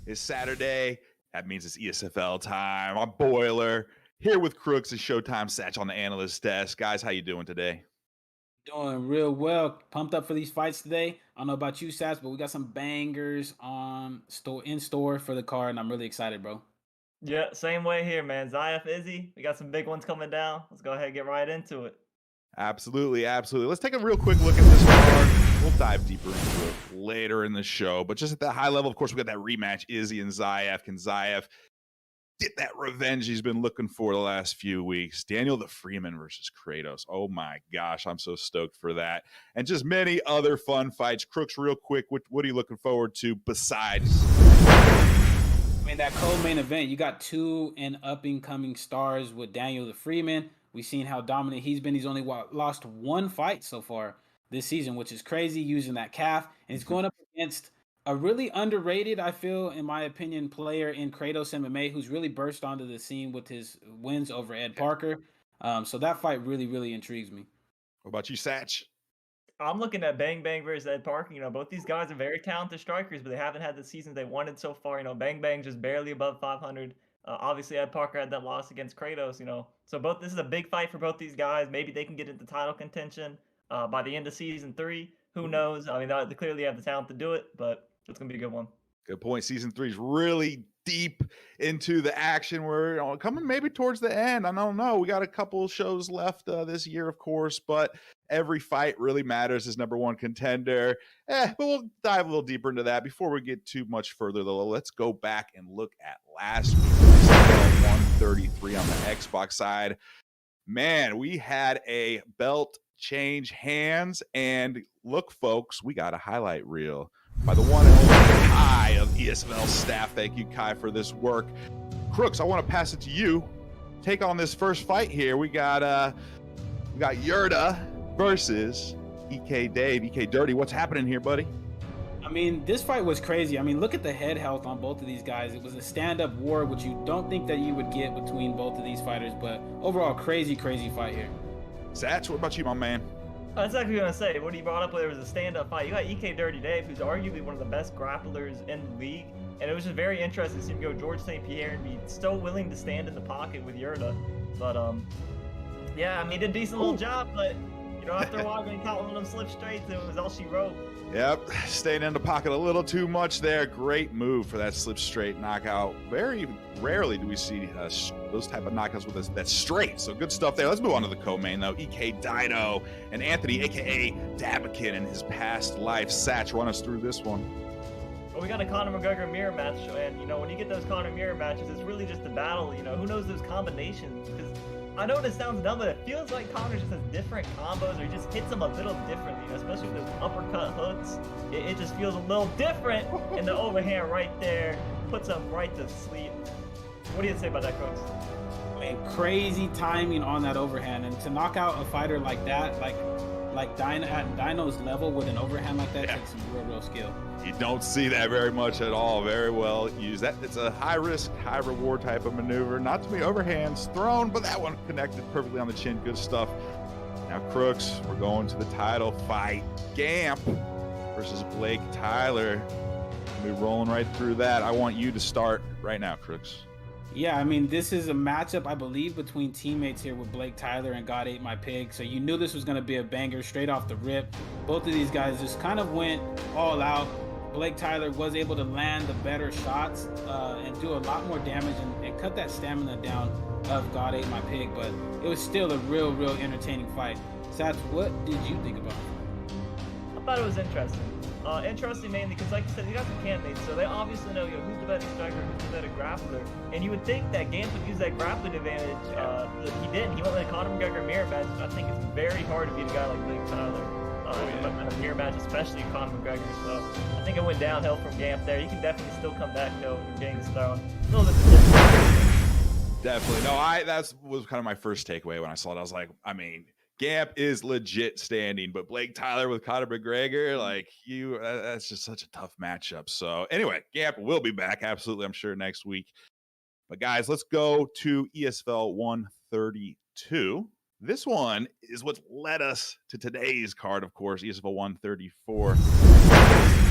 It's Saturday. That means it's ESFL time. I'm Boiler here with Crooks and Showtime Satch on the analyst desk. Guys, how you doing today? Doing real well. Pumped up for these fights today. I don't know about you, Sats, but we got some bangers in store for the card, and I'm really excited, bro. Yeah, same way here, man. Zyaf, Izzy, we got some big ones coming down. Let's go ahead and get right into it. Absolutely, absolutely. Let's take a real quick look at this card. We'll dive deeper into it later in the show. But just at that high level, of course, we got that rematch, Izzy and Zayaf. Can Zayaf get that revenge he's been looking for the last few weeks? Daniel the Freeman versus Kratos. Oh my gosh, I'm so stoked for that. And just many other fun fights. Crooks, real quick, what are you looking forward to besides? I mean, that co-main event, you got two and up-and-coming stars with Daniel the Freeman. We've seen how dominant he's been. He's only lost one fight so far this season, which is crazy, using that calf. And he's going up against a really underrated, I feel, in my opinion, player in Kratos MMA, who's really burst onto the scene with his wins over Ed Parker. So that fight really, really intrigues me. What about you, Satch? I'm looking at Bang Bang versus Ed Parker. Both these guys are very talented strikers, but they haven't had the seasons they wanted so far. Bang Bang just barely above 500. Obviously, Ed Parker had that loss against Kratos. So this is a big fight for both these guys. Maybe they can get into title contention by the end of season 3. Who knows? I mean, they clearly have the talent to do it, but it's gonna be a good one. Good point. Season 3 is really deep into the action. We're coming maybe towards the end. I don't know. We got a couple shows left this year, of course, but every fight really matters as number one contender. But we'll dive a little deeper into that. Before we get too much further, though, let's go back and look at last week. 133 on the Xbox side. Man, we had a belt change hands, and look, folks, we got a highlight reel by the one and only Kai of ESFL staff. Thank you, Kai, for this work. Crooks, I want to pass it to you. Take on this first fight here. We got Yurda versus EK Dave. EK Dirty, what's happening here, buddy? I mean, this fight was crazy. I mean, look at the head health on both of these guys. It was a stand-up war, which you don't think that you would get between both of these fighters, but overall, crazy fight here. Satch, what about you, my man? I was actually going to say, what he brought up, there was a stand-up fight. You got EK Dirty Dave, who's arguably one of the best grapplers in the league, and it was just very interesting to see him go George St. Pierre and be so willing to stand in the pocket with Yurda. But, yeah, I mean, he did a decent little job, but, after a while, when he caught one of them slip straights, it was all she wrote. Yep, staying in the pocket a little too much there. Great move for that slip straight knockout. Very rarely do we see those type of knockouts with us that straight. So good stuff there. Let's move on to the co-main, though. EK Dino and Anthony, a.k.a. Dabakin, in his past life. Satch, run us through this one. Well, we got a Conor McGregor mirror match, and, when you get those Conor mirror matches, it's really just a battle. Who knows those combinations? Because I know this sounds dumb, but it feels like Conor just has different combos, or he just hits them a little differently, especially with those uppercut hooks. It just feels a little different, and the overhand right there puts him right to sleep. What do you say about that, Crooks? Man, crazy timing on that overhand, and to knock out a fighter like that, like Dino at Dino's level with an overhand like that, takes some real skill. You don't see that very much at all. Very well used. It's a high risk, high reward type of maneuver. Not to be overhands thrown, but that one connected perfectly on the chin. Good stuff. Now, Crooks, we're going to the title fight. Gamp versus Blake Tyler. We'll be rolling right through that. I want you to start right now, Crooks. Yeah, I mean, this is a matchup, I believe, between teammates here with Blake Tyler and God Ate My Pig. So you knew this was going to be a banger straight off the rip. Both of these guys just kind of went all out. Blake Tyler was able to land the better shots and do a lot more damage and cut that stamina down of God Ate My Pig. But it was still a real entertaining fight. Sats, what did you think about it? I thought it was interesting. Interesting mainly because, like you said, you got some candidates, so they obviously know who's the better striker, who's the better grappler. And you would think that Gamp would use that grappling advantage. He didn't. He went with a Conor McGregor mirror match. I think it's very hard to beat a guy like Blake Tyler. In a mirror match, especially Conor McGregor. So I think it went downhill from Gamp there. You can definitely still come back though and getting this thrown. A little bit different. Definitely. No, that was kind of my first takeaway when I saw it. I was like, I mean, Gamp is legit standing, but Blake Tyler with Conor McGregor, that's just such a tough matchup. So anyway, Gamp will be back, absolutely, I'm sure, next week. But guys, let's go to ESFL 132. This one is what led us to today's card, of course, ESFL 134,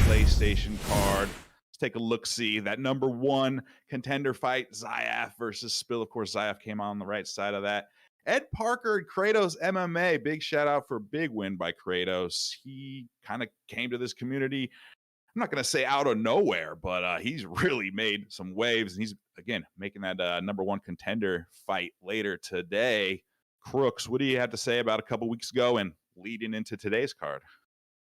PlayStation card. Let's take a look-see. That number 1 contender fight, Zyaf versus Spill. Of course, Zyaf came on the right side of that. Ed Parker and Kratos MMA. Big shout out for a big win by Kratos. He kind of came to this community, I'm not going to say out of nowhere, but he's really made some waves. And he's, again, making that number 1 contender fight later today. Crooks, what do you have to say about a couple weeks ago and leading into today's card?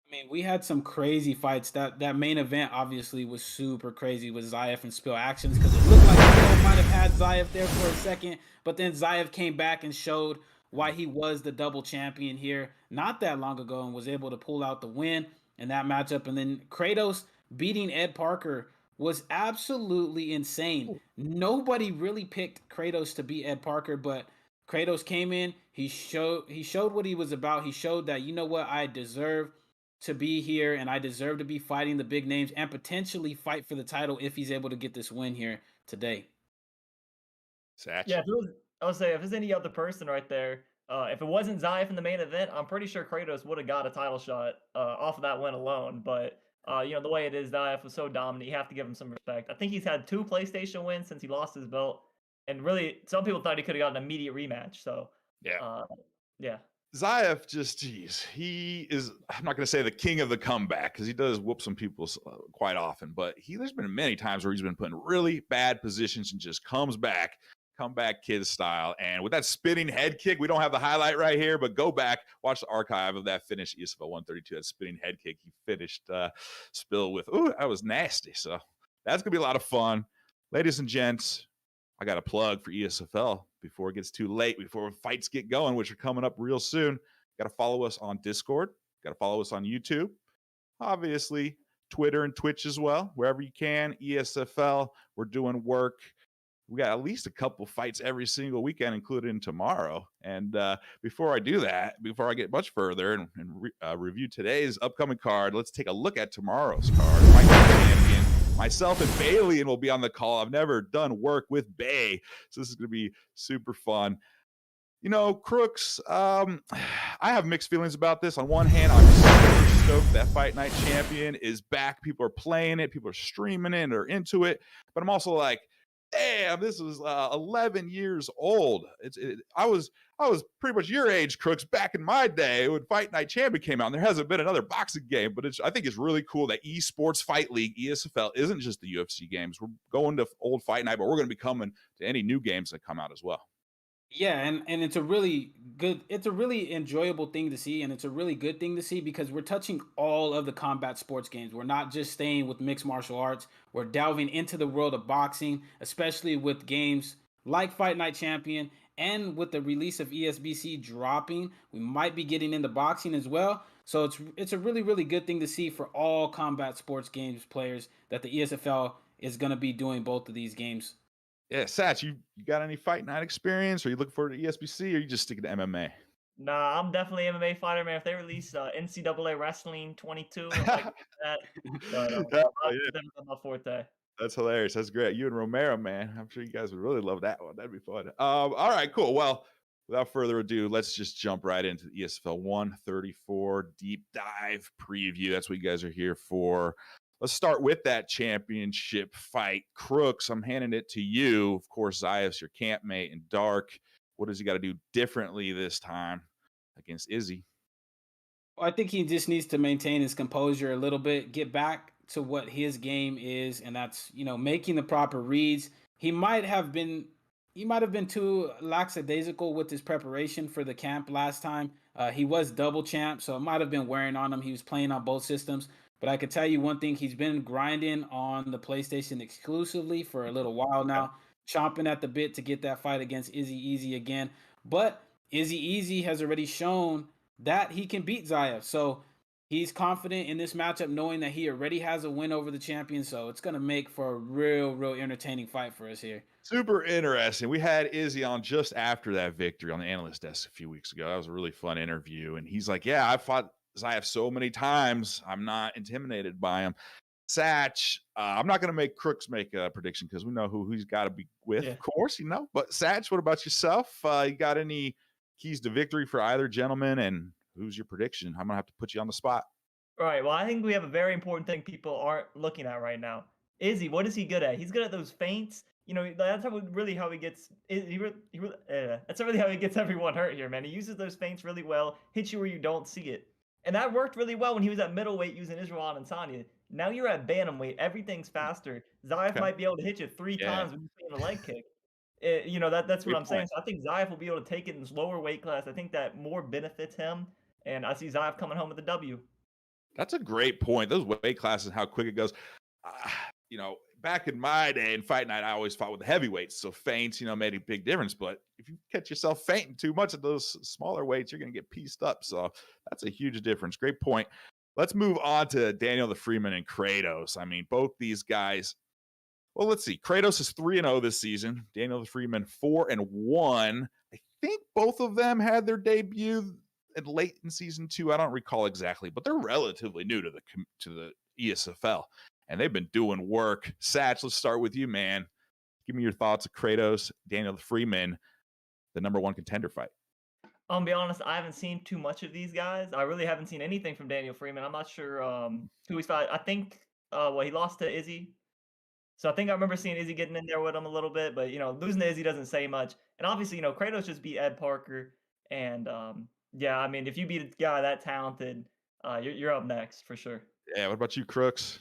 I mean, we had some crazy fights. That main event obviously was super crazy with Zayaf and Spill actions, because it looked like Spill might have had Zayaf there for a second, but then Zayaf came back and showed why he was the double champion here not that long ago and was able to pull out the win in that matchup. And then Kratos beating Ed Parker was absolutely insane. Nobody really picked Kratos to beat Ed Parker, but Kratos came in, he showed what he was about. He showed that, you know what, I deserve to be here and I deserve to be fighting the big names and potentially fight for the title if he's able to get this win here today. Satch. Yeah, I would say if it's any other person right there, if it wasn't Zyaf in the main event, I'm pretty sure Kratos would have got a title shot off of that win alone. But the way it is, Zyaf was so dominant. You have to give him some respect. I think he's had 2 PlayStation wins since he lost his belt, and really, some people thought he could have got an immediate rematch. So yeah. Zayaf he is, I'm not going to say the king of the comeback, because he does whoop some people quite often, but there's been many times where he's been put in really bad positions and just comes back, comeback kid style. And with that spinning head kick, we don't have the highlight right here, but go back, watch the archive of that finish, ESFL 132, that spinning head kick he finished Spill with. Ooh, that was nasty. So that's going to be a lot of fun. Ladies and gents, I got a plug for ESFL before it gets too late, before fights get going, which are coming up real soon. Got to follow us on Discord. Got to follow us on YouTube. Obviously, Twitter and Twitch as well. Wherever you can, ESFL. We're doing work. We got at least a couple fights every single weekend, including tomorrow. And before I do that, before I get much further and review today's upcoming card, let's take a look at tomorrow's card. Fight champion. Myself and Bailey will be on the call. I've never done work with Bay, so this is going to be super fun. You know, Crooks, I have mixed feelings about this. On one hand, I'm super stoked that Fight Night Champion is back. People are playing it. People are streaming it or into it. But I'm also like, damn, this was 11 years old. I was pretty much your age, Crooks, back in my day when Fight Night Champion came out. And there hasn't been another boxing game, but I think it's really cool that Esports Fight League, ESFL, isn't just the UFC games. We're going to old Fight Night, but we're going to be coming to any new games that come out as well. Yeah, and it's a really enjoyable thing to see, and it's a really good thing to see because we're touching all of the combat sports games. We're not just staying with mixed martial arts. We're delving into the world of boxing, especially with games like Fight Night Champion, and with the release of ESBC dropping, we might be getting into boxing as well. So it's a really, really good thing to see for all combat sports games players that the ESFL is going to be doing both of these games. Yeah, Satch, you got any Fight Night experience? Are you looking forward to ESBC, or are you just sticking to MMA? Nah, I'm definitely an MMA fighter, man. If they release NCAA Wrestling 22, I'm like that. But, that's my forte. That's hilarious. That's great. You and Romero, man. I'm sure you guys would really love that one. That'd be fun. All right, cool. Well, without further ado, let's just jump right into the ESFL 134 deep dive preview. That's what you guys are here for. Let's start with that championship fight. Crooks, I'm handing it to you. Of course, Zayaf's your campmate in dark. What does he got to do differently this time against Izzy? Well, I think he just needs to maintain his composure a little bit, get back to what his game is, and that's, making the proper reads. He might have been too lackadaisical with his preparation for the camp last time. He was double champ, so it might have been wearing on him. He was playing on both systems. But I could tell you one thing, he's been grinding on the PlayStation exclusively for a little while now, chomping at the bit to get that fight against Izzy Easy again. But Izzy Easy has already shown that he can beat Zyaf. So he's confident in this matchup, knowing that he already has a win over the champion. So it's going to make for a real, real entertaining fight for us here. Super interesting. We had Izzy on just after that victory on the analyst desk a few weeks ago. That was a really fun interview. And he's like, yeah, I fought Zyaf so many times, I'm not intimidated by him. Satch, I'm not going to make Crooks make a prediction because we know who he's got to be with, of course, But Satch, what about yourself? You got any keys to victory for either gentleman? And who's your prediction? I'm going to have to put you on the spot. All right. Well, I think we have a very important thing people aren't looking at right now. Izzy, what is he good at? He's good at those feints. You know, that's really how he gets. That's really how he gets everyone hurt here, man. He uses those feints really well, hits you where you don't see it, and that worked really well when he was at middleweight using Israel and Tanya. Now you're at bantamweight, everything's faster. Zayaf might be able to hit you 3 times when you're seeing a leg kick. You know, that's what I'm saying. So I think Zayaf will be able to take it in lower weight class. I think that more benefits him, and I see Zayaf coming home with a W. That's a great point. Those weight classes, how quick it goes. You know, back in my day in fight night, I always fought with the heavyweights. So feints, you know, made a big difference. But if you catch yourself fainting too much at those smaller weights, you're going to get pieced up. So that's a huge difference. Great point. Let's move on to Daniel the Freeman and Kratos. I mean, both these guys. Well, let's see. Kratos is 3-0 this season. Daniel the Freeman 4-1. I think both of them had their debut late in season 2. I don't recall exactly, but they're relatively new to the ESFL, and they've been doing work. Satch, let's start with you, man. Give me your thoughts of Kratos, Daniel the Freeman, the #1 contender fight. I'll be honest, I haven't seen too much of these guys. I really haven't seen anything from Daniel Freeman. I'm not sure who he's fought. I think he lost to Izzy. So I think I remember seeing Izzy getting in there with him a little bit, but you know, losing to Izzy doesn't say much. And obviously, you know, Kratos just beat Ed Parker, and yeah, I mean, if you beat a guy that talented, you're up next for sure. Yeah, what about you, Crooks?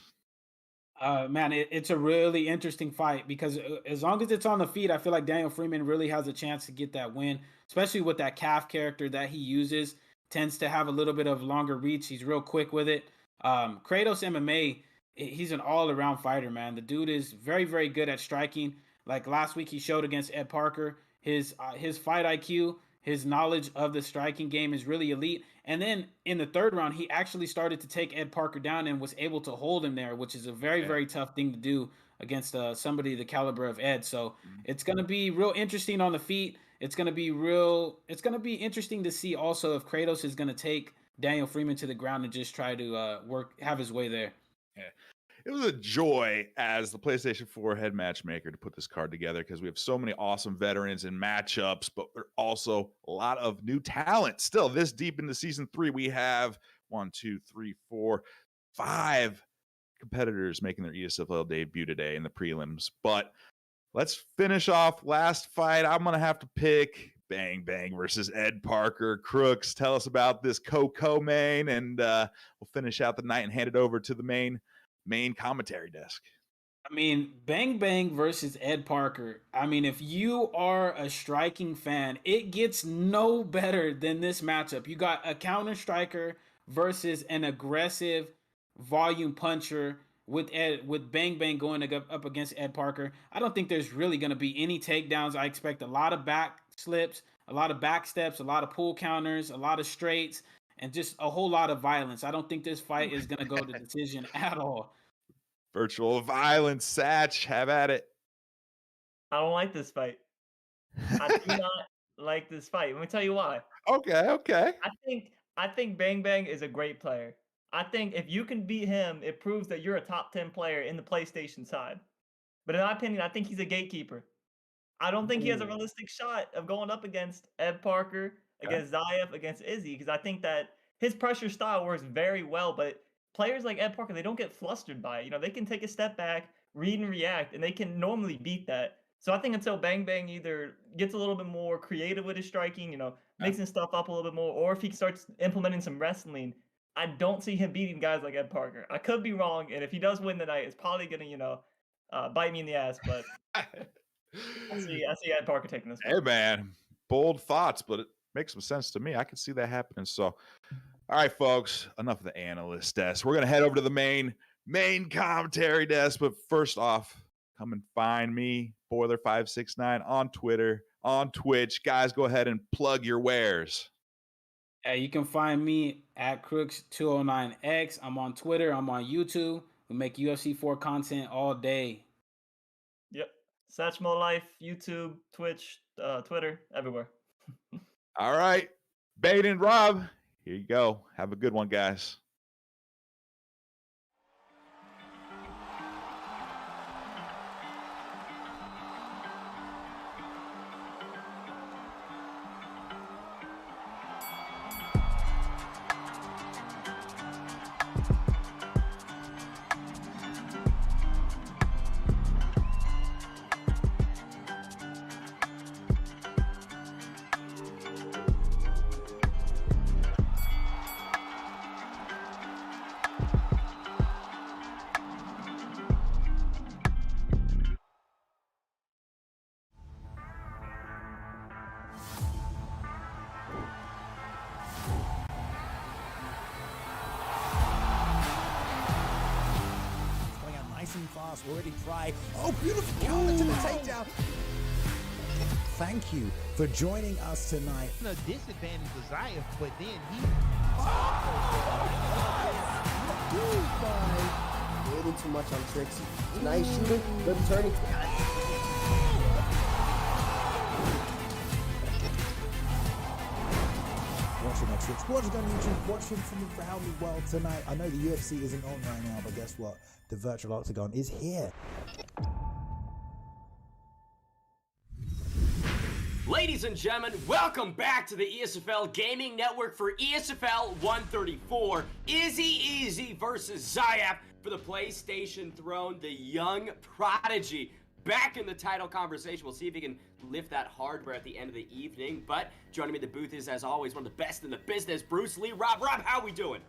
Man, it's a really interesting fight because as long as it's on the feet, I feel like Daniel Freeman really has a chance to get that win, especially with that calf character that he uses. Tends to have a little bit of longer reach. He's real quick with it. Kratos MMA, he's an all-around fighter, man. The dude is very, very good at striking. Like last week, he showed against Ed Parker. His fight IQ, his knowledge of the striking game is really elite. And then in the third round, he actually started to take Ed Parker down and was able to hold him there, which is a very, very tough thing to do against somebody the caliber of Ed. So it's going to be real interesting on the feet. It's going to be interesting to see also if Kratos is going to take Daniel Freeman to the ground and just try to have his way there. Yeah. It was a joy as the PlayStation 4 head matchmaker to put this card together because we have so many awesome veterans and matchups, but there are also a lot of new talent. Still, this deep into season 3, we have 1, 2, 3, 4, 5 competitors making their ESFL debut today in the prelims. But let's finish off last fight. I'm going to have to pick Bang Bang versus Ed Parker. Crooks, tell us about this co-main, and we'll finish out the night and hand it over to the main commentary desk. I mean, Bang Bang versus Ed Parker. I mean, if you are a striking fan, it gets no better than this matchup. You got a counter striker versus an aggressive volume puncher with Bang Bang going up against Ed Parker. I don't think there's really going to be any takedowns. I expect a lot of back slips, a lot of back steps, a lot of pull counters, a lot of straights, and just a whole lot of violence. I don't think this fight is going to go to decision at all. Virtual violence, Satch, have at it. I don't like this fight. I do not like this fight. Let me tell you why. Okay. I think Bang Bang is a great player. I think if you can beat him, it proves that you're a top 10 player in the PlayStation side. But in my opinion, I think he's a gatekeeper. I don't think he has a realistic shot of going up against Ed Parker, against Zayaf, against Izzy, because I think that his pressure style works very well, but players like Ed Parker, they don't get flustered by it. You know, they can take a step back, read and react, and they can normally beat that. So I think until Bang Bang either gets a little bit more creative with his striking, you know, mixing stuff up a little bit more, or if he starts implementing some wrestling, I don't see him beating guys like Ed Parker. I could be wrong, and if he does win tonight, it's probably going to, you know, bite me in the ass, but I see Ed Parker taking this one. Hey, man, bold thoughts, but it makes some sense to me. I can see that happening. So, all right, folks, enough of the analyst desk. We're going to head over to the main commentary desk. But first off, come and find me, Boiler569, on Twitter, on Twitch. Guys, go ahead and plug your wares. You can find me at Crooks209X. I'm on Twitter. I'm on YouTube. We make UFC 4 content all day. Yep. Satchmo Life, YouTube, Twitch, Twitter, everywhere. All right. Bait and Rob, here you go. Have a good one, guys. pass already tried. Oh, beautiful counter to the takedown. Thank you for joining us tonight. A disadvantage to Zyaf, but then he... Waiting too much on Trixie. Nice shooting, good turning. Watching on Twitch, watching on YouTube, watching from around the world tonight. I know the UFC isn't on right now, but guess what? The virtual octagon is here. Ladies and gentlemen, welcome back to the ESFL Gaming Network for ESFL 134. Izzy versus Zyaf for the PlayStation throne. The young prodigy back in the title conversation. We'll see if he can lift that hardware at the end of the evening. But joining me in the booth is, as always, one of the best in the business, Bruce Lee. Rob, how we doing?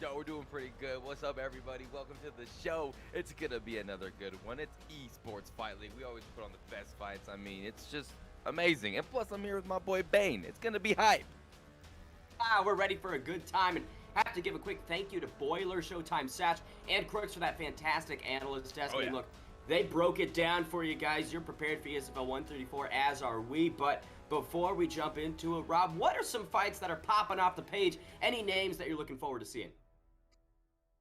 Yo, we're doing pretty good. What's up, everybody? Welcome to the show. It's gonna be another good one. It's Esports Fight League. We always put on the best fights. I mean, it's just amazing. And plus, I'm here with my boy Bane. It's gonna be hype. We're ready for a good time, and have to give a quick thank you to Boiler, Showtime Satch, and Crooks for that fantastic analyst test. I mean, look, they broke it down for you guys. You're prepared for ESFL 134, as are we. But before we jump into it, Rob, what are some fights that are popping off the page? Any names that you're looking forward to seeing?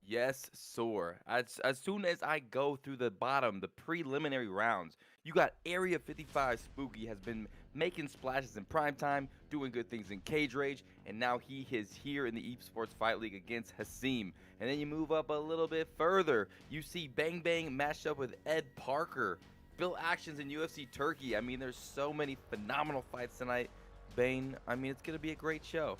Yes, sir. As soon as I go through the bottom, the preliminary rounds, you got Area 55 Spooky has been making splashes in primetime, doing good things in Cage Rage, and now he is here in the Esports Fight League against Haseem. And then you move up a little bit further, you see Bang Bang matched up with Ed Parker, Bill Actions in UFC Turkey. I mean, there's so many phenomenal fights tonight. Bane, I mean, it's going to be a great show.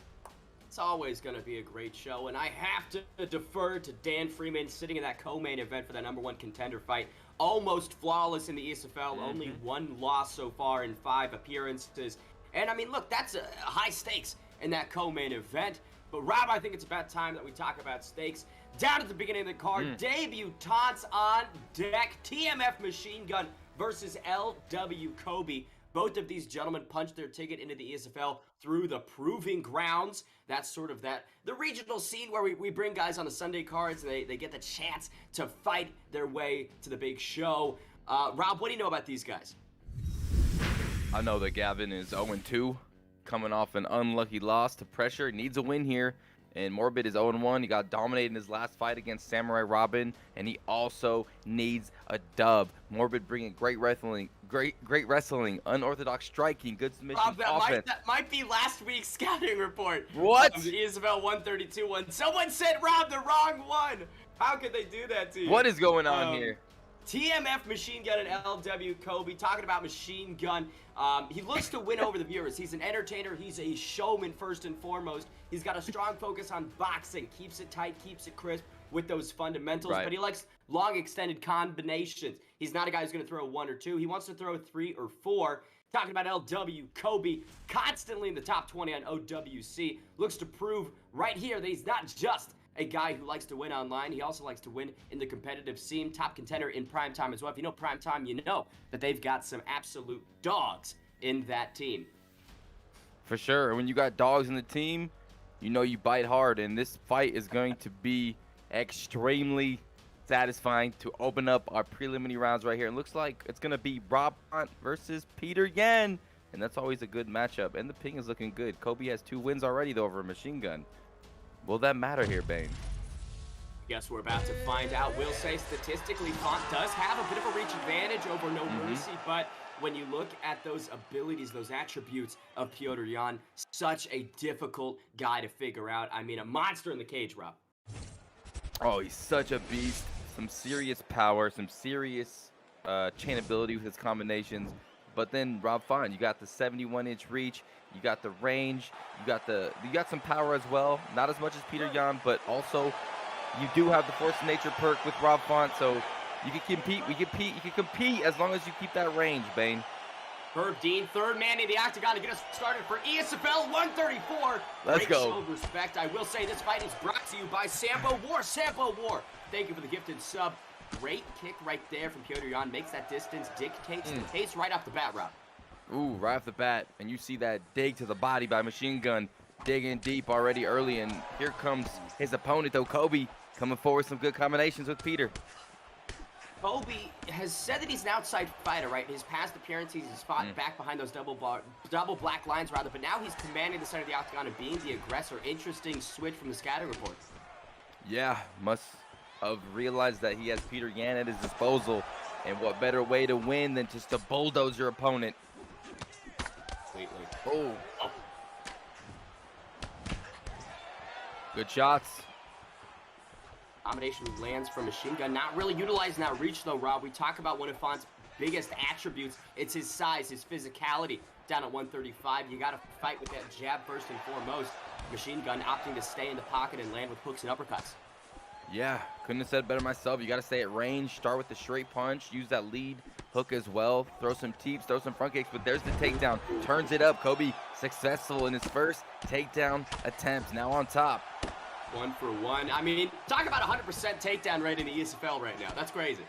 It's always going to be a great show, and I have to defer to Dan Freeman sitting in that co-main event for that #1 contender fight. Almost flawless in the ESFL, only one loss so far in 5 appearances. And I mean, look, that's a high stakes in that co-main event. But Rob, I think it's about time that we talk about stakes. Down at the beginning of the card, debutants on deck, TMF Machine Gun versus LW Kobe. Both of these gentlemen punched their ticket into the ESFL through the Proving Grounds. That's sort of the regional scene where we bring guys on the Sunday cards and they get the chance to fight their way to the big show. Rob, what do you know about these guys? I know that Gavin is 0-2, coming off an unlucky loss to Pressure. Needs a win here. And Morbid is 0-1. He got dominated in his last fight against Samurai Robin, and he also needs a dub. Morbid bringing great wrestling, unorthodox striking, good submission offense. That might be last week's scouting report. What? The ESFL 132 one. Someone said Rob the wrong one. How could they do that to you? What is going on here? TMF Machine Gun and LW Kobe, talking about Machine Gun. He looks to win over the viewers. He's an entertainer. He's a showman first and foremost. He's got a strong focus on boxing. Keeps it tight, keeps it crisp with those fundamentals. Right. But he likes long extended combinations. He's not a guy who's going to throw 1 or 2. He wants to throw 3 or 4. Talking about LW Kobe, constantly in the top 20 on OWC. Looks to prove right here that he's not just a guy who likes to win online. He also likes to win in the competitive scene. Top contender in primetime as well. If you know primetime, you know that they've got some absolute dogs in that team. For sure. When you got dogs in the team, you know you bite hard. And this fight is going to be extremely satisfying to open up our preliminary rounds right here. It looks like it's going to be Rob Hunt versus Peter Yan. And that's always a good matchup. And the ping is looking good. Kobe has 2 wins already, though, over Machine Gun. Will that matter here, Bane? Guess we're about to find out. We'll say statistically, Font does have a bit of a reach advantage over No Mercy, but when you look at those abilities, those attributes of Piotr Yan, such a difficult guy to figure out. I mean, a monster in the cage, Rob. Oh, he's such a beast. Some serious power, some serious chain ability with his combinations. But then Rob Font, you got the 71-inch reach, you got the range, you got some power as well. Not as much as Peter Yan, but also you do have the Force of Nature perk with Rob Font, so you can compete. You can compete as long as you keep that range, Bane. Herb Dean, third man in the octagon to get us started for ESFL 134. Let's go. Show of respect. I will say this fight is brought to you by Sambo War. Sambo War. Thank you for the gifted sub. Great kick right there from Piotr Yan. Makes that distance, dictates the pace right off the bat, Rob. Ooh, right off the bat. And you see that dig to the body by Machine Gun. Digging deep already early. And here comes his opponent, though, Kobe, coming forward with some good combinations with Peter. Kobe has said that he's an outside fighter, right? In his past appearances, he's fought back behind those double black lines, rather. But now he's commanding the center of the octagon and being the aggressor. Interesting switch from the scouting report. Yeah, must have realized that he has Peter Yan at his disposal. And what better way to win than just to bulldoze your opponent? Wait. Oh. Good shots. Combination lands from Machine Gun. Not really utilizing that reach, though, Rob. We talk about one of Font's biggest attributes. It's his size, his physicality. Down at 135, you got to fight with that jab first and foremost. Machine Gun opting to stay in the pocket and land with hooks and uppercuts. Yeah, couldn't have said it better myself. You got to stay at range, start with the straight punch, use that lead hook as well, throw some teeps, throw some front kicks, but there's the takedown. Turns it up. Kobe successful in his first takedown attempt. Now on top. 1 for 1. I mean, talk about 100% takedown rate in the ESFL right now. That's crazy.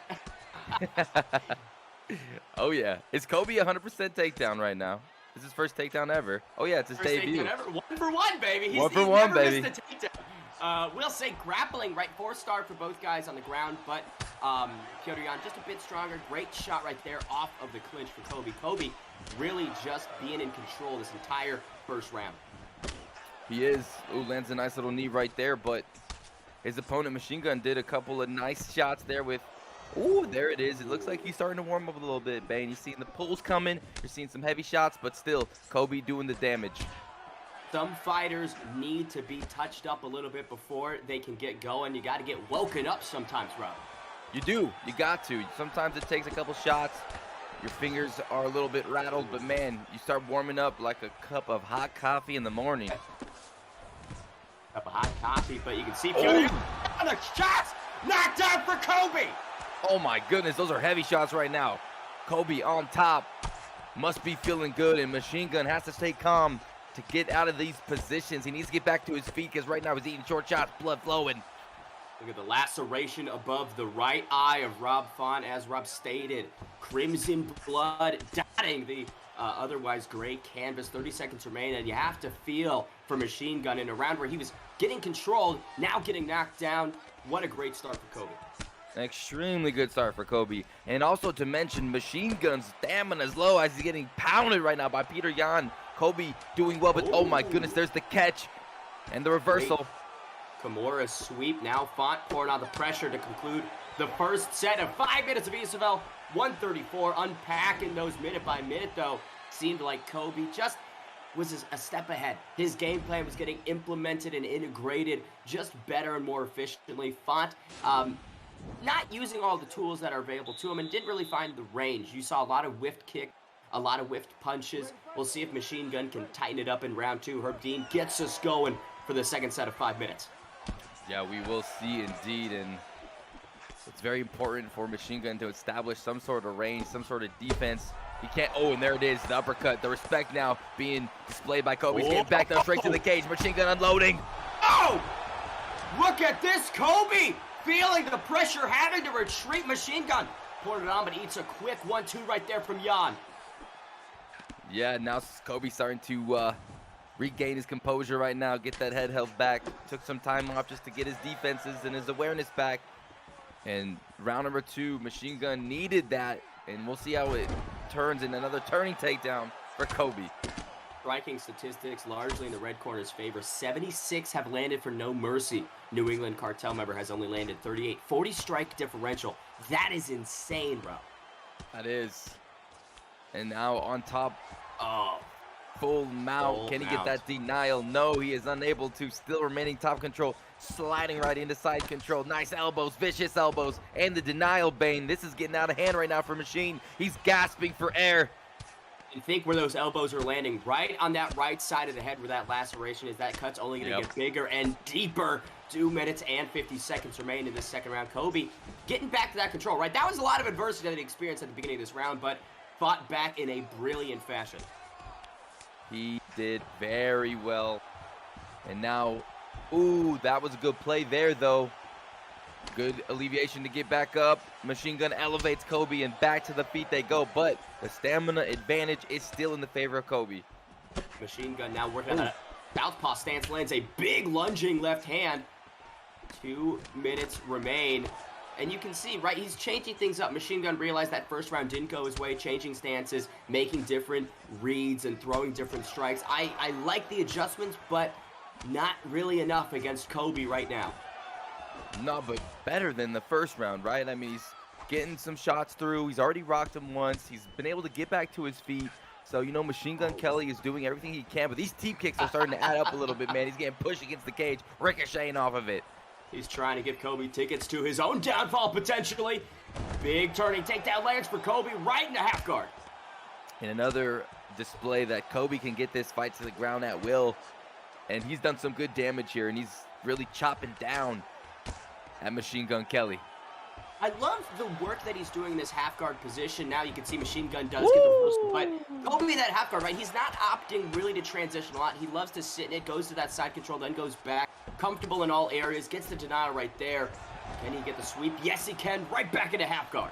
Oh, yeah. Is Kobe 100% takedown right now? This is his first takedown ever. Oh, yeah, it's his debut. 1 for 1, baby. He's never baby. Missed a takedown. We'll say grappling, right? 4-star for both guys on the ground, but Piotr Yan just a bit stronger. Great shot right there off of the clinch for Kobe. Kobe really just being in control this entire first round. He is. Ooh, lands a nice little knee right there, but his opponent, Machine Gun, did a couple of nice shots there with... Ooh, there it is. It looks like he's starting to warm up a little bit, Bane. You're seeing the pulls coming. You're seeing some heavy shots, but still, Kobe doing the damage. Some fighters need to be touched up a little bit before they can get going. You got to get woken up sometimes, Rob. You do. You got to. Sometimes it takes a couple shots. Your fingers are a little bit rattled, but man, you start warming up like a cup of hot coffee in the morning. Cup of hot coffee, but you can see Piotr on the shots. Knocked down for Kobe. Oh my goodness, those are heavy shots right now. Kobe on top. Must be feeling good, and Machine Gun has to stay calm to get out of these positions. He needs to get back to his feet because right now he's eating short shots, blood flowing. Look at the laceration above the right eye of Rob Font, as Rob stated. Crimson blood dotting the otherwise gray canvas. 30 seconds remain, and you have to feel for Machine Gun in a round where he was getting controlled, now getting knocked down. What a great start for Kobe. An extremely good start for Kobe. And also to mention, Machine Gun's stamina is low as he's getting pounded right now by Peter Yan. Kobe doing well, but oh my goodness, there's the catch and the reversal. Kimura sweep. Now Font pouring on the pressure to conclude the first set of 5 minutes of ESFL. 134, unpacking those minute by minute, though. Seemed like Kobe just was a step ahead. His game plan was getting implemented and integrated just better and more efficiently. Font, not using all the tools that are available to him and didn't really find the range. You saw a lot of whiffed kick, a lot of whiffed punches. We'll see if Machine Gun can tighten it up in round 2. Herb Dean gets us going for the second set of 5 minutes. Yeah, we will see indeed, and it's very important for Machine Gun to establish some sort of range, some sort of defense. He can't, oh, and there it is, the uppercut. The respect now being displayed by Kobe. He's getting back there straight to the cage. Machine Gun unloading. Oh! Look at this, Kobe! Feeling the pressure, having to retreat. Machine Gun poured it on, but eats a quick 1-2 right there from Yan. Yeah, now Kobe starting to regain his composure right now, get that head held back. Took some time off just to get his defenses and his awareness back. And round number 2, Machine Gun needed that, and we'll see how it turns in another turning takedown for Kobe. Striking statistics largely in the red corner's favor. 76 have landed for no mercy. New England cartel member has only landed 38. 40 strike differential. That is insane, bro. That is. And now on top. Oh. Full mount. Full Can he mount. get that denial? No, he is unable to. Still remaining top control. Sliding right into side control. Nice elbows, vicious elbows, and the denial, Bane. This is getting out of hand right now for Machine. He's gasping for air. And think where those elbows are landing, right on that right side of the head where that laceration is. That cut's only going to get bigger and deeper. 2 minutes and 50 seconds remain in this second round. Kobe getting back to that control, right? That was a lot of adversity that he experienced at the beginning of this round, but fought back in a brilliant fashion. He did very well. And now, ooh, that was a good play there, though. Good alleviation to get back up. Machine Gun elevates Kobe, and back to the feet they go. But the stamina advantage is still in the favor of Kobe. Machine Gun now working on a southpaw stance, lands a big lunging left hand. 2 minutes remain. And you can see, right, he's changing things up. Machine Gun realized that first round didn't go his way, changing stances, making different reads, and throwing different strikes. I like the adjustments, but not really enough against Kobe right now. No, but better than the first round, right? I mean, he's getting some shots through. He's already rocked him once. He's been able to get back to his feet. So, you know, Machine Gun Kelly is doing everything he can, but these teep kicks are starting to add up a little bit, man. He's getting pushed against the cage, ricocheting off of it. He's trying to give Kobe tickets to his own downfall, potentially. Big turning takedown lands for Kobe right in the half guard. And another display that Kobe can get this fight to the ground at will. And he's done some good damage here, and he's really chopping down at Machine Gun Kelly. I love the work that he's doing in this half guard position. Now you can see Machine Gun does get the reversal, but Kobe that half guard, right? He's not opting really to transition a lot. He loves to sit in it, goes to that side control, then goes back. Comfortable in all areas, gets the denial right there. Can he get the sweep? Yes, he can. Right back into half guard.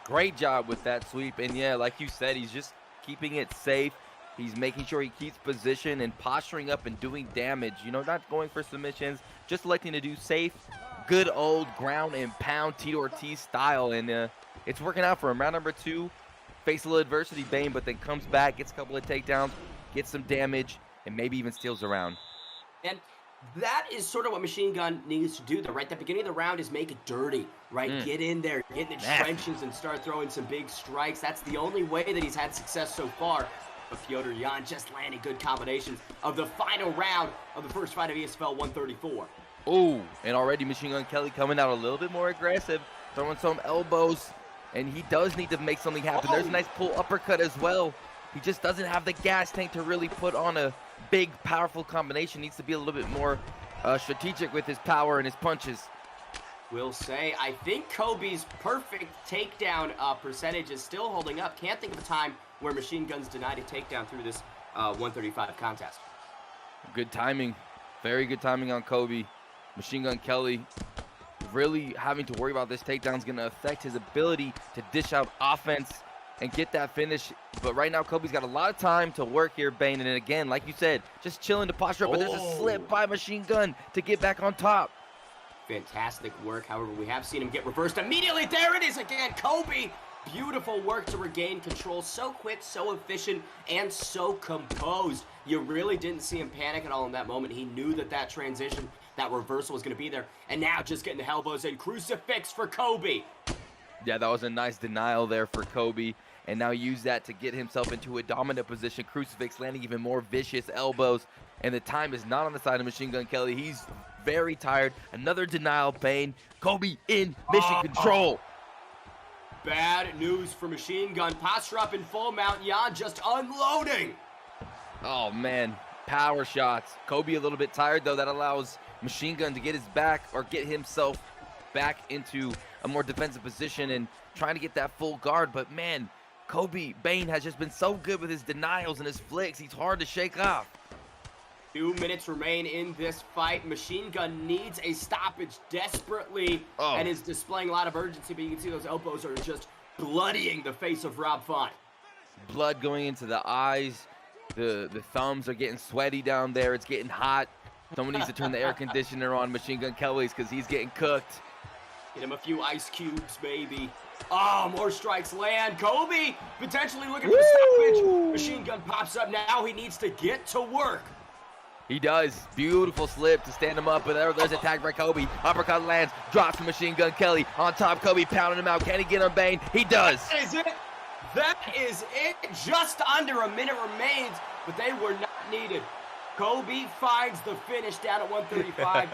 Great job with that sweep. And yeah, like you said, he's just keeping it safe. He's making sure he keeps position and posturing up and doing damage. You know, not going for submissions, just electing to do safe, good old ground and pound Tito Ortiz style. And it's working out for him. Round number 2, face a little adversity, Bane, but then comes back, gets a couple of takedowns, gets some damage, and maybe even steals the round. And that is sort of what Machine Gun needs to do, though, right? The beginning of the round is make it dirty, right? Get in there, get in the trenches, and start throwing some big strikes. That's the only way that he's had success so far. But Fyodor Yan just landing good combinations of the final round of the first fight of ESFL 134. Oh, and already Machine Gun Kelly coming out a little bit more aggressive, throwing some elbows, and he does need to make something happen. There's a nice pull uppercut as well. He just doesn't have the gas tank to really put on a big, powerful combination. Needs to be a little bit more strategic with his power and his punches. Will say, I think Kobe's perfect takedown percentage is still holding up. Can't think of a time where Machine Gun's denied a takedown through this 135 contest. Good timing. Very good timing on Kobe. Machine Gun Kelly really having to worry about this takedown is going to affect his ability to dish out offense and get that finish. But right now, Kobe's got a lot of time to work here, Bane. And again, like you said, just chilling to posture up. But there's a slip by Machine Gun to get back on top. Fantastic work. However, we have seen him get reversed immediately. There it is again. Kobe, beautiful work to regain control. So quick, so efficient, and so composed. You really didn't see him panic at all in that moment. He knew that that transition, that reversal was going to be there. And now just getting the elbows in. Crucifix for Kobe. Yeah, that was a nice denial there for Kobe. And now use that to get himself into a dominant position. Crucifix landing even more vicious elbows. And the time is not on the side of Machine Gun Kelly. He's very tired. Another denial, Bane. Kobe in mission control. Bad news for Machine Gun. Posture up in full mount. Yan just unloading. Oh, man. Power shots. Kobe a little bit tired, though. That allows Machine Gun to get his back or get himself back into a more defensive position and trying to get that full guard. But, man, Kobe Bane has just been so good with his denials and his flicks. He's hard to shake off. 2 minutes remain in this fight. Machine Gun needs a stoppage desperately and is displaying a lot of urgency, but you can see those elbows are just bloodying the face of Rob Font. Blood going into the eyes. The thumbs are getting sweaty down there. It's getting hot. Someone needs to turn the air conditioner on Machine Gun Kelly's because he's getting cooked. Get him a few ice cubes, maybe. Oh, more strikes land. Kobe potentially looking for the stoppage. Machine Gun pops up. Now he needs to get to work. He does. Beautiful slip to stand him up, but there's a tag by Kobe. Uppercut lands, drops from Machine Gun Kelly. On top, Kobe pounding him out. Can he get on Bane? He does. That is it. That is it. Just under a minute remains, but they were not needed. Kobe finds the finish down at 135.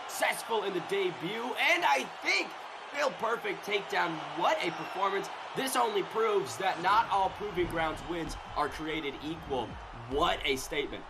Successful in the debut, and I think still perfect takedown. What a performance. This only proves that not all Proving Grounds wins are created equal. What a statement.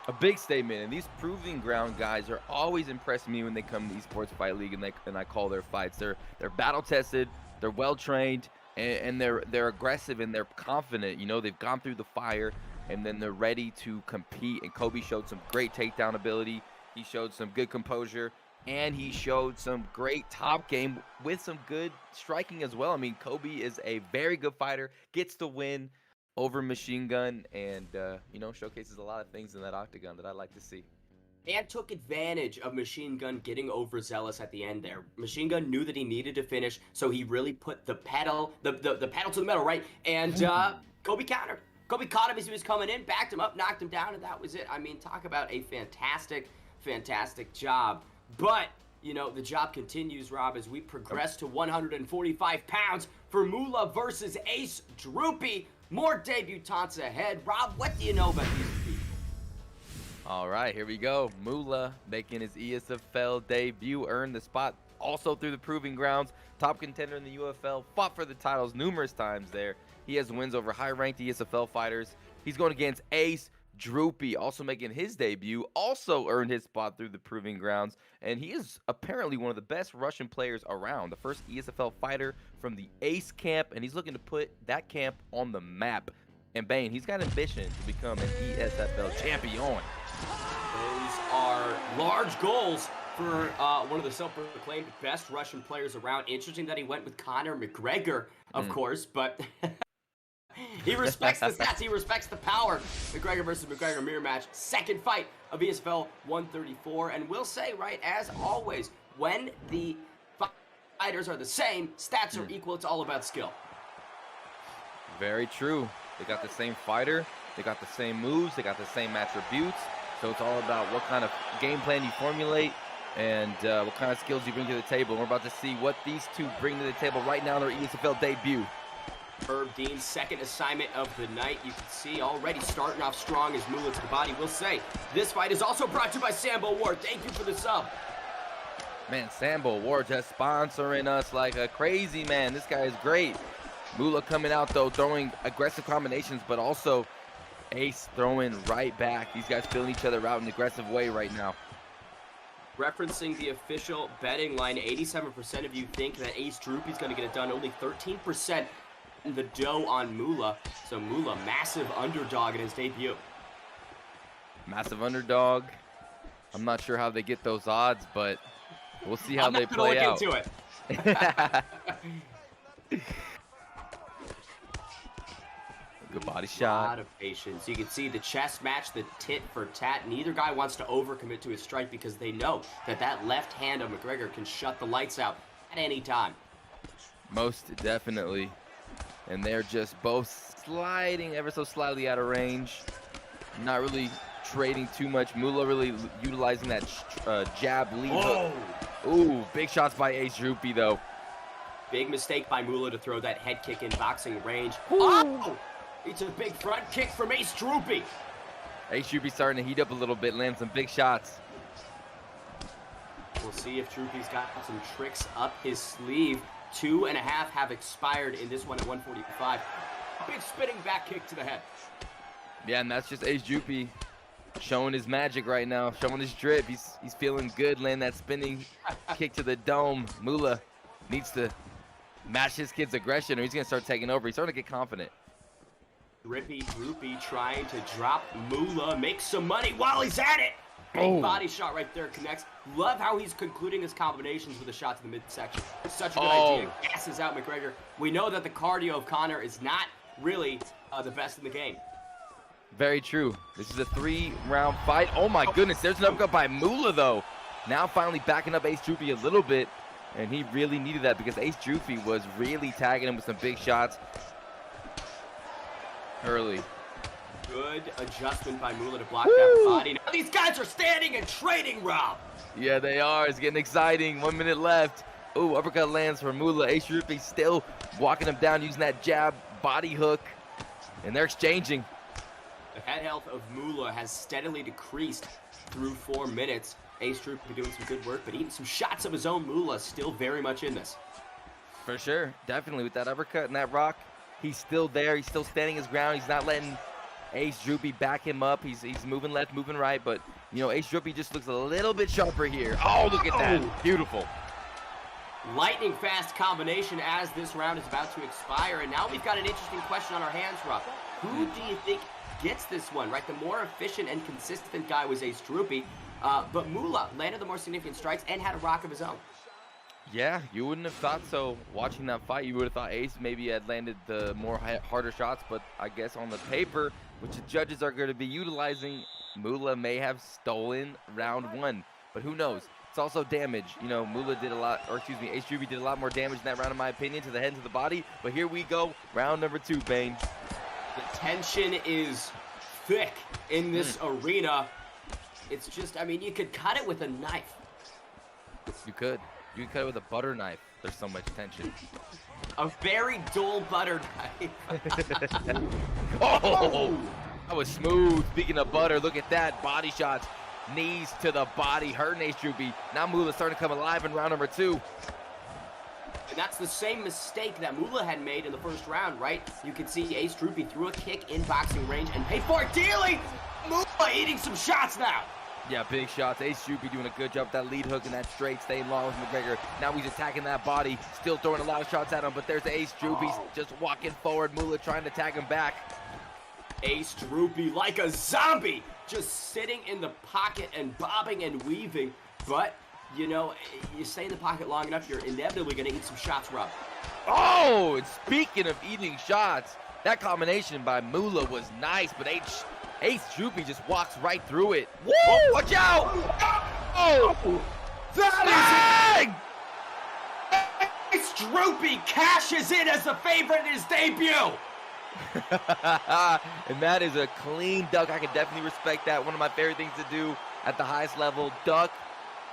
A big statement, and these Proving Ground guys are always impressing me when they come to Esports Fight League and I call their fights. They're battle tested, they're well trained, and they're aggressive and they're confident. You know, they've gone through the fire and then they're ready to compete. And Kobe showed some great takedown ability. He showed some good composure, and he showed some great top game with some good striking as well. I mean, Kobe is a very good fighter, gets the win over Machine Gun, and you know, showcases a lot of things in that octagon that I like to see. and took advantage of Machine Gun getting overzealous at the end there. Machine Gun knew that he needed to finish, so he really put the pedal to the metal, right? And Kobe countered. Kobe caught him as he was coming in, backed him up, knocked him down, and that was it. I mean, talk about a fantastic, fantastic job. But, you know, the job continues, Rob, as we progress to 145 pounds for Moola versus Ace Droopy. More debutantes ahead. Rob, what do you know about these people? All right, here we go. Moola making his ESFL debut, earned the spot also through the Proving Grounds. Top contender in the UFL, fought for the titles numerous times there. He has wins over high-ranked ESFL fighters. He's going against Ace Droopy, also making his debut, also earned his spot through the Proving Grounds. And he is apparently one of the best Russian players around, the first ESFL fighter from the Ace camp, and he's looking to put that camp on the map. And Bane, he's got ambition to become an ESFL champion. Those are large goals for one of the self-proclaimed best Russian players around. Interesting that he went with Conor McGregor, of course, but he respects the stats. He respects the power. McGregor versus McGregor mirror match. Second fight of ESFL 134. And we'll say, right, as always, when the fighters are the same, stats are equal. It's all about skill. Very true. They got the same fighter. They got the same moves. They got the same attributes. So it's all about what kind of game plan you formulate and what kind of skills you bring to the table. We're about to see what these two bring to the table right now in their ESFL debut. Herb Dean's second assignment of the night. You can see already starting off strong as Moola to the body. We'll say this fight is also brought to you by Sambo Ward. Thank you for the sub. Man, Sambo Ward just sponsoring us like a crazy man. This guy is great. Moola coming out, though, throwing aggressive combinations, but also Ace throwing right back. These guys feeling each other out in an aggressive way right now. Referencing the official betting line, 87% of you think that Ace Droopy's going to get it done. Only 13% the dough on Moola. So Moola, massive underdog in his debut. Massive underdog. I'm not sure how they get those odds, but we'll see how they play out. I'm not going to look into it. Good body A shot. lot of patience. You can see the chess match, the tit for tat. Neither guy wants to overcommit to his strike because they know that that left hand of McGregor can shut the lights out at any time. Most definitely. And they're just both sliding ever so slightly out of range. Not really trading too much. Moola really utilizing that jab lead hook. Ooh, big shots by Ace Droopy, though. Big mistake by Moola to throw that head kick in boxing range. Oh! It's a big front kick from Ace Droopy. Ace Droopy starting to heat up a little bit, land some big shots. We'll see if Droopy's got some tricks up his sleeve. 2.5 have expired in this one at 145. Big spinning back kick to the head. Yeah, and that's just Ace Droopy showing his magic right now, showing his drip. He's feeling good, landing that spinning kick to the dome. Moola needs to match his kid's aggression or he's going to start taking over. He's starting to get confident. Droopy trying to drop Moola, make some money while he's at it. Big body shot right there connects. Love how he's concluding his combinations with a shot to the midsection. Such a good idea. Gasses out McGregor. We know that the cardio of Conor is not really the best in the game. Very true. This is a 3-round fight. Oh my goodness, there's an uppercut by Moola though. Now finally backing up Ace Droopy a little bit. And he really needed that because Ace Droopy was really tagging him with some big shots early. Good adjustment by Moola to block that body. Now these guys are standing and trading, Rob. Yeah, they are. It's getting exciting. 1 minute left. Ooh, uppercut lands for Moola. Ace Droopy still walking him down using that jab body hook. And they're exchanging. The head health of Moola has steadily decreased through 4 minutes. Ace Droopy doing some good work, but eating some shots of his own. Moola still very much in this. For sure. Definitely with that uppercut and that rock. He's still there. He's still standing his ground. He's not letting Ace Droopy back him up. He's moving left, moving right, but you know, Ace Droopy just looks a little bit sharper here. Oh, look at that. Beautiful. Lightning fast combination as this round is about to expire, and now we've got an interesting question on our hands, Rob. Who do you think gets this one, right? The more efficient and consistent guy was Ace Droopy, but Moola landed the more significant strikes and had a rock of his own. Yeah, you wouldn't have thought so. Watching that fight, you would have thought Ace maybe had landed the more harder shots, but I guess on the paper, which the judges are going to be utilizing, Moola may have stolen round 1, but who knows? It's also damage. You know, Moola did a lot, or excuse me, Ace Droopy did a lot more damage in that round, in my opinion, to the head and to the body. But here we go, round number 2, Bane. The tension is thick in this arena. It's just, I mean, you could cut it with a knife. You could. You could cut it with a butter knife. There's so much tension. A very dull butter knife. Oh, that was smooth. Speaking of butter, look at that. Body shots. Knees to the body. Hurting Ace Droopy. Now Moola starting to come alive in round number 2. And that's the same mistake that Moola had made in the first round, right? You can see Ace Droopy threw a kick in boxing range and paid for it dearly. Moola eating some shots now. Yeah, big shots. Ace Droopy doing a good job with that lead hook and that straight, staying long with McGregor. Now he's attacking that body, still throwing a lot of shots at him, but there's the Ace Droopy just walking forward. Moola trying to tag him back. Ace Droopy like a zombie, just sitting in the pocket and bobbing and weaving. But, you know, you stay in the pocket long enough, you're inevitably going to eat some shots, Rob. Oh, and speaking of eating shots, that combination by Moola was nice, but Ace Droopy just walks right through it. Woo! Watch out! Oh! That is Ace Droopy cashes in as the favorite in his debut. And that is a clean duck. I can definitely respect that. One of my favorite things to do at the highest level. Duck,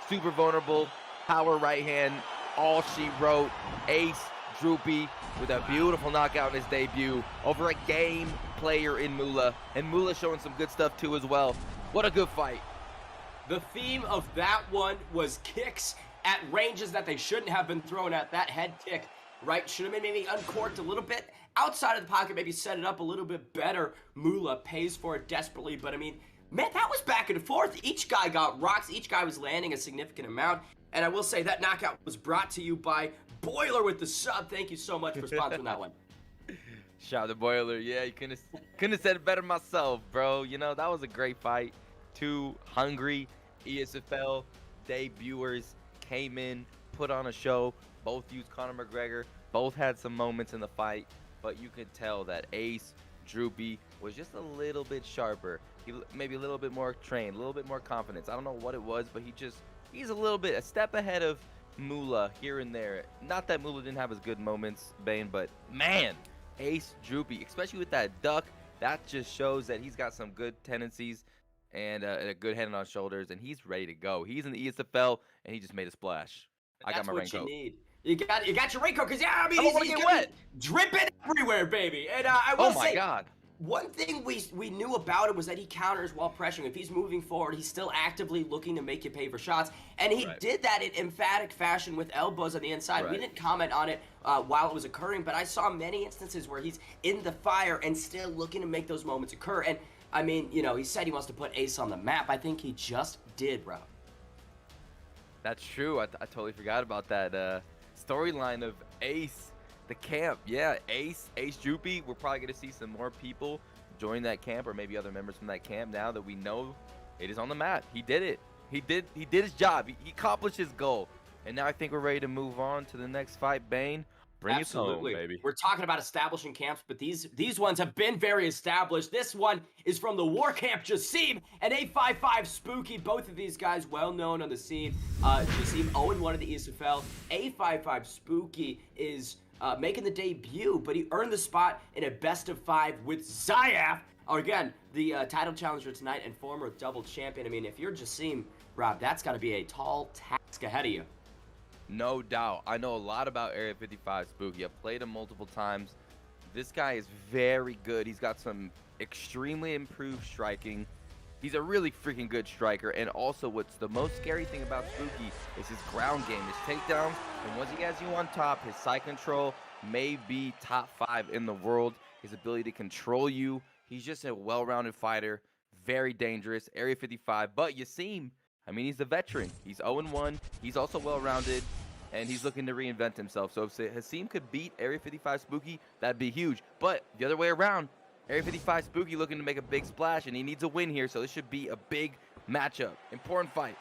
super vulnerable, power right hand, all she wrote. Ace Droopy with a beautiful knockout in his debut over a game player in Moola. And Moola showing some good stuff too as well. What a good fight. The theme of that one was kicks at ranges that they shouldn't have been thrown at. That head kick, right, should have been maybe uncorked a little bit. Outside of the pocket, maybe set it up a little bit better. Moola pays for it desperately, but I mean, man, that was back and forth. Each guy got rocks. Each guy was landing a significant amount. And I will say that knockout was brought to you by Boiler with the sub. Thank you so much for sponsoring that one. Shout out to Boiler. Yeah, you couldn't have said it better myself, bro. You know, that was a great fight. 2 hungry ESFL debuters came in, put on a show. Both used Conor McGregor. Both had some moments in the fight. But you could tell that Ace Droopy was just a little bit sharper. He maybe a little bit more trained, a little bit more confidence. I don't know what it was, but he's a step ahead of Moola here and there. Not that Moola didn't have his good moments, Bane, but man, Ace Droopy, especially with that duck, that just shows that he's got some good tendencies and a good head on shoulders, and he's ready to go. He's in the ESFL, and he just made a splash. I got my raincoat. That's what you need. You got your raincoat, because, yeah, I mean, he's get wet. Dripping everywhere, baby. And I will say, oh, my God. One thing we knew about him was that he counters while pressuring. If he's moving forward, he's still actively looking to make you pay for shots. And he did that in emphatic fashion with elbows on the inside. We didn't comment on it while it was occurring, but I saw many instances where he's in the fire and still looking to make those moments occur. And, I mean, you know, he said he wants to put Ace on the map. I think he just did, bro. That's true. I totally forgot about that storyline of Ace. The camp, yeah, Ace Droopy. We're probably going to see some more people join that camp, or maybe other members from that camp, now that we know it is on the map. He did it. He did his job. He accomplished his goal. And now I think we're ready to move on to the next fight, Bane. Bring us home, baby. We're talking about establishing camps, but these ones have been very established. This one is from the War Camp, Haseem and 855 Spooky. Both of these guys well known on the scene. Haseem 0-1 in the ESFL. 855 Spooky is making the debut, but he earned the spot in a best-of-5 with Zayaf. Again, the title challenger tonight and former double champion. I mean, if you're Haseem, Rob, that's got to be a tall task ahead of you. No doubt. I know a lot about Area 55 Spooky. I've played him multiple times. This guy is very good. He's got some extremely improved striking. He's a really freaking good striker. And also, what's the most scary thing about Spooky is his ground game, his takedowns. And once he has you on top, his side control may be top 5 in the world. His ability to control you. He's just a well-rounded fighter. Very dangerous. Area 55. But Haseem, I mean, he's a veteran. He's 0-1. He's also well-rounded. And he's looking to reinvent himself. So if Haseem could beat Area 55 Spooky, that'd be huge. But the other way around, Area 55 Spooky looking to make a big splash, and he needs a win here, so this should be a big matchup. Important fight.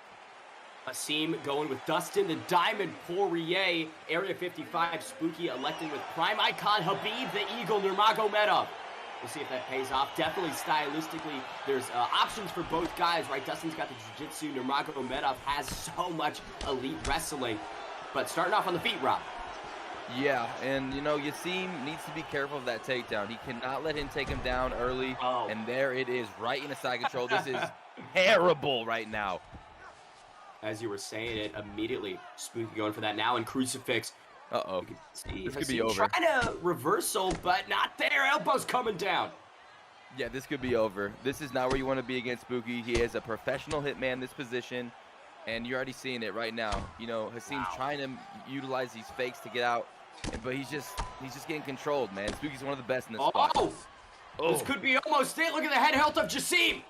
Haseem going with Dustin the Diamond Poirier. Area 55 Spooky electing with Prime Icon Habib the Eagle Nurmagomedov. We'll see if that pays off. Definitely stylistically, there's options for both guys, right? Dustin's got the jiu-jitsu. Nurmagomedov has so much elite wrestling. But starting off on the feet, Rob. Yeah, and you know, Haseem needs to be careful of that takedown. He cannot let him take him down early. Oh. And there it is, right into side control. This is terrible right now. As you were saying it, immediately Spooky going for that now, and Crucifix. Uh-oh. This could be Haseem over. Trying to reversal, but not there. Elbows coming down. Yeah, this could be over. This is not where you want to be against Spooky. He is a professional hitman in this position, and you're already seeing it right now. You know, Haseem's trying to utilize these fakes to get out, but he's just getting controlled, man. Spooky's one of the best in this spot. This could be almost it. Look at the head health of Haseem.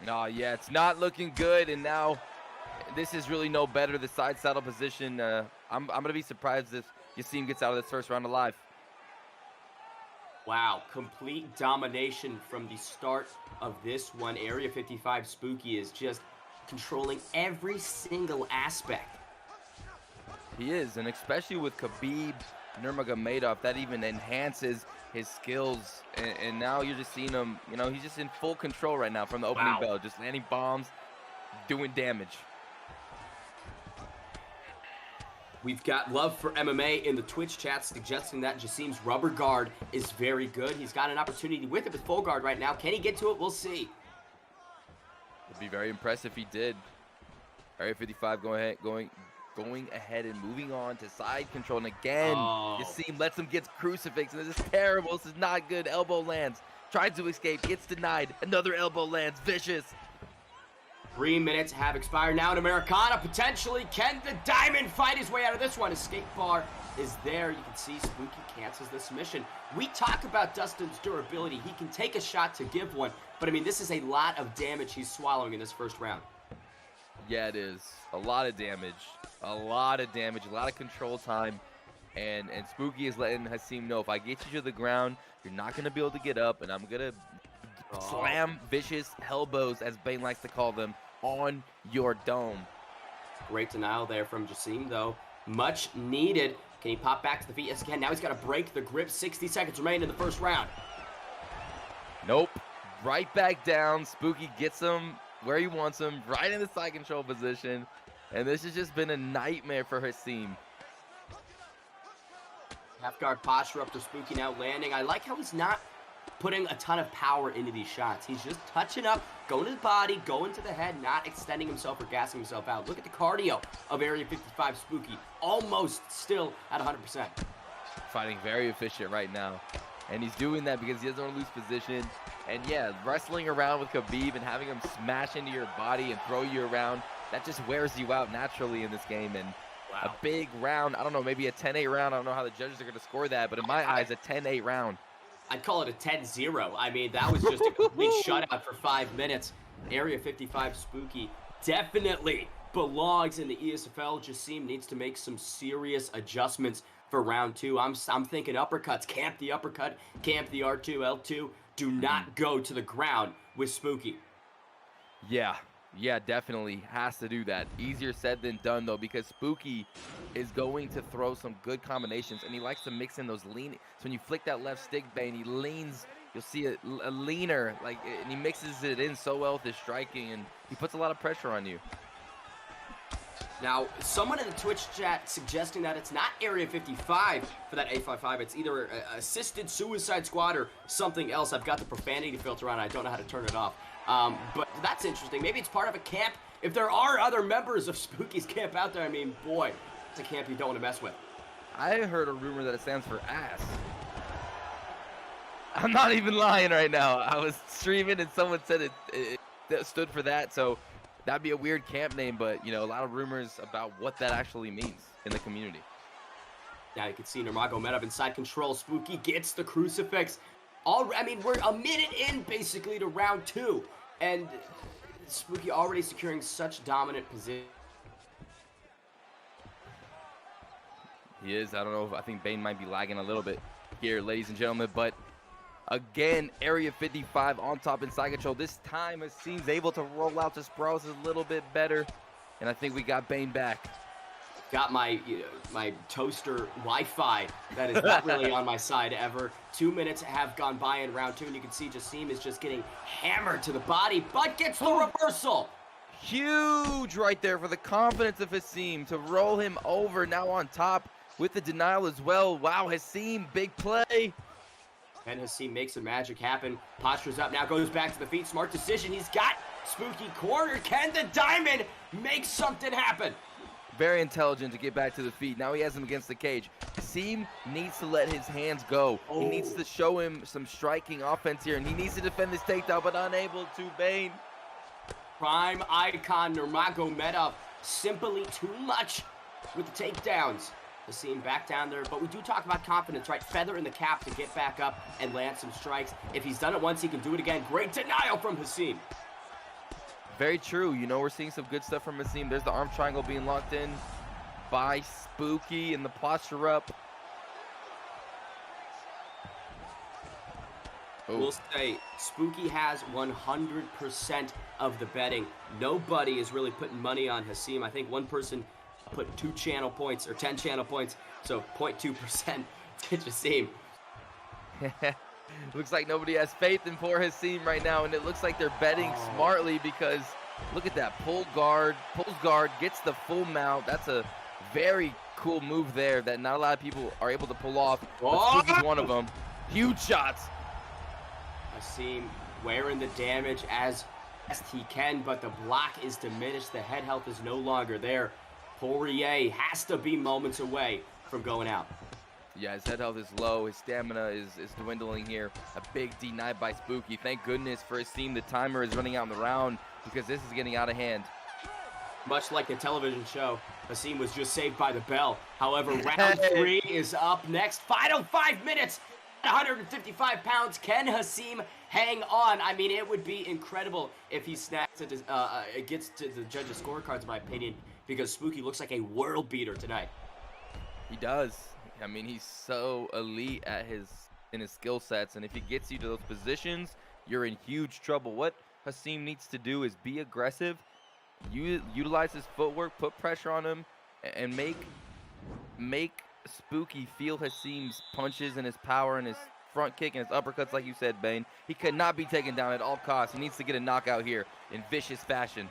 No, yeah, it's not looking good, and now this is really no better. The side saddle position. I'm gonna be surprised if Haseem gets out of this first round alive. Wow, complete domination from the start of this one. Area 55 Spooky is just controlling every single aspect. He is, and especially with Khabib Nurmagomedov, that even enhances his skills. And now you're just seeing him, you know, he's just in full control right now from the opening bell, just landing bombs, doing damage. We've got love for MMA in the Twitch chat suggesting that Haseem's rubber guard is very good. He's got an opportunity with it with full guard right now. Can he get to it? We'll see. It'd be very impressive if he did. Area 55 going ahead and moving on to side control. And again, Haseem lets him get crucifix. And this is terrible. This is not good. Elbow lands. Tries to escape. Gets denied. Another elbow lands. Vicious. 3 minutes have expired now in Americana. Potentially, can the Diamond fight his way out of this one? Escape bar is there. You can see Spooky cancels the submission. We talk about Dustin's durability. He can take a shot to give one. But, I mean, this is a lot of damage he's swallowing in this first round. Yeah, it is. A lot of damage. A lot of damage. A lot of control time. And Spooky is letting Haseem know, if I get you to the ground, you're not going to be able to get up. And I'm going to slam vicious elbows, as Bane likes to call them, on your dome. Great denial there from Haseem, though. Much needed. Can he pop back to the feet? Yes, he can. Now he's got to break the grip. 60 seconds remain in the first round. Nope. Right back down. Spooky gets him where he wants him, right in the side control position. And this has just been a nightmare for Haseem. Half guard posture up to Spooky now landing. I like how he's not putting a ton of power into these shots. He's just touching up, going to the body, going to the head, not extending himself or gassing himself out. Look at the cardio of Area 55 Spooky. Almost still at 100%. Fighting very efficient right now. And he's doing that because he doesn't want to lose position. And yeah, wrestling around with Khabib and having him smash into your body and throw you around, that just wears you out naturally in this game. And a big round, I don't know, maybe a 10-8 round. I don't know how the judges are going to score that, but in my eyes, a 10-8 round. I'd call it a 10-0. I mean, that was just a complete shutout for 5 minutes. Area 55 Spooky definitely belongs in the ESFL. Haseem needs to make some serious adjustments for round 2. I'm thinking uppercuts. Camp the uppercut. Camp the R2, L2. Do not go to the ground with Spooky. Yeah, definitely has to do that. Easier said than done, though, because Spooky is going to throw some good combinations, and he likes to mix in those lean. So when you flick that left stick, Bane, he leans. You'll see a leaner, and he mixes it in so well with his striking, and he puts a lot of pressure on you. Now, someone in the Twitch chat suggesting that it's not Area 55 for that A55. It's either a assisted suicide squad or something else. I've got the profanity filter on. I don't know how to turn it off. But that's interesting. Maybe it's part of a camp. If there are other members of Spooky's camp out there, I mean, boy, it's a camp you don't want to mess with. I heard a rumor that it stands for ass. I'm not even lying right now. I was streaming and someone said it stood for that, so that'd be a weird camp name, but, you know, a lot of rumors about what that actually means in the community. Now you can see Nurmagomedov inside control. Spooky gets the crucifix. I mean, we're a minute in, basically, to round 2. And Spooky already securing such dominant position. He is. I don't know. I think Bane might be lagging a little bit here, ladies and gentlemen. But again, Area 55 on top in side control. This time, it seems able to roll out to Sprouse a little bit better. And I think we got Bane back. got my my toaster Wi-Fi that is not really on my side ever. 2 minutes have gone by in round 2, and you can see Haseem is just getting hammered to the body, but gets the reversal. Huge right there for the confidence of Haseem to roll him over, now on top with the denial as well. Wow, Haseem, big play. And Haseem makes the magic happen. Postures up, now goes back to the feet. Smart decision. He's got Spooky cornered. Can the Diamond make something happen? Very intelligent to get back to the feet. Now he has him against the cage. Haseem needs to let his hands go. He needs to show him some striking offense here, and he needs to defend this takedown, but unable to. Bane. Prime icon Nurmagomedov simply too much with the takedowns. Haseem back down there, but we do talk about confidence, right? Feather in the cap to get back up and land some strikes. If he's done it once, he can do it again. Great denial from Haseem. Very true. You know, we're seeing some good stuff from Haseem. There's the arm triangle being locked in by Spooky and the posture up. We'll say Spooky has 100% of the betting. Nobody is really putting money on Haseem. I think one person put 2 channel points or 10 channel points, so 0.2% to Haseem. Looks like nobody has faith in poor Haseem right now, and it looks like they're betting smartly because look at that. Pulls guard, gets the full mount. That's a very cool move there that not a lot of people are able to pull off. But Spooky's one of them. Huge shots. Haseem wearing the damage as best he can, but the block is diminished. The head health is no longer there. Poirier has to be moments away from going out. Yeah, his head health is low. His stamina is dwindling here. A big deny by Spooky. Thank goodness for Haseem. The timer is running out in the round because this is getting out of hand. Much like the television show, Haseem was just saved by the bell. However, round 3 is up next. Final 5 minutes. 155 pounds. Can Haseem hang on? I mean, it would be incredible if he snaps it. It gets to the judges' scorecards, in my opinion, because Spooky looks like a world beater tonight. He does. I mean, he's so elite at in his skill sets, and if he gets you to those positions, you're in huge trouble. What Haseem needs to do is be aggressive, utilize his footwork, put pressure on him, and make Spooky feel Haseem's punches and his power and his front kick and his uppercuts, like you said, Bane. He cannot be taken down at all costs. He needs to get a knockout here in vicious fashion.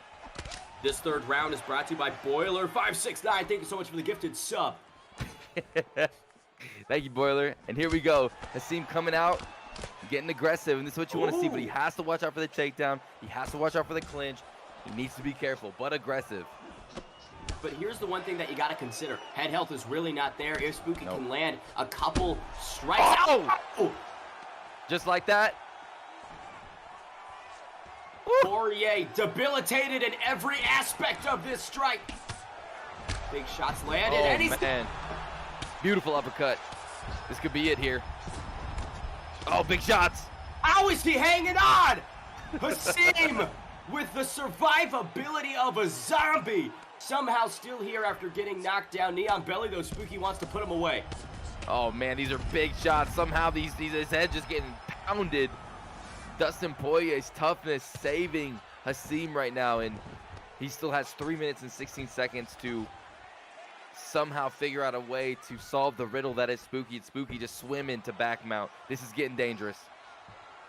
This 3rd round is brought to you by Boiler 569. Thank you so much for the gifted sub. Thank you, Boiler. And here we go. Haseem coming out, getting aggressive, and this is what you want to see, but he has to watch out for the takedown. He has to watch out for the clinch. He needs to be careful, but aggressive. But here's the one thing that you got to consider. Head health is really not there. If Spooky can land a couple strikes. Oh! Just like that. Poirier debilitated in every aspect of this strike. Big shots landed. And he's man. Beautiful uppercut. This could be it here. Oh, big shots. How is he hanging on? Haseem with the survivability of a zombie. Somehow still here after getting knocked down. Knee on belly, though. Spooky wants to put him away. Oh, man, these are big shots. Somehow his head just getting pounded. Dustin Poirier's toughness saving Haseem right now, and he still has 3 minutes and 16 seconds to somehow figure out a way to solve the riddle that is Spooky. It's Spooky just swimming to back mount. This is getting dangerous.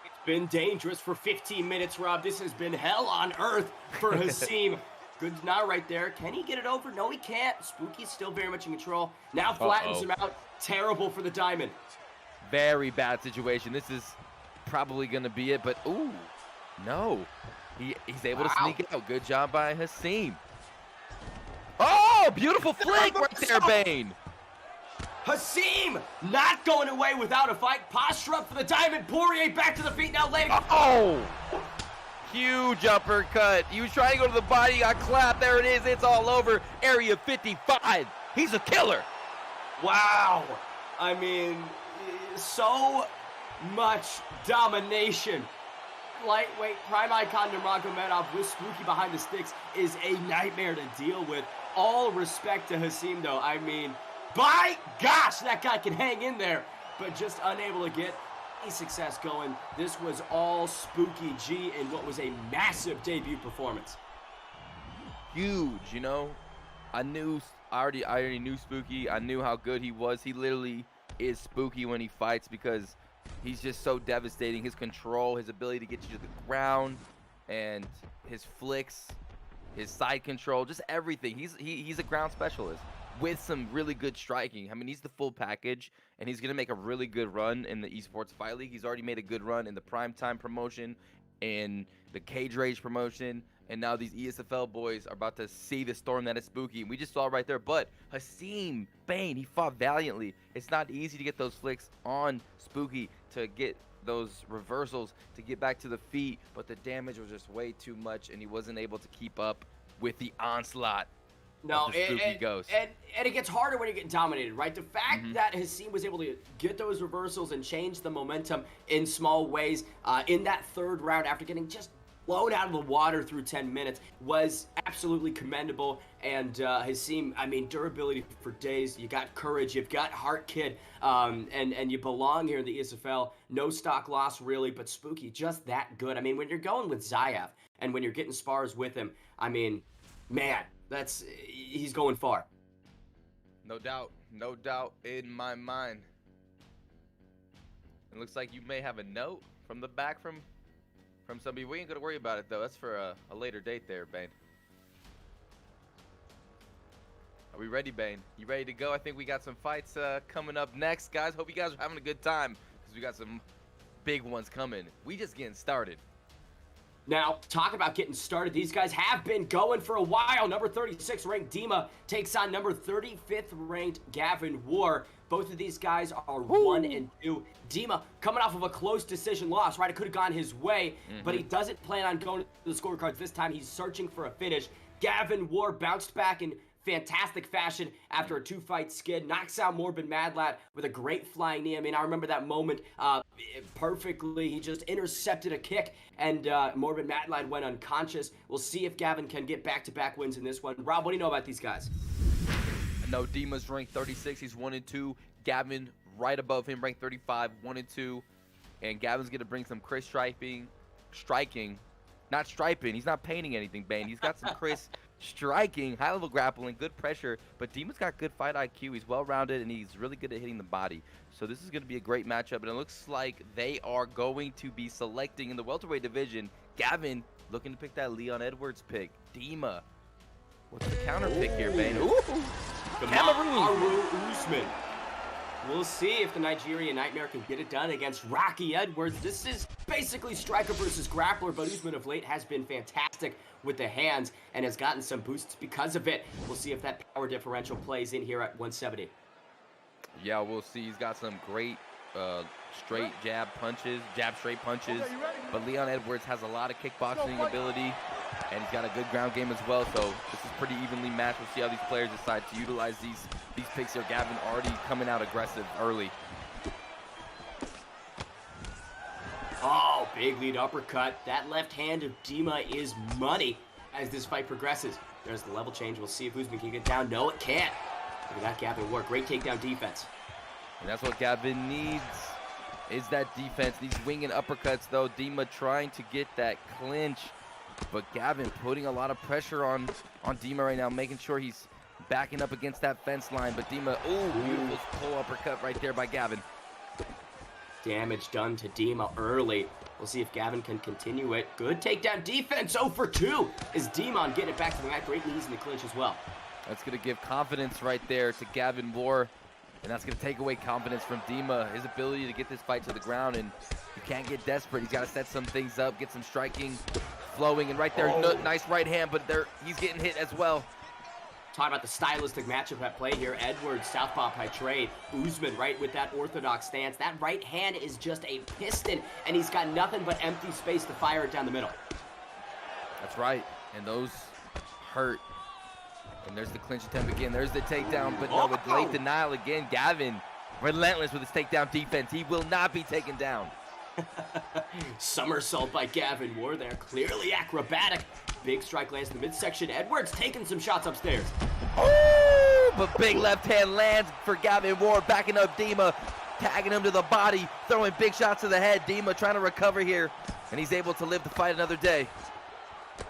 It's been dangerous for 15 minutes, Rob. This has been hell on earth for Haseem. Good deny right there. Can he get it over? No, he can't. Spooky's still very much in control. Now flattens him out. Terrible for the Diamond. Very bad situation. This is probably going to be it, but ooh, no. He's able to sneak it out. Good job by Haseem. Oh, beautiful flick right there, Bane. Haseem not going away without a fight. Posture up for the Diamond. Poirier back to the feet now landing. Oh! Huge uppercut. He was trying to go to the body. He got clapped. There it is. It's all over. Area 55. He's a killer. Wow. I mean, so much domination. Lightweight prime icon Nurmagomedov with Spooky behind the sticks is a nightmare to deal with. All respect to Haseem, though. I mean, by gosh, that guy can hang in there, but just unable to get any success going. This was all Spooky G in what was a massive debut performance. Huge, you know. I knew I already knew Spooky. I knew how good he was. He literally is spooky when he fights because he's just so devastating. His control, his ability to get you to the ground, and his flicks, his side control, just everything. He's a ground specialist with some really good striking. I mean, he's the full package, and he's going to make a really good run in the Esports Fight League. He's already made a good run in the Primetime promotion, in the Cage Rage promotion, and now these ESFL boys are about to see the storm that is Spooky. We just saw it right there, but Haseem, Bane, he fought valiantly. It's not easy to get those flicks on Spooky, to get those reversals, to get back to the feet, but the damage was just way too much, and he wasn't able to keep up with the onslaught. No, and it gets harder when you're getting dominated, right? The fact that Haseem was able to get those reversals and change the momentum in small ways in that third round after getting just blown out of the water through 10 minutes was absolutely commendable. And Haseem, I mean, durability for days. You got courage, you've got heart, kid, and you belong here in the ESFL. No stock loss, really, but Spooky, just that good. I mean, when you're going with Zayaf and when you're getting spars with him, I mean, man, he's going far. No doubt in my mind. It looks like you may have a note from the back from somebody. We ain't gonna worry about it though. That's for a later date there, Bane. Are we ready, Bane? You ready to go? I think we got some fights coming up next, guys. Hope you guys are having a good time because we got some big ones coming. We just getting started. Now, talk about getting started. These guys have been going for a while. Number 36 ranked Dima takes on number 35th ranked Gavin War. Both of these guys are 1 and 2. Dima coming off of a close decision loss, right? It could have gone his way, but he doesn't plan on going to the scorecards this time. He's searching for a finish. Gavin War bounced back in fantastic fashion after a 2-fight skid, knocks out Morbid Madlad with a great flying knee. I mean, I remember that moment perfectly. He just intercepted a kick, and Morbid Madlad went unconscious. We'll see if Gavin can get back-to-back wins in this one. Rob, what do you know about these guys? No, Dima's ranked 36. He's 1 and 2. Gavin right above him, ranked 35, 1 and 2. And Gavin's gonna bring some crisp striking, not striping. He's not painting anything, Bane. He's got some crisp striking, high-level grappling, good pressure. But Dima's got good fight IQ. He's well-rounded, and he's really good at hitting the body. So this is gonna be a great matchup. And it looks like they are going to be selecting in the welterweight division. Gavin looking to pick that Leon Edwards pick. Dima, what's the counter pick here, Bane? Ooh. Cameroon Usman. We'll see if the Nigerian Nightmare can get it done against Rocky Edwards. This is basically striker versus grappler, but Usman of late has been fantastic with the hands and has gotten some boosts because of it. We'll see if that power differential plays in here at 170. Yeah, we'll see. He's got some great straight jab straight punches. But Leon Edwards has a lot of kickboxing ability, and he's got a good ground game as well. So this is pretty evenly matched. We'll see how these players decide to utilize these picks here. Gavin already coming out aggressive early. Oh, big lead uppercut. That left hand of Dima is money as this fight progresses. There's the level change. We'll see if Usman can get down. No, it can't. Look at that Gavin work. Great takedown defense. And that's what Gavin needs, is that defense. These winging uppercuts, though. Dima trying to get that clinch. But Gavin putting a lot of pressure on Dima right now, making sure he's backing up against that fence line. But Dima, beautiful pull uppercut right there by Gavin. Damage done to Dima early. We'll see if Gavin can continue it. Good takedown defense. 0 for 2 is Dima getting it back to the mat. Great knees in the clinch as well. That's going to give confidence right there to Gavin War. And that's going to take away confidence from Dima, his ability to get this fight to the ground. And you can't get desperate. He's got to set some things up, get some striking flowing. And right there, nice right hand, but he's getting hit as well. Talk about the stylistic matchup at play here. Edwards, southpaw by trade. Usman right with that orthodox stance. That right hand is just a piston, and he's got nothing but empty space to fire it down the middle. That's right, and those hurt. And there's the clinch attempt again. There's the takedown, but no, with late denial again. Gavin, relentless with his takedown defense. He will not be taken down. Somersault by Gavin War there. Clearly acrobatic. Big strike lands in the midsection. Edwards taking some shots upstairs. Oh, but big left hand lands for Gavin War, backing up Dima, tagging him to the body, throwing big shots to the head. Dima trying to recover here, and he's able to live the fight another day.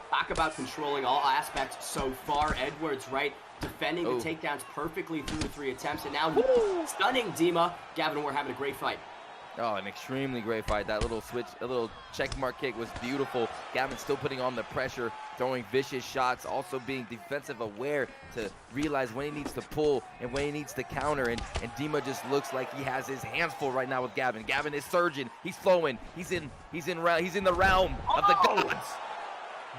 Talk about controlling all aspects so far. Edwards, right, defending the Oh. takedowns perfectly through the 3 attempts, and now stunning Dima. Gavin Ward having a great fight. Oh, an extremely great fight. That little switch, a little check mark kick was beautiful. Gavin still putting on the pressure, throwing vicious shots, also being defensive aware to realize when he needs to pull and when he needs to counter. And Dima just looks like he has his hands full right now with Gavin. Gavin is surging. He's flowing. He's in the realm of the gods.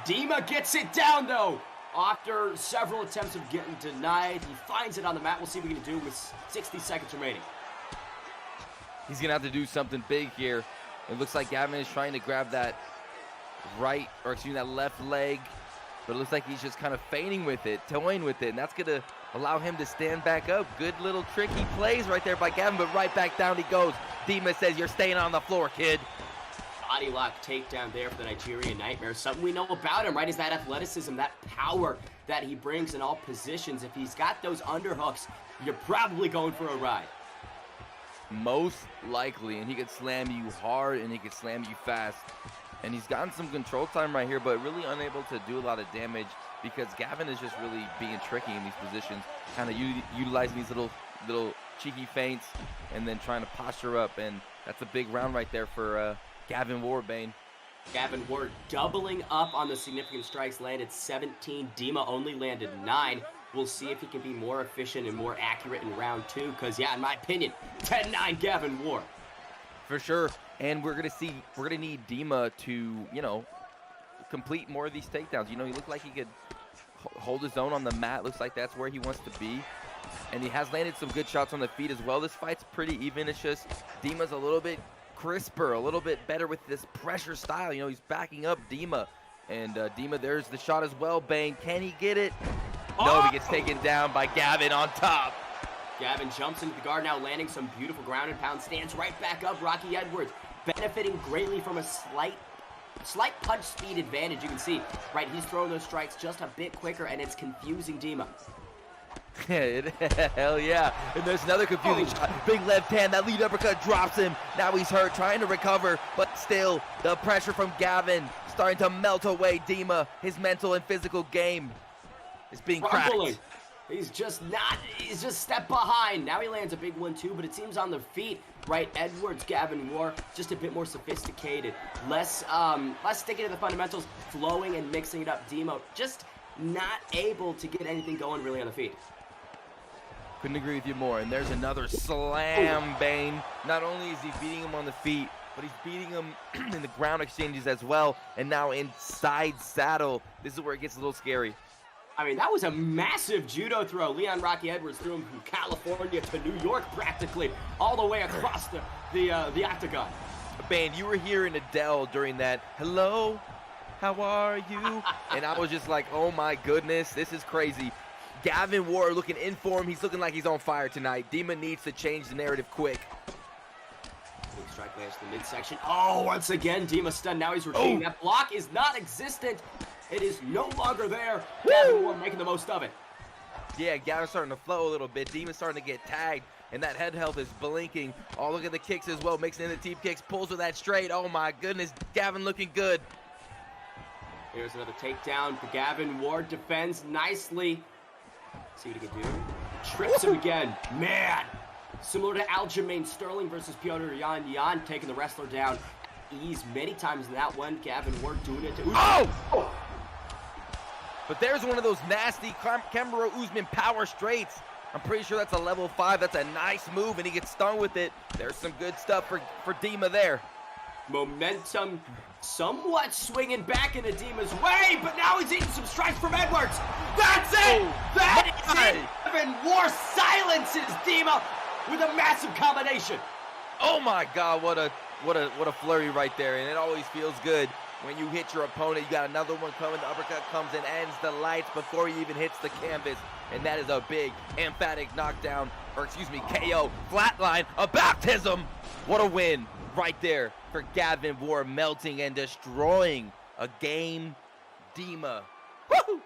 Dima gets it down though. After several attempts of getting denied, he finds it on the mat. We'll see what he can do with 60 seconds remaining. He's going to have to do something big here. It looks like Gavin is trying to grab that that left leg, but it looks like he's just kind of feigning with it, toying with it, and that's going to allow him to stand back up. Good little tricky plays right there by Gavin, but right back down he goes. Dima says, "You're staying on the floor, kid." Body lock takedown there for the Nigerian Nightmare. Something we know about him, right, is that athleticism, that power that he brings in all positions. If he's got those underhooks, you're probably going for a ride. Most likely, and he could slam you hard and he could slam you fast. And he's gotten some control time right here, but really unable to do a lot of damage because Gavin is just really being tricky in these positions, kind of utilizing these little cheeky feints and then trying to posture up. And that's a big round right there for Gavin Warbane. Gavin Ward doubling up on the significant strikes, landed 17. Dima only landed 9. We'll see if he can be more efficient and more accurate in round 2, because, yeah, in my opinion, 10-9 Gavin Ward. For sure, and we're gonna need Dima to, complete more of these takedowns. He looked like he could hold his own on the mat. Looks like that's where he wants to be, and he has landed some good shots on the feet as well. This fight's pretty even. It's just Dima's a little bit crisper, a little bit better with this pressure style. He's backing up Dima, and Dima, there's the shot as well. Bane, can he get it? No, he gets taken down by Gavin on top. Gavin jumps into the guard now, landing some beautiful ground and pound. Stands right back up. Rocky Edwards benefiting greatly from a slight punch speed advantage. You can see, right, he's throwing those strikes just a bit quicker, and it's confusing Dima. Hell yeah. And there's another confusing shot. Big left hand. That lead uppercut drops him. Now he's hurt, trying to recover, but still the pressure from Gavin starting to melt away Dima. His mental and physical game is being cracked. He's just step behind. Now he lands a big one too, but it seems on the feet, right? Edwards, Gavin War, just a bit more sophisticated, less sticking to the fundamentals, flowing and mixing it up. Dima just not able to get anything going really on the feet. Couldn't agree with you more. And there's another slam, Bane. Not only is he beating him on the feet, but he's beating him in the ground exchanges as well. And now inside saddle. This is where it gets a little scary. I mean, that was a massive judo throw. Leon Rocky Edwards threw him from California to New York practically, all the way across the octagon. Bane, you were here in Adele during that, "Hello, how are you?" And I was just like, oh my goodness, this is crazy. Gavin Ward looking in form. He's looking like he's on fire tonight. Dima needs to change the narrative quick. Big strike lands to the midsection. Oh, once again, Dima stunned. Now he's retreating. That block is not existent. It is no longer there. Gavin Ward making the most of it. Yeah, Gavin's starting to flow a little bit. Dima's starting to get tagged, and that head health is blinking. Oh, look at the kicks as well. Mixing in the teep kicks, pulls with that straight. Oh my goodness, Gavin looking good. Here's another takedown. Gavin Ward defends nicely. See what he can do. Trips him again. Man. Similar to Aljamain Sterling versus Piotr Yan taking the wrestler down ease many times in that one. Gavin Ward doing it to Usman. Oh! But there's one of those nasty Kamaru Usman power straights. I'm pretty sure that's a level 5. That's a nice move, and he gets stung with it. There's some good stuff for Dima there. Momentum somewhat swinging back into Dima's way, but now he's eating some strikes from Edwards. That's it! That is it! Gavin Ward silences Dima with a massive combination. Oh my God, what a flurry right there, and it always feels good when you hit your opponent. You got another one coming, the uppercut comes and ends the lights before he even hits the canvas, and that is a big, emphatic knockdown, or excuse me, KO, flatline, a baptism. What a win right there for Gavin Ward, melting and destroying a game. Dima. Woo!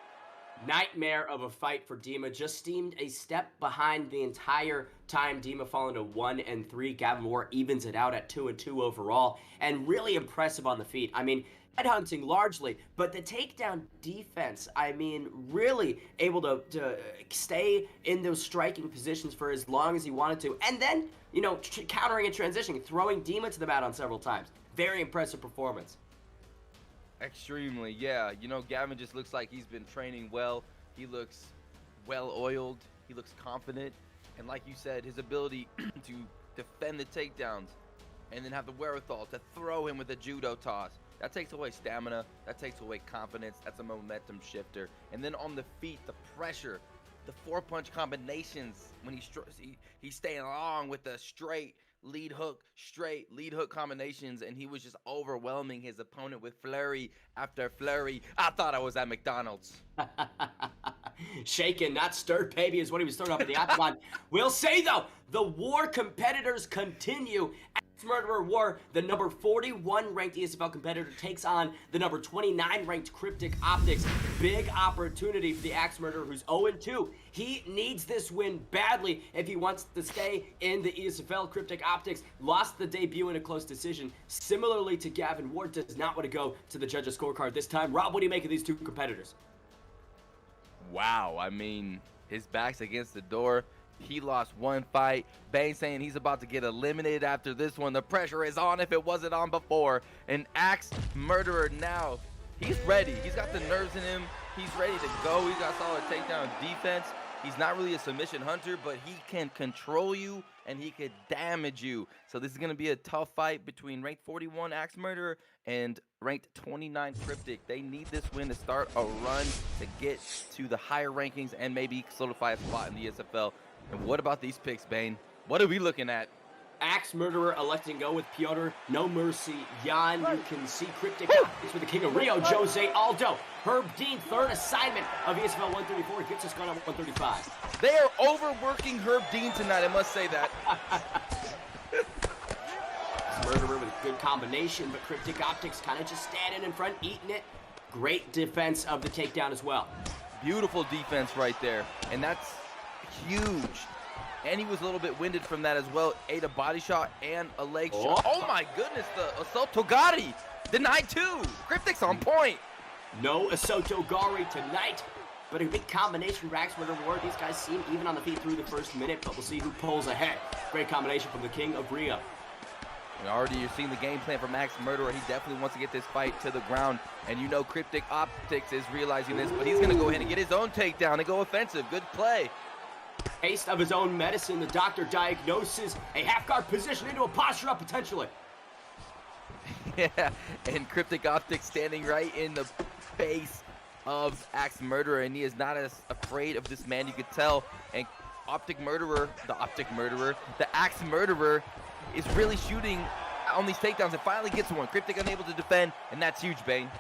Nightmare of a fight for Dima. Just seemed a step behind the entire time. Dima falling to 1-3. Gavin Ward evens it out at 2-2 overall, and really impressive on the feet. I mean, headhunting largely, but the takedown defense, I mean, really able to stay in those striking positions for as long as he wanted to. And then, you know, countering and transitioning, throwing Dima to the mat on several times. Very impressive performance. Extremely, yeah. You know, Gavin just looks like he's been training well. He looks well-oiled. He looks confident. And like you said, his ability to defend the takedowns and then have the wherewithal to throw him with a judo toss. That takes away stamina. That takes away confidence. That's a momentum shifter. And then on the feet, the pressure, the 4-punch combinations when he's staying long with the straight lead hook combinations, and he was just overwhelming his opponent with flurry after flurry. I thought I was at McDonald's. Shaken, not stirred, baby, is what he was throwing up in the octagon. We'll say, though, the war competitors continue. Axe Murderer War, the number 41 ranked ESFL competitor, takes on the number 29 ranked Cryptic Optics. Big opportunity for the Axe Murderer, who's 0-2. He needs this win badly if he wants to stay in the ESFL. Cryptic Optics lost the debut in a close decision. Similarly to Gavin, Ward does not want to go to the judges' scorecard this time. Rob, what do you make of these two competitors? Wow, I mean, his back's against the door. He lost one fight. Bane saying he's about to get eliminated after this one. The pressure is on if it wasn't on before. And Axe Murderer now, he's ready. He's got the nerves in him. He's ready to go. He's got solid takedown defense. He's not really a submission hunter, but he can control you and he could damage you. So this is going to be a tough fight between ranked 41 Axe Murderer and ranked 29 Cryptic. They need this win to start a run to get to the higher rankings and maybe solidify a spot in the ESFL. And what about these picks, Bane? What are we looking at? Axe Murderer electing go with Piotr, No Mercy, Jan. You can see Cryptic Optics with the King of Rio, Jose Aldo. Herb Dean, third assignment of ESFL 134, gets us gone up 135. They are overworking Herb Dean tonight, I must say that. Murderer with a good combination, but Cryptic Optics kind of just standing in front, eating it. Great defense of the takedown as well. Beautiful defense right there, and that's huge. And he was a little bit winded from that as well. Ate a body shot and a leg shot. Oh my goodness, the Assault Gari denied too. Cryptic's on point. No Asoto Gari tonight, but a big combination for Axe Murderer War. These guys seem even on the feet through the first minute, but we'll see who pulls ahead. Great combination from the King of Rio. And already you're seeing the game plan from Axe Murderer. He definitely wants to get this fight to the ground. And you know Cryptic Optics is realizing this, but he's going to go ahead and get his own takedown and go offensive. Good play. Taste of his own medicine. The doctor diagnoses a half-guard position into a posture up potentially. Yeah, and Cryptic Optics standing right in the face of Axe Murderer, and he is not as afraid of this man, you could tell. And the Axe Murderer is really shooting on these takedowns and finally gets one. Cryptic unable to defend, and that's huge, Bane.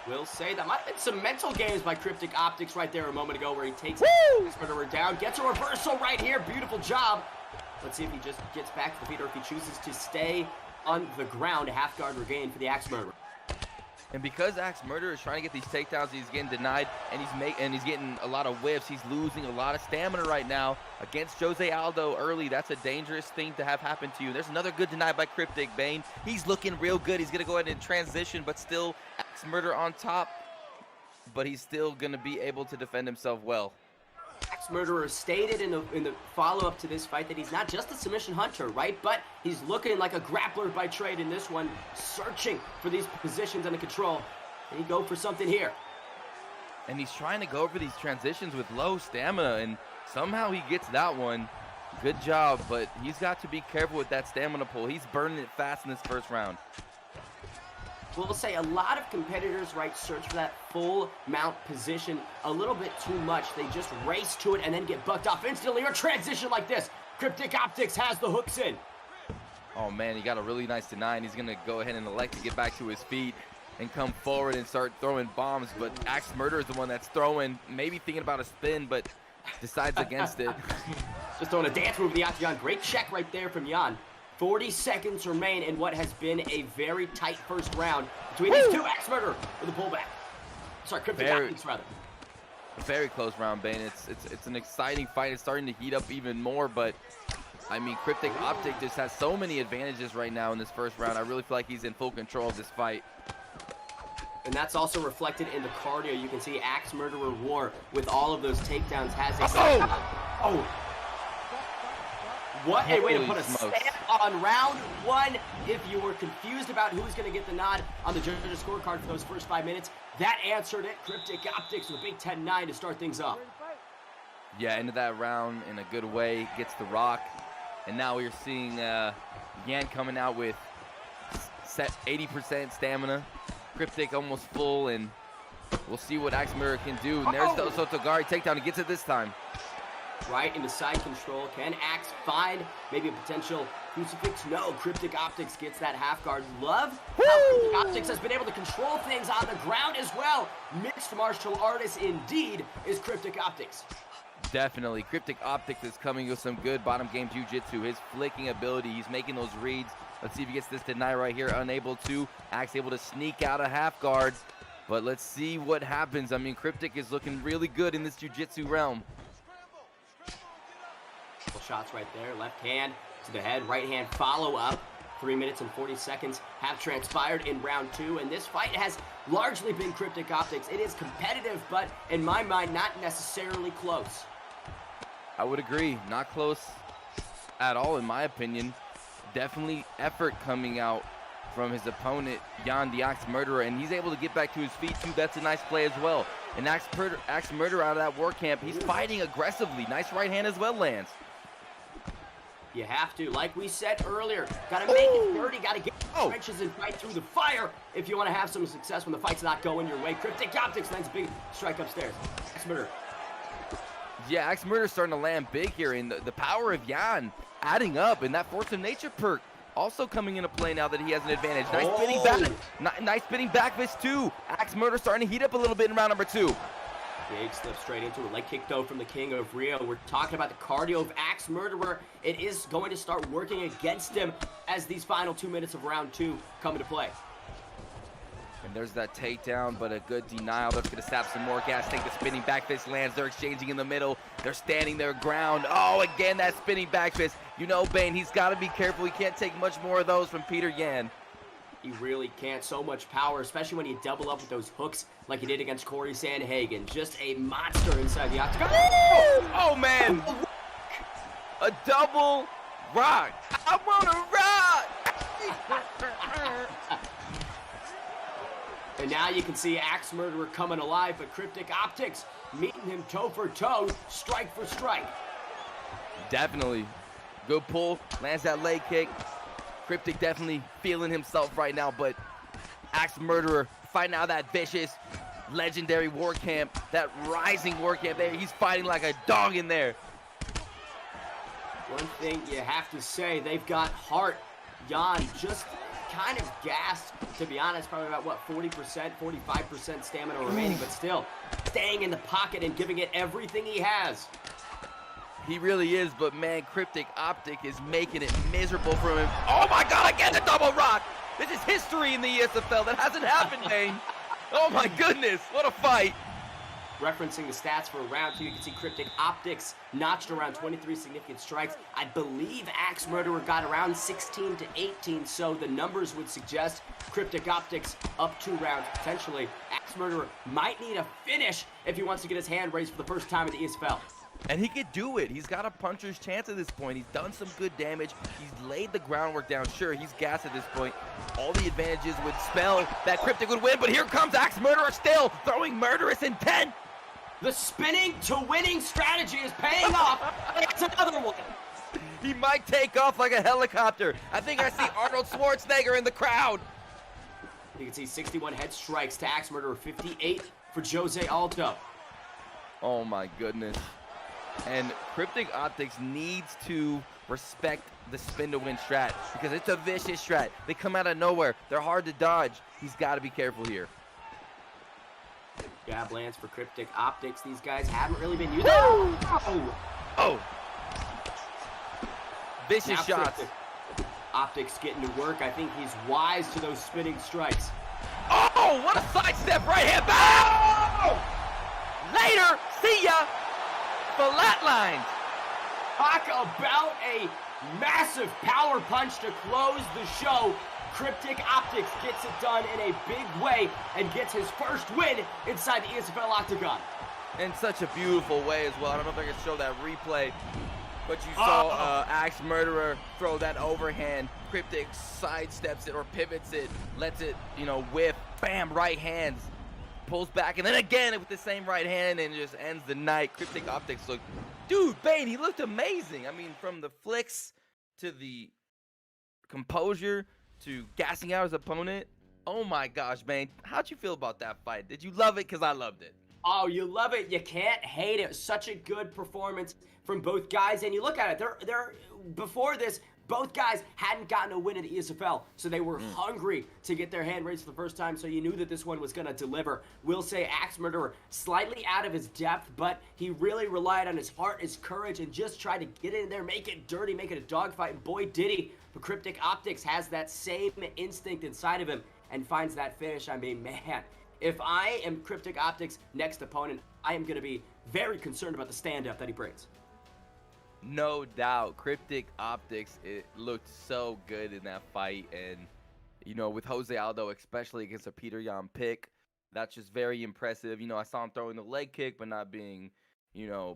Will say that might have been some mental games by Cryptic Optics right there a moment ago where he takes Axe Murderer down, gets a reversal right here. Beautiful job. Let's see if he just gets back to the feet or if he chooses to stay on the ground. Half guard regained for the Axe Murderer. And because Axe Murderer is trying to get these takedowns, he's getting denied, and he's getting a lot of whiffs. He's losing a lot of stamina right now against Jose Aldo early. That's a dangerous thing to have happen to you. There's another good deny by Cryptic. Bane, he's looking real good. He's going to go ahead and transition, but still Axe Murderer on top. But he's still going to be able to defend himself well. Axe Murderer stated in the follow-up to this fight that he's not just a submission hunter, right? But he's looking like a grappler by trade in this one, searching for these positions under control. And he go for something here. And he's trying to go for these transitions with low stamina, and somehow he gets that one. Good job, but he's got to be careful with that stamina pull. He's burning it fast in this first round. We'll say a lot of competitors, right, search for that full mount position a little bit too much. They just race to it and then get bucked off instantly or transition like this. Cryptic Optics has the hooks in. Oh man, he got a really nice deny, and he's gonna go ahead and elect to get back to his feet and come forward and start throwing bombs. But Axe Murderer is the one that's throwing, maybe thinking about a spin, but decides against it. Just throwing a dance move with the octagon. Great check right there from Jan. 40 seconds remain in what has been a very tight first round between these two. Axe Murderer with a pullback. Sorry, Cryptic Optics rather. Very close round, Bane. It's an exciting fight. It's starting to heat up even more, but I mean, Cryptic Optic just has so many advantages right now in this first round. I really feel like he's in full control of this fight. And that's also reflected in the cardio. You can see Axe Murderer War with all of those takedowns has a... Oh! What a way to put a stamp on round 1. If you were confused about who's going to get the nod on the judges' scorecard for those first 5 minutes, that answered it. Cryptic Optics with a big 10-9 to start things off. Yeah, into that round in a good way, gets the rock. And now we're seeing Yan coming out with 80% stamina. Cryptic almost full, and we'll see what Axe Murderer can do. And there's the Sotogari takedown. He gets it this time. Right into side control. Can Axe find maybe a potential crucifix? No, Cryptic Optics gets that half guard. Love how Cryptic Optics has been able to control things on the ground as well. Mixed martial artist indeed is Cryptic Optics. Definitely. Cryptic Optics is coming with some good bottom game jiu-jitsu. His flicking ability, he's making those reads. Let's see if he gets this deny right here. Unable to. Axe able to sneak out a half guard. But let's see what happens. I mean, Cryptic is looking really good in this jiu-jitsu realm. Couple shots right there. Left hand to the head. Right hand follow-up. 3 minutes and 40 seconds have transpired in round 2. And this fight has largely been Cryptic Optics. It is competitive, but in my mind, not necessarily close. I would agree. Not close at all, in my opinion. Definitely effort coming out from his opponent, Yan the Axe Murderer, and he's able to get back to his feet too. That's a nice play as well. And Axe Murderer out of that war camp, he's fighting aggressively. Nice right hand as well lands. You have to, like we said earlier, gotta make it dirty, gotta get trenches and fight through the fire if you want to have some success when the fight's not going your way. Cryptic Optics lands a big strike upstairs. Axe Murderer. Yeah, Axe Murderer's starting to land big here, and the power of Yan adding up, and that Force of Nature perk also coming into play now that he has an advantage. Nice spinning back, nice spinning back fist too. Axe Murderer starting to heat up a little bit in round number 2. Big slip straight into it. Leg kick though from the King of Rio. We're talking about the cardio of Axe Murderer. It is going to start working against him as these final 2 minutes of round 2 come into play. And there's that takedown, but a good denial. That's going to sap some more gas. Take the spinning back fist lands. They're exchanging in the middle. They're standing their ground. Oh, again, that spinning back fist. You know, Bane, he's got to be careful. He can't take much more of those from Peter Yan. He really can't. So much power, especially when you double up with those hooks like he did against Corey Sandhagen. Just a monster inside the octagon. Oh, man. A double rock. I want to rock. And now you can see Axe Murderer coming alive, but Cryptic Optics meeting him toe for toe, strike for strike. Definitely. Good pull, lands that leg kick. Cryptic definitely feeling himself right now, but Axe Murderer fighting out that vicious, legendary war camp, that rising war camp there. He's fighting like a dog in there. One thing you have to say, they've got heart. Yan just kind of gassed, to be honest, probably about, what, 40%, 45% stamina remaining, but still staying in the pocket and giving it everything he has. He really is, but man, Cryptic Optic is making it miserable for him. Oh my God, again, the double rock! This is history in the ESFL. That hasn't happened, Dane. Oh my goodness, what a fight. Referencing the stats for round 2, you can see Cryptic Optics notched around 23 significant strikes. I believe Axe Murderer got around 16 to 18, so the numbers would suggest Cryptic Optics up 2 rounds potentially. Axe Murderer might need a finish if he wants to get his hand raised for the first time in the ESFL. And he could do it. He's got a puncher's chance at this point. He's done some good damage. He's laid the groundwork down. Sure, he's gassed at this point. All the advantages would spell that Cryptic would win, but here comes Axe Murderer still throwing murderous intent. The spinning to winning strategy is paying off. It's another one. He might take off like a helicopter. I think I see Arnold Schwarzenegger in the crowd. You can see 61 head strikes to Axe Murderer, 58 for Jose Aldo. Oh my goodness. And Cryptic Optics needs to respect the spin to win strat because it's a vicious strat. They come out of nowhere. They're hard to dodge. He's got to be careful here. Jab lands for Cryptic Optics. These guys haven't really been using. Oh! Vicious now shots. Cryptic Optics getting to work. I think he's wise to those spinning strikes. Oh, what a sidestep right hand. Oh! Later, see ya. Flatlined. Talk about a massive power punch to close the show. Cryptic Optics gets it done in a big way and gets his first win inside the ESFL Octagon. In such a beautiful way as well. I don't know if I can show that replay, but you saw Axe Murderer throw that overhand. Cryptic sidesteps it or pivots it, lets it, whiff, bam, right hands, pulls back, and then again with the same right hand and just ends the night. Cryptic Optics looked, dude, Bane, he looked amazing. I mean, from the flicks to the composure to gassing out his opponent. Oh my gosh, Bane, how'd you feel about that fight? Did you love it? Because I loved it. Oh, you love it. You can't hate it. Such a good performance from both guys. And you look at it, they're before this, both guys hadn't gotten a win in the ESFL, so they were hungry to get their hand raised for the first time, so you knew that this one was going to deliver. We'll say Axe Murderer slightly out of his depth, but he really relied on his heart, his courage, and just tried to get in there, make it dirty, make it a dogfight, and boy, did he. But Cryptic Optics has that same instinct inside of him and finds that finish. I mean, man, if I am Cryptic Optics' next opponent, I am going to be very concerned about the stand-up that he brings. No doubt. Cryptic Optics, it looked so good in that fight. And, with Jose Aldo, especially against a Peter Yan pick, that's just very impressive. I saw him throwing the leg kick, but not being,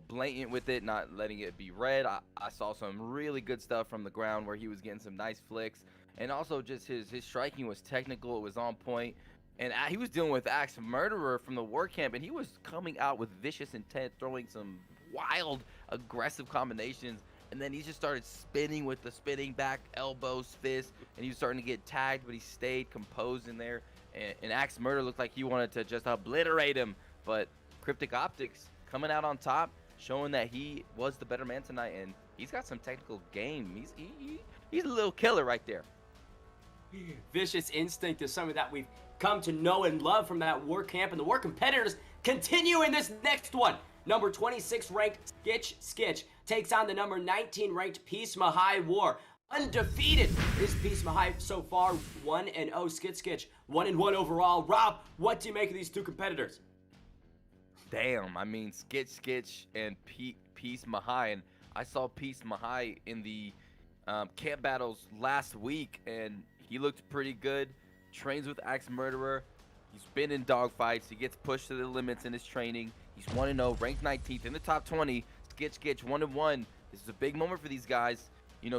blatant with it, not letting it be read. I saw some really good stuff from the ground where he was getting some nice flicks. And also just his striking was technical. It was on point. And he was dealing with Axe Murderer from the war camp, and he was coming out with vicious intent, throwing some wild, aggressive combinations. And then he just started spinning with the spinning back elbows, fists, and he was starting to get tagged, but he stayed composed in there. And Axe Murderer looked like he wanted to just obliterate him. But Cryptic Optics coming out on top, showing that he was the better man tonight, and he's got some technical game. He's a little killer right there. Vicious instinct is something that we've come to know and love from that war camp, and the war competitors continue in this next one. Number 26 ranked Skitch takes on the number 19 ranked Peace Mihai War. Undefeated is Peace Mihai so far, 1-0. Skitch 1-1 overall. Rob, what do you make of these two competitors? Damn, I mean, Skitch and Peace Mihai, and I saw Peace Mihai in the camp battles last week, and he looked pretty good. Trains with Axe Murderer. He's been in dogfights. He gets pushed to the limits in his training. He's 1-0, ranked 19th in the top 20. Skitch 1-1. This is a big moment for these guys.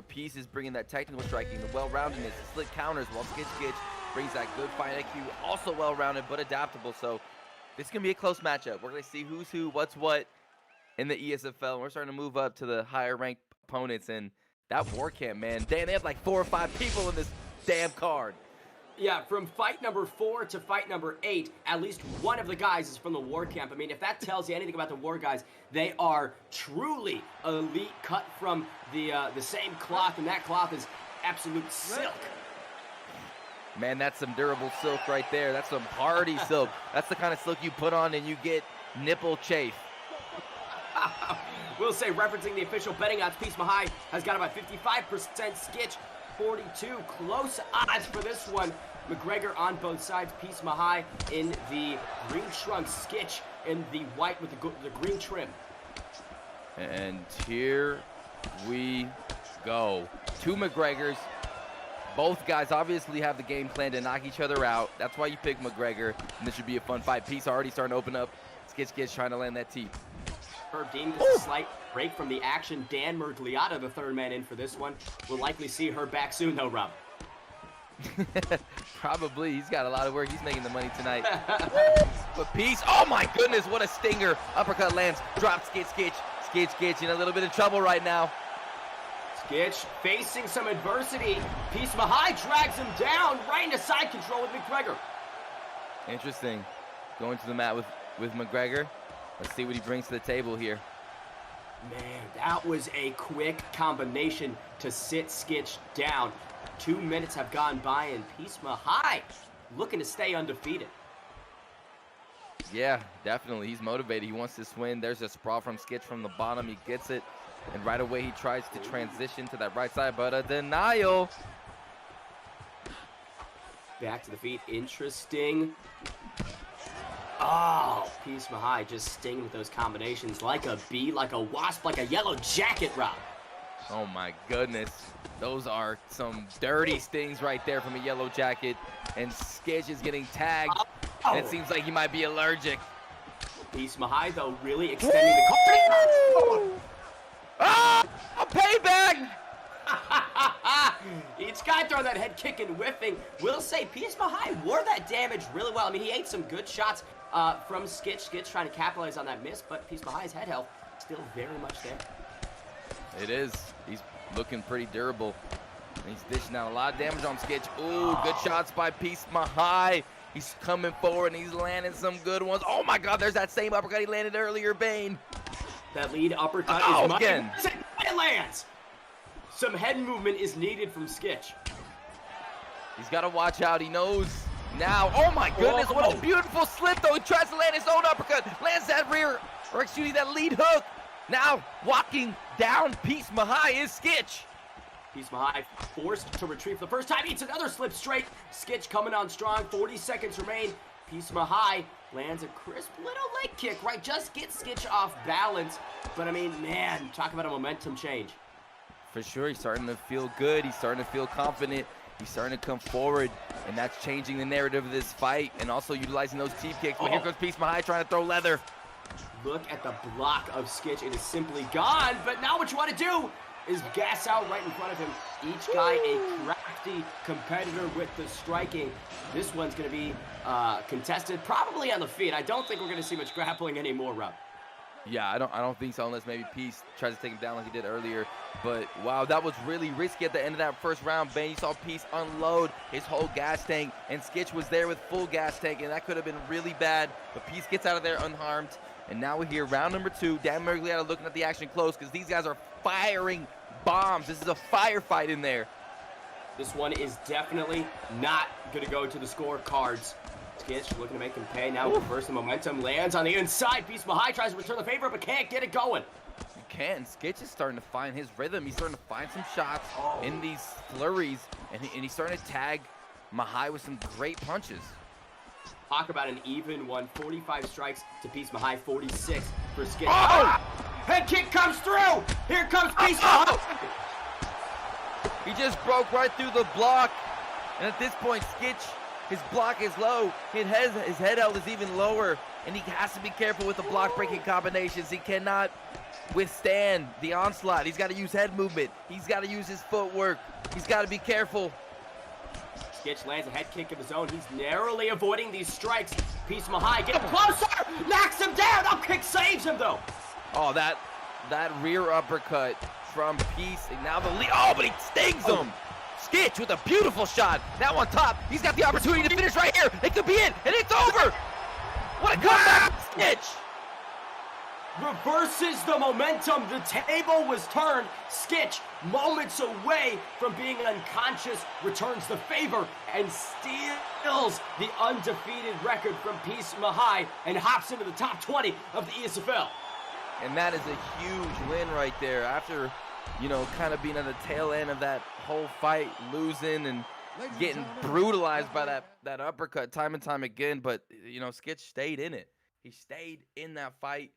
Peace is bringing that technical striking, the well-roundedness, the slick counters, while Skitch brings that good fight IQ, also well-rounded but adaptable. So this is going to be a close matchup. We're going to see who's who, what's what in the ESFL. We're starting to move up to the higher-ranked opponents. And that war camp, man, damn, they have like 4 or 5 people in this damn card. Yeah, from fight number 4 to fight number 8, at least one of the guys is from the war camp. I mean, if that tells you anything about the war guys, they are truly elite, cut from the same cloth, and that cloth is absolute silk. Man, that's some durable silk right there. That's some hardy silk. That's the kind of silk you put on and you get nipple chafe. We'll say, referencing the official betting odds, Peace Mihai has got about 55%, Skitch 42. Close odds for this one. McGregor on both sides. Peace Mihai in the green trunks. Skitch in the white with the green trim. And here we go. 2 McGregors. Both guys obviously have the game plan to knock each other out. That's why you pick McGregor, and this should be a fun fight. Peace already starting to open up. Skitch trying to land that teep. Herb Dean gets a slight break from the action. Dan Mergliata, the third man in for this one. We'll likely see her back soon, though, Rob. Probably. He's got a lot of work. He's making the money tonight. But Peace, oh my goodness, what a stinger. Uppercut lands, drops Skitch in a little bit of trouble right now. Skitch facing some adversity. Peace Mihai drags him down right into side control with McGregor. Interesting. Going to the mat with McGregor. Let's see what he brings to the table here. Man, that was a quick combination to sit Skitch down. 2 minutes have gone by, and Peace Mihai looking to stay undefeated. Yeah, definitely. He's motivated. He wants this win. There's a sprawl from Skitch from the bottom. He gets it. And right away, he tries to transition to that right side, but a denial. Back to the feet. Interesting. Oh, Peace Mihai just stinging with those combinations like a bee, like a wasp, like a yellow jacket, Rob. Oh my goodness. Those are some dirty stings right there from a yellow jacket. And Skitch is getting tagged. And it seems like he might be allergic. Peace Mihai, though, really extending the Ah! A payback! Each guy throwing that head kick and whiffing. Will say Peace Mihai wore that damage really well. I mean, he ate some good shots from Skitch. Skitch trying to capitalize on that miss, but Peace Mihai's head health still very much there. It is. He's looking pretty durable. And he's dishing out a lot of damage on Skitch. Ooh, good shots by Peace Mihai. He's coming forward and he's landing some good ones. Oh my God, there's that same uppercut he landed earlier, Bane. That lead uppercut is again. It lands. Some head movement is needed from Skitch. He's got to watch out. He knows now. Oh my goodness, what a beautiful slip though. He tries to land his own uppercut. Lands that rear, or excuse me, that lead hook. Now walking down Peace Mihai is Skitch. Peace Mihai forced to retreat for the first time. Eats another slip straight. Skitch coming on strong. 40 seconds remain. Peace Mihai lands a crisp little leg kick, right? Just gets Skitch off balance. But I mean, man, talk about a momentum change. For sure, he's starting to feel good. He's starting to feel confident. He's starting to come forward, and that's changing the narrative of this fight and also utilizing those teep kicks. But here comes Peace Mihai trying to throw leather. Look at the block of Skitch. It is simply gone. But now what you want to do is gas out right in front of him. Each guy a crafty competitor with the striking. This one's going to be contested probably on the feet. I don't think we're going to see much grappling anymore, Rob. Yeah, I don't think so, unless maybe Peace tries to take him down like he did earlier. But wow, that was really risky at the end of that first round. Bane, you saw Peace unload his whole gas tank, and Skitch was there with full gas tank, and that could have been really bad. But Peace gets out of there unharmed. And now we're here, round number 2. Dan Mergliata looking at the action close because these guys are firing bombs. This is a firefight in there. This one is definitely not going to go to the scorecards. Skitch looking to make him pay. Now reverse the momentum. Lands on the inside. Peace Mihai tries to return the favor, but can't get it going. You can. Skitch is starting to find his rhythm. He's starting to find some shots in these flurries, and he's starting to tag Mihai with some great punches. Talk about an even one. 45 strikes to Peace Mihai, 46 for Skitch. Oh! Head kick comes through. Here comes Peace Mihai. He just broke right through the block. And at this point, Skitch, his block is low. His head held is even lower. And he has to be careful with the block breaking combinations. He cannot withstand the onslaught. He's got to use head movement. He's got to use his footwork. He's got to be careful. Skitch lands a head kick of his own. He's narrowly avoiding these strikes. Peace Mihai getting closer. Knocks him down. Up kick saves him though. Oh, that rear uppercut from Peace. And now the lead. Oh, but he stings him. Skitch with a beautiful shot. Now on top. He's got the opportunity to finish right here. It could be it. And it's over. What a comeback, Skitch. Reverses the momentum. The table was turned. Skitch, moments away from being unconscious, returns the favor and steals the undefeated record from Peace Mihai and hops into the top 20 of the ESFL. And that is a huge win right there after, you know, kind of being at the tail end of that whole fight, losing and getting brutalized by that uppercut time and time again. But, you know, Skitch stayed in it. He stayed in that fight.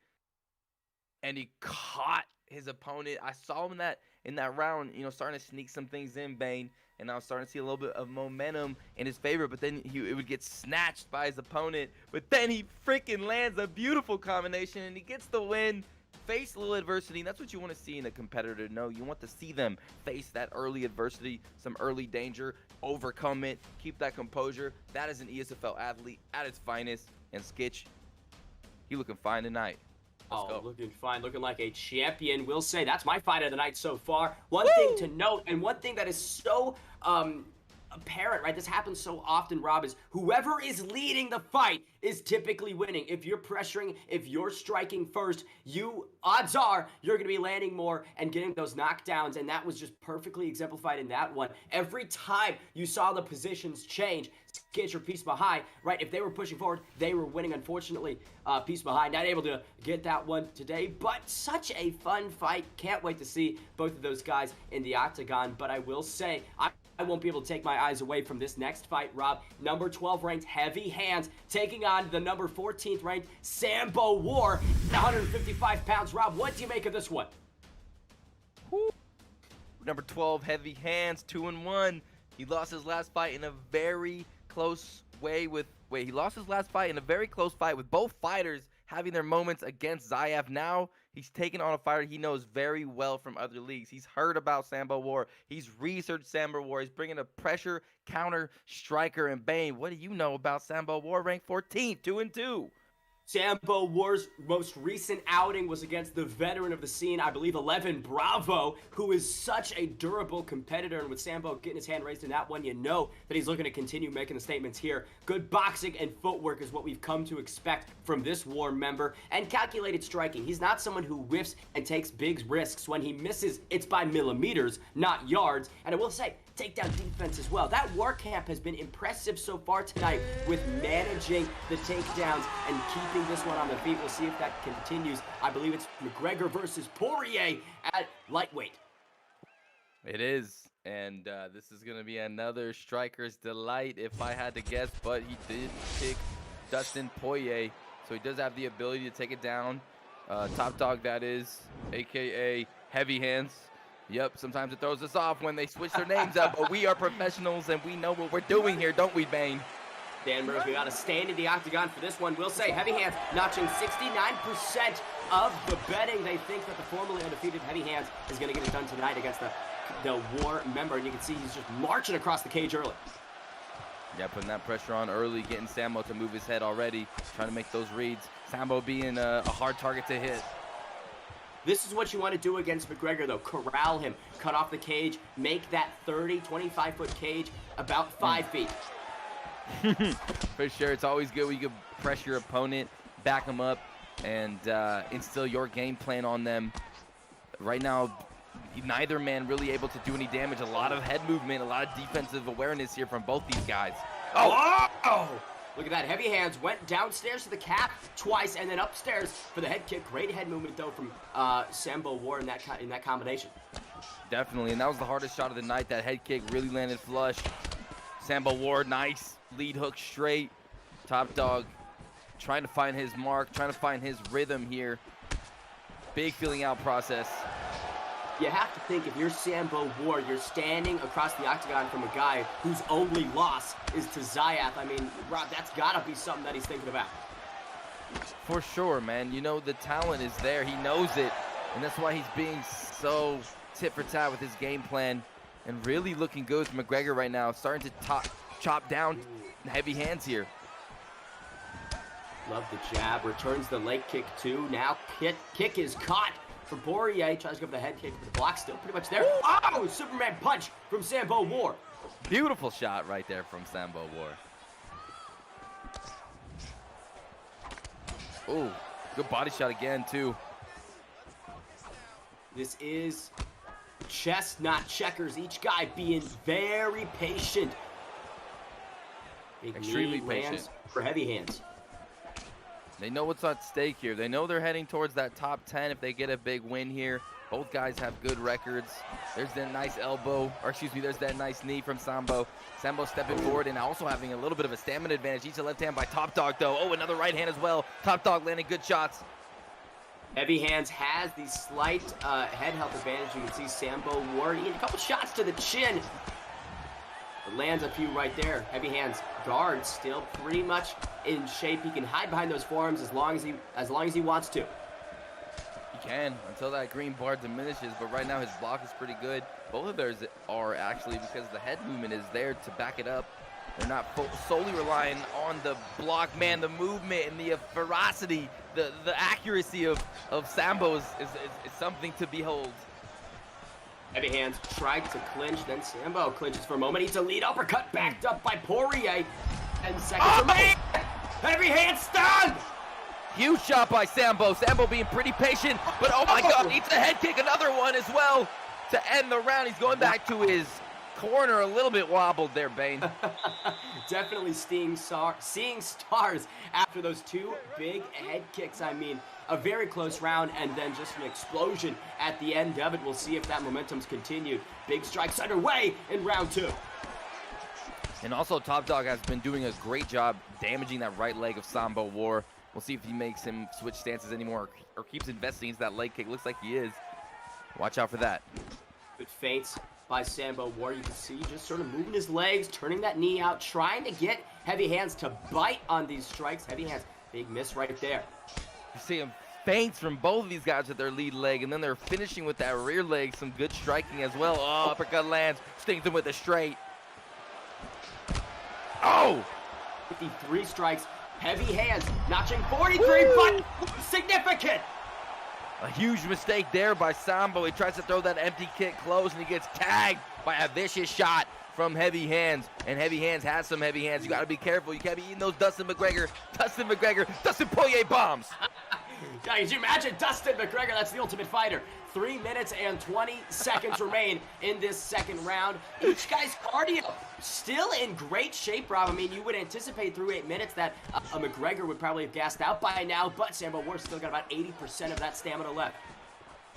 And he caught his opponent. I saw him in that round, you know, starting to sneak some things in, Bane. And I was starting to see a little bit of momentum in his favor. But then it would get snatched by his opponent. But then he freaking lands a beautiful combination. And he gets the win. Face a little adversity. And that's what you want to see in a competitor. No, you want to see them face that early adversity, some early danger, overcome it, keep that composure. That is an ESFL athlete at its finest. And Skitch, he looking fine tonight. Looking fine, looking like a champion. Will say that's my fight of the night so far. One thing to note, and one thing that is so apparent, right? This happens so often, Rob, is whoever is leading the fight is typically winning. If you're pressuring, if you're striking first, odds are you're going to be landing more and getting those knockdowns, and that was just perfectly exemplified in that one. Every time you saw the positions change, Skitch or Peace Mihai, right? If they were pushing forward, they were winning. Unfortunately, Peace Mihai not able to get that one today, but such a fun fight. Can't wait to see both of those guys in the octagon. But I will say, I won't be able to take my eyes away from this next fight, Rob. Number 12 ranked Heavy Hands taking on the number 14th ranked Sambo War, 155 pounds. Rob, what do you make of this one? Number 12, Heavy Hands, 2-1. He lost his last fight in a very close way with. He lost his last fight in a very close fight with both fighters having their moments against Zyaf. Now he's taking on a fighter he knows very well from other leagues. He's heard about Sambo War. He's researched Sambo War. He's bringing a pressure counter striker. And Bane, what do you know about Sambo War? Ranked 14th, 2-2. Sambo War's most recent outing was against the veteran of the scene, I believe 11 Bravo, who is such a durable competitor. And with Sambo getting his hand raised in that one, you know that he's looking to continue making the statements here. Good boxing and footwork is what we've come to expect from this War member. And calculated striking. He's not someone who whiffs and takes big risks. When he misses, it's by millimeters, not yards. And I will say, takedown defense as well. That War camp has been impressive so far tonight with managing the takedowns and keeping this one on the feet. We'll see if that continues. I believe it's McGregor versus Poirier at lightweight. It is, and this is going to be another striker's delight if I had to guess, but he did pick Dustin Poirier, so he does have the ability to take it down. Top dog, that is, a.k.a. Heavy Hands. Yep, sometimes it throws us off when they switch their names up, but we are professionals and we know what we're doing here, don't we, Bane? Dan Murphy got to stand in the octagon for this one. We'll say Heavy Hands notching 69% of the betting. They think that the formerly undefeated Heavy Hands is going to get it done tonight against the War member. And you can see he's just marching across the cage early. Yeah, putting that pressure on early, getting Sambo to move his head already, trying to make those reads. Sambo being a hard target to hit. This is what you want to do against McGregor, though. Corral him, cut off the cage, make that 25-foot cage about 5 feet. For sure, it's always good when you can press your opponent, back them up, and instill your game plan on them. Right now, neither man really able to do any damage. A lot of head movement, a lot of defensive awareness here from both these guys. Oh! Look at that. Heavy Hands went downstairs to the cap twice and then upstairs for the head kick. Great head movement, though, from Sambo War in that combination. Definitely, and that was the hardest shot of the night. That head kick really landed flush. Sambo War, nice lead hook straight. Top dog trying to find his mark, trying to find his rhythm here. Big feeling out process. You have to think, if you're Sambo War, you're standing across the octagon from a guy whose only loss is to Zyaf. I mean, Rob, that's got to be something that he's thinking about. For sure, man. You know, the talent is there. He knows it, and that's why he's being so tit for tat with his game plan and really looking good with McGregor right now, starting to chop down Heavy Hands here. Love the jab. Returns the leg kick, too. Now kick is caught for Poirier. Tries to go for the head kick, but the block's still pretty much there. Oh, Superman punch from Sambo War. Beautiful shot right there from Sambo War. Oh, good body shot again, too. This is chess, not checkers. Each guy being very patient. Big Extremely knee lands patient for Heavy Hands. They know what's at stake here. They know they're heading towards that top 10 if they get a big win here. Both guys have good records. There's that nice elbow, or excuse me, there's that nice knee from Sambo. Sambo stepping forward and also having a little bit of a stamina advantage. Each a left hand by Top Dog, though. Oh, another right hand as well. Top Dog landing good shots. Heavy Hands has the slight head health advantage. You can see Sambo War getting a couple shots to the chin. It lands a few right there. Heavy Hands guard still pretty much in shape. He can hide behind those forearms as long as he wants to. He can until that green bar diminishes, but right now his block is pretty good. Both of theirs are actually, because the head movement is there to back it up. They're not solely relying on the block. Man, the movement and the ferocity, the accuracy of Sambo is something to behold. Heavy Hands tried to clinch, then Sambo clinches for a moment. Eats a lead uppercut, backed up by Poirier. 10 seconds remaining. Heavy Hands stunned! Huge shot by Sambo. Sambo being pretty patient, but oh my God, eats a head kick, another one as well to end the round. He's going back to his corner, a little bit wobbled there, Bane. Definitely seeing stars after those two big head kicks. I mean, a very close round and then just an explosion at the end of it. We'll see if that momentum's continued. Big strikes underway in round two. And also, Top Dog has been doing a great job damaging that right leg of Sambo War. We'll see if he makes him switch stances anymore or keeps investing into that leg kick. Looks like he is. Watch out for that. Good feints by Sambo War. You can see just sort of moving his legs, turning that knee out, trying to get Heavy Hands to bite on these strikes. Heavy Hands, big miss right there. You see him feints from both of these guys with their lead leg, and then they're finishing with that rear leg. Some good striking as well. Oh, uppercut lands, stings him with a straight. Oh! 53 strikes. Heavy Hands notching 43, but significant. A huge mistake there by Sambo. He tries to throw that empty kick close, and he gets tagged by a vicious shot from Heavy Hands. And Heavy Hands has some heavy hands. You got to be careful. You can't be eating those Dustin McGregor, Dustin Poirier bombs. Yeah, could you imagine Dustin McGregor? That's the Ultimate Fighter. 3 minutes and 20 seconds remain in this second round. Each guy's cardio still in great shape, Rob. I mean, you would anticipate through 8 minutes that McGregor would probably have gassed out by now, but Sambo War's still got about 80% of that stamina left.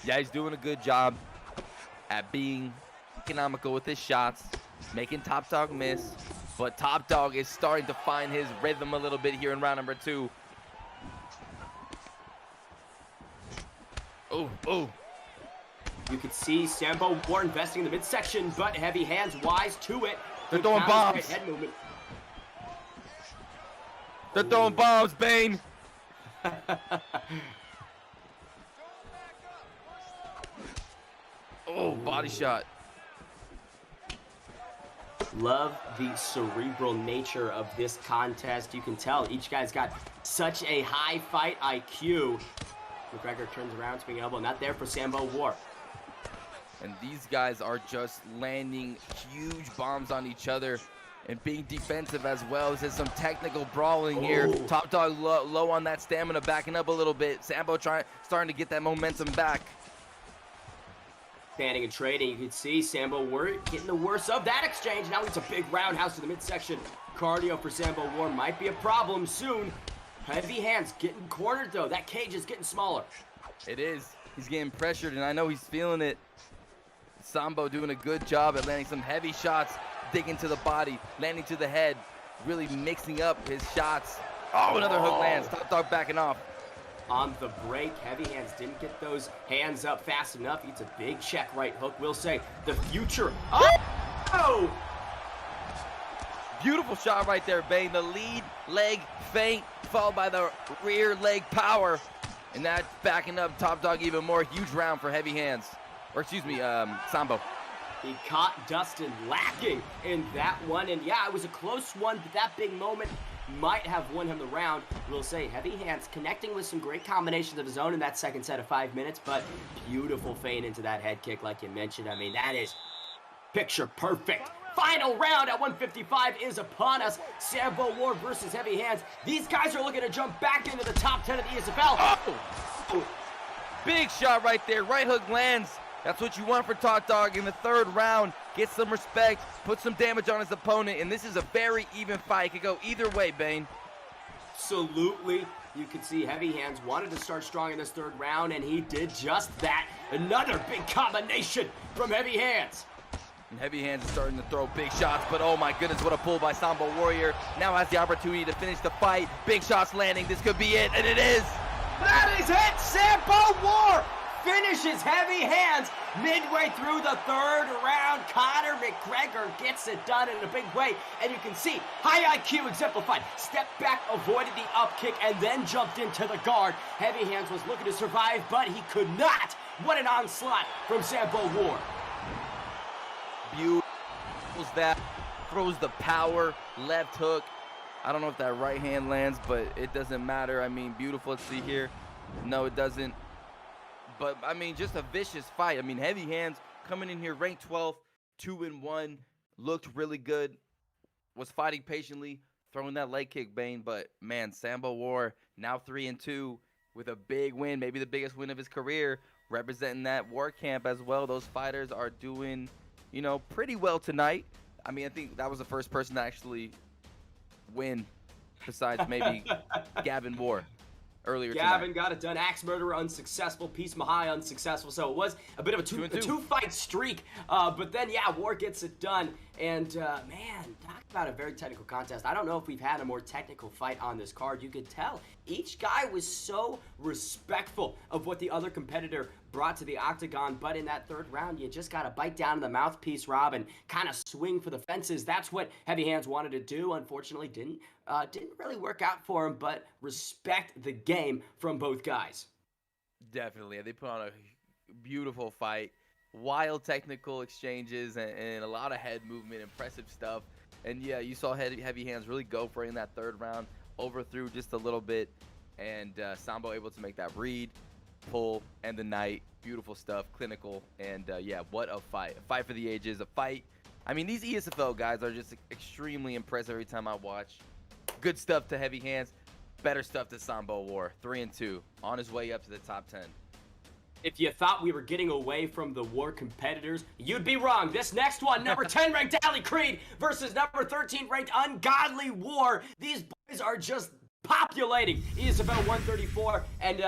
Yeah, he's doing a good job at being economical with his shots, making Top Dog miss, but Top Dog is starting to find his rhythm a little bit here in round number 2. Oh. You can see Sambo War investing in the midsection, but Heavy Hands wise to it. They're throwing bombs. Head movement. They're throwing bombs, Bane. Oh, body shot. Love the cerebral nature of this contest. You can tell each guy's got such a high fight IQ. McGregor turns around, swinging elbow, not there for Sambo War. And these guys are just landing huge bombs on each other and being defensive as well. This is some technical brawling here. Top Dog low on that stamina, backing up a little bit. Sambo starting to get that momentum back. Standing and trading, you can see Sambo War getting the worst of that exchange. Now it's a big roundhouse to the midsection. Cardio for Sambo War might be a problem soon. Heavy Hands getting cornered though. That cage is getting smaller. It is. He's getting pressured, and I know he's feeling it. Sambo doing a good job at landing some heavy shots, digging to the body, landing to the head, really mixing up his shots. Oh, another hook lands. Top Dog backing off. On the break, Heavy Hands didn't get those hands up fast enough. It's a big check right hook. We'll say the future. Oh! Beautiful shot right there, Bane. The lead leg feint followed by the rear leg power. And that's backing up Top Dog even more. Huge round for Heavy Hands. Or excuse me, Sambo. He caught Dustin lacking in that one. And yeah, it was a close one, but that big moment might have won him the round. We'll say Heavy Hands connecting with some great combinations of his own in that second set of 5 minutes, but beautiful feint into that head kick like you mentioned. I mean, that is picture perfect. Final round at 155 is upon us. Sambo War versus Heavy Hands. These guys are looking to jump back into the top 10 of the ESFL. Oh! Big shot right there. Right hook lands. That's what you want for Top Dog in the third round. Get some respect, put some damage on his opponent, and this is a very even fight. It could go either way, Bane. Absolutely. You can see Heavy Hands wanted to start strong in this third round, and he did just that. Another big combination from Heavy Hands. And Heavy Hands is starting to throw big shots, but oh my goodness, what a pull by Sambo Warrior. Now has the opportunity to finish the fight. Big shots landing. This could be it, and it is. That is it. Sambo War finishes Heavy Hands midway through the third round. Conor McGregor gets it done in a big way, and you can see high IQ exemplified. Stepped back, avoided the up kick, and then jumped into the guard. Heavy Hands was looking to survive, but he could not. What an onslaught from Sambo War. Beautiful that, throws the power, left hook. I don't know if that right hand lands, but it doesn't matter. I mean, beautiful. Let's see here. No, it doesn't. But, I mean, just a vicious fight. I mean, Heavy Hands coming in here ranked 12th, 2-1, looked really good, was fighting patiently, throwing that leg kick, Bane. But, man, Sambo War now 3-2 with a big win, maybe the biggest win of his career, representing that war camp as well. Those fighters are doing, you know, pretty well tonight. I mean, I think that was the first person to actually win besides maybe Gavin War earlier Gavin tonight. got it done. Axe Murderer unsuccessful. Peace Mihai unsuccessful. So it was a bit of a two-fight streak. But then, yeah, War gets it done. And, man, talk about a very technical contest. I don't know if we've had a more technical fight on this card. You could tell each guy was so respectful of what the other competitor brought to the octagon, but in that third round, you just got to bite down in the mouthpiece, Rob, and kind of swing for the fences. That's what Heavy Hands wanted to do. Unfortunately, didn't really work out for him, but respect the game from both guys. Definitely. They put on a beautiful fight. Wild technical exchanges and a lot of head movement, impressive stuff. And yeah, you saw Heavy Hands really go for it in that third round, overthrew just a little bit, and Sambo able to make that read, pull, and the night. Beautiful stuff, clinical, and yeah, what a fight. A fight for the ages, a fight. I mean, these ESFL guys are just extremely impressive every time I watch. Good stuff to Heavy Hands, better stuff to Sambo War. 3-2, on his way up to the top 10. If you thought we were getting away from the War competitors, you'd be wrong. This next one, number 10 ranked Ali Creed versus number 13 ranked Ungodly War. These boys are just populating ESFL 134, and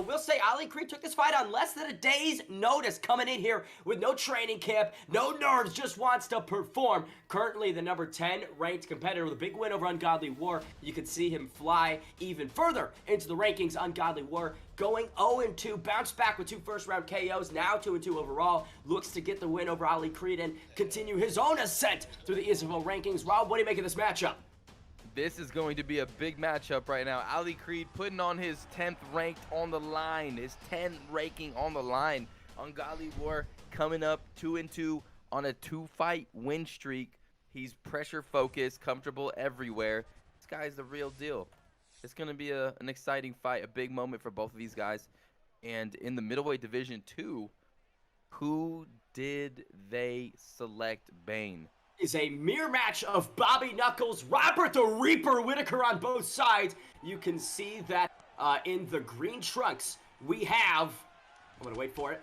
we'll say Ali Creed took this fight on less than a day's notice, coming in here with no training camp, no nerves, just wants to perform. Currently the number 10 ranked competitor with a big win over Ungodly War. You could see him fly even further into the rankings. Ungodly War going 0-2, bounced back with 2 first-round KOs, now 2-2 overall, looks to get the win over Ali Creed and continue his own ascent through the ESFL rankings. Rob, what do you make of this matchup? This is going to be a big matchup right now. Ali Creed putting on his 10th ranked on the line, his 10th ranking on the line. Ungodly War coming up 2-2 on a 2-fight win streak. He's pressure focused, comfortable everywhere. This guy's the real deal. It's going to be an exciting fight, a big moment for both of these guys. And in the middleweight division too, who did they select, Bane? Is a mere match of Bobby Knuckles, Robert the Reaper Whitaker on both sides. You can see that in the green trunks we have, I'm going to wait for it,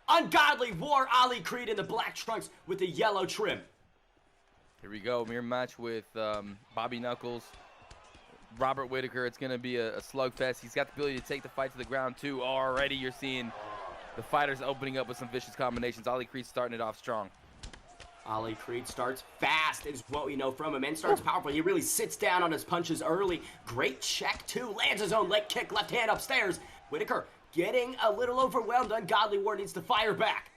Ungodly War Ali Creed in the black trunks with the yellow trim. Here we go, mere match with Bobby Knuckles, Robert Whitaker. It's going to be a slugfest. He's got the ability to take the fight to the ground too. Already you're seeing the fighters opening up with some vicious combinations. Ali Creed starting it off strong. Ali Creed starts fast, is what we know from him, and starts powerful. He really sits down on his punches early. Great check, too. Lands his own leg kick, left hand upstairs. Whitaker getting a little overwhelmed. Ungodly War needs to fire back.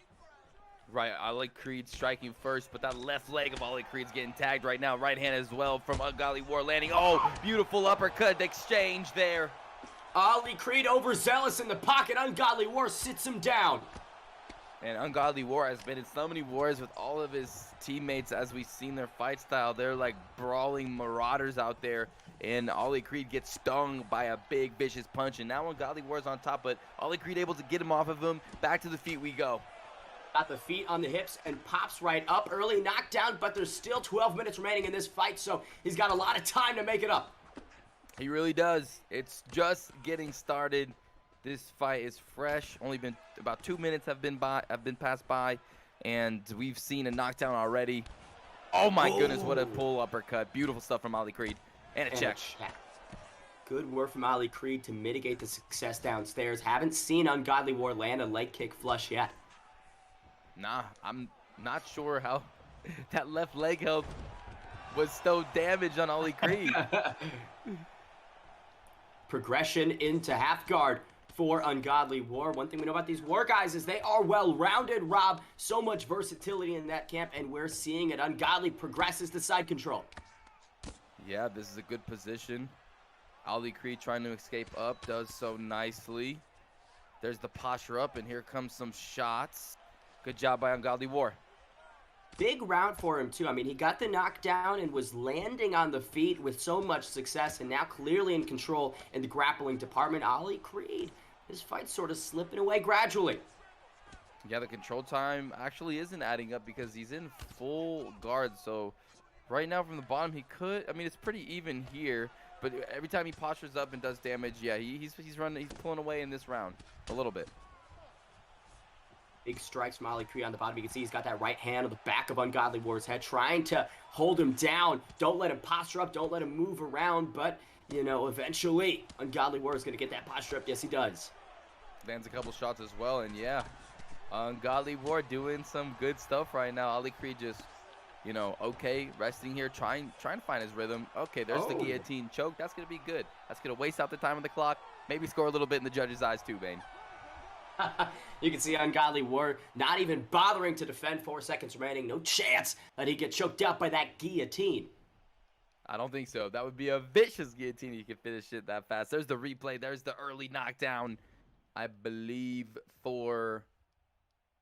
Right, Ali Creed striking first, but that left leg of Ali Creed's getting tagged right now. Right hand as well from Ungodly War landing. Oh, beautiful uppercut exchange there. Ali Creed overzealous in the pocket. Ungodly War sits him down. And Ungodly War has been in so many wars with all of his teammates as we've seen their fight style. They're like brawling marauders out there. And Ali Creed gets stung by a big, vicious punch. And now Ungodly War's on top, but Ali Creed able to get him off of him. Back to the feet we go. Got the feet on the hips and pops right up. Early knockdown, but there's still 12 minutes remaining in this fight, so he's got a lot of time to make it up. He really does. It's just getting started. This fight is fresh. Only been about 2 minutes have been passed by, and we've seen a knockdown already. Oh my goodness, what a pull uppercut. Beautiful stuff from Ali Creed. And a check. Good work from Ali Creed to mitigate the success downstairs. Haven't seen Ungodly War land a leg kick flush yet. Nah, I'm not sure how that left leg help was so damaged on Ali Creed. Progression into half guard for Ungodly War. One thing we know about these War guys is they are well-rounded, Rob. So much versatility in that camp, and we're seeing it. Ungodly progresses to side control. Yeah, this is a good position. Ali Creed trying to escape up, does so nicely. There's the posture up, and here comes some shots. Good job by Ungodly War. Big round for him, too. I mean, he got the knockdown and was landing on the feet with so much success, and now clearly in control in the grappling department. Ali Creed, his fight's sort of slipping away gradually. Yeah, the control time actually isn't adding up because he's in full guard. So right now from the bottom, he could, I mean, it's pretty even here, but every time he postures up and does damage, yeah, he's pulling away in this round a little bit. Big strikes from Ali Creed on the bottom. You can see he's got that right hand on the back of Ungodly War's head, trying to hold him down. Don't let him posture up. Don't let him move around. But, you know, eventually Ungodly War is going to get that posture up. Yes, he does. Lands a couple shots as well. And, yeah, Ungodly War doing some good stuff right now. Ali Creed just, you know, okay, resting here, trying to find his rhythm. Okay, there's the guillotine choke. That's going to be good. That's going to waste out the time on the clock. Maybe score a little bit in the judge's eyes too, Bane. You can see Ungodly War not even bothering to defend. 4 seconds remaining. No chance that he get choked out by that guillotine. I don't think so. That would be a vicious guillotine if you could finish it that fast. There's the replay. There's the early knockdown, I believe, for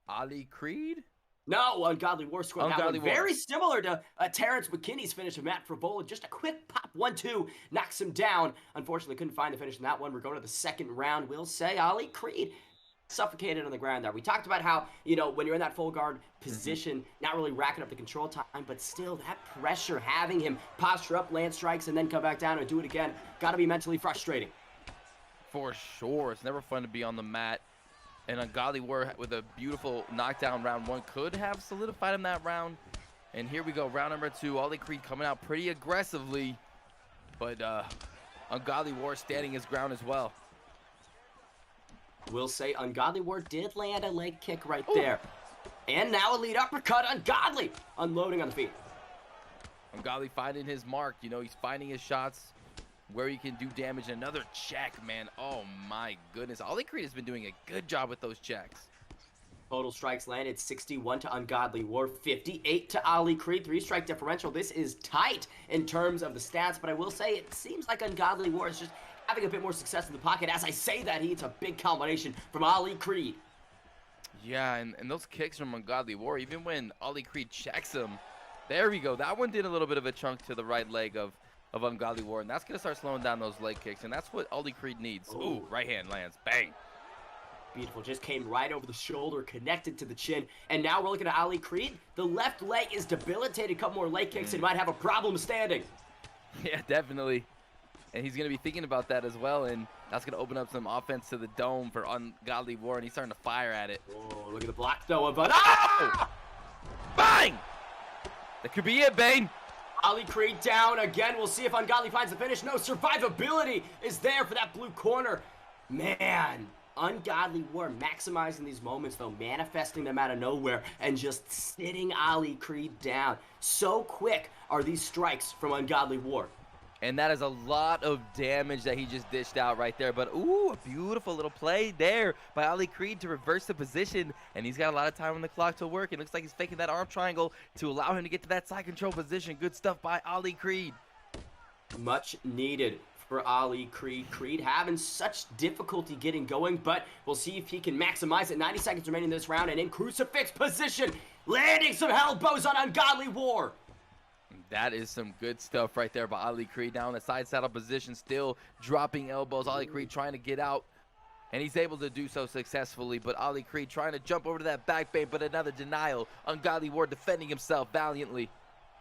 Ali Creed? No, Ungodly War scored that one. War. Very similar to Terrence McKinney's finish of Matt Frivola. Just a quick pop, 1-2, knocks him down. Unfortunately, couldn't find the finish in that one. We're going to the second round. We'll say Ali Creed suffocated on the ground there. We talked about how, you know, when you're in that full guard position, not really racking up the control time, but still that pressure, having him posture up, land strikes, and then come back down and do it again, got to be mentally frustrating. For sure. It's never fun to be on the mat. And Ungodly War with a beautiful knockdown round 1 could have solidified him that round. And here we go, round number 2. Ali Creed coming out pretty aggressively, but Ungodly War standing his ground as well. We'll say Ungodly War did land a leg kick right there. And now a lead uppercut. Ungodly unloading on the feet. Ungodly finding his mark. You know, he's finding his shots where he can do damage. Another check, man. Oh my goodness. Ali Creed has been doing a good job with those checks. Total strikes landed 61 to Ungodly War, 58 to Ali Creed. 3-strike differential. This is tight in terms of the stats, but I will say it seems like Ungodly War is just having a bit more success in the pocket. As I say that, it's a big combination from Ali Creed. Yeah, and those kicks from Ungodly War, even when Ali Creed checks him, there we go. That one did a little bit of a chunk to the right leg of Ungodly War, and that's going to start slowing down those leg kicks, and that's what Ali Creed needs. Ooh, right hand lands. Bang. Beautiful. Just came right over the shoulder, connected to the chin, and now we're looking at Ali Creed. The left leg is debilitated. A couple more leg kicks and might have a problem standing. Yeah, definitely. And he's going to be thinking about that as well, and that's going to open up some offense to the dome for Ungodly War, and he's starting to fire at it. Oh, look at the block, though. But ah! Bang! That could be it, Bane. Ali Creed down again. We'll see if Ungodly finds the finish. No, survivability is there for that blue corner. Man, Ungodly War maximizing these moments, though, manifesting them out of nowhere and just sitting Ali Creed down. So quick are these strikes from Ungodly War. And that is a lot of damage that he just dished out right there. But, ooh, a beautiful little play there by Ali Creed to reverse the position. And he's got a lot of time on the clock to work. It looks like he's faking that arm triangle to allow him to get to that side control position. Good stuff by Ali Creed. Much needed for Ali Creed. Creed having such difficulty getting going, but we'll see if he can maximize it. 90 seconds remaining in this round, and in crucifix position, landing some elbows on Ungodly War. That is some good stuff right there by Ali Creed. Now in the side saddle position, still dropping elbows. Ali Creed trying to get out, and he's able to do so successfully. But Ali Creed trying to jump over to that back bait, but another denial. Ungodly War defending himself valiantly.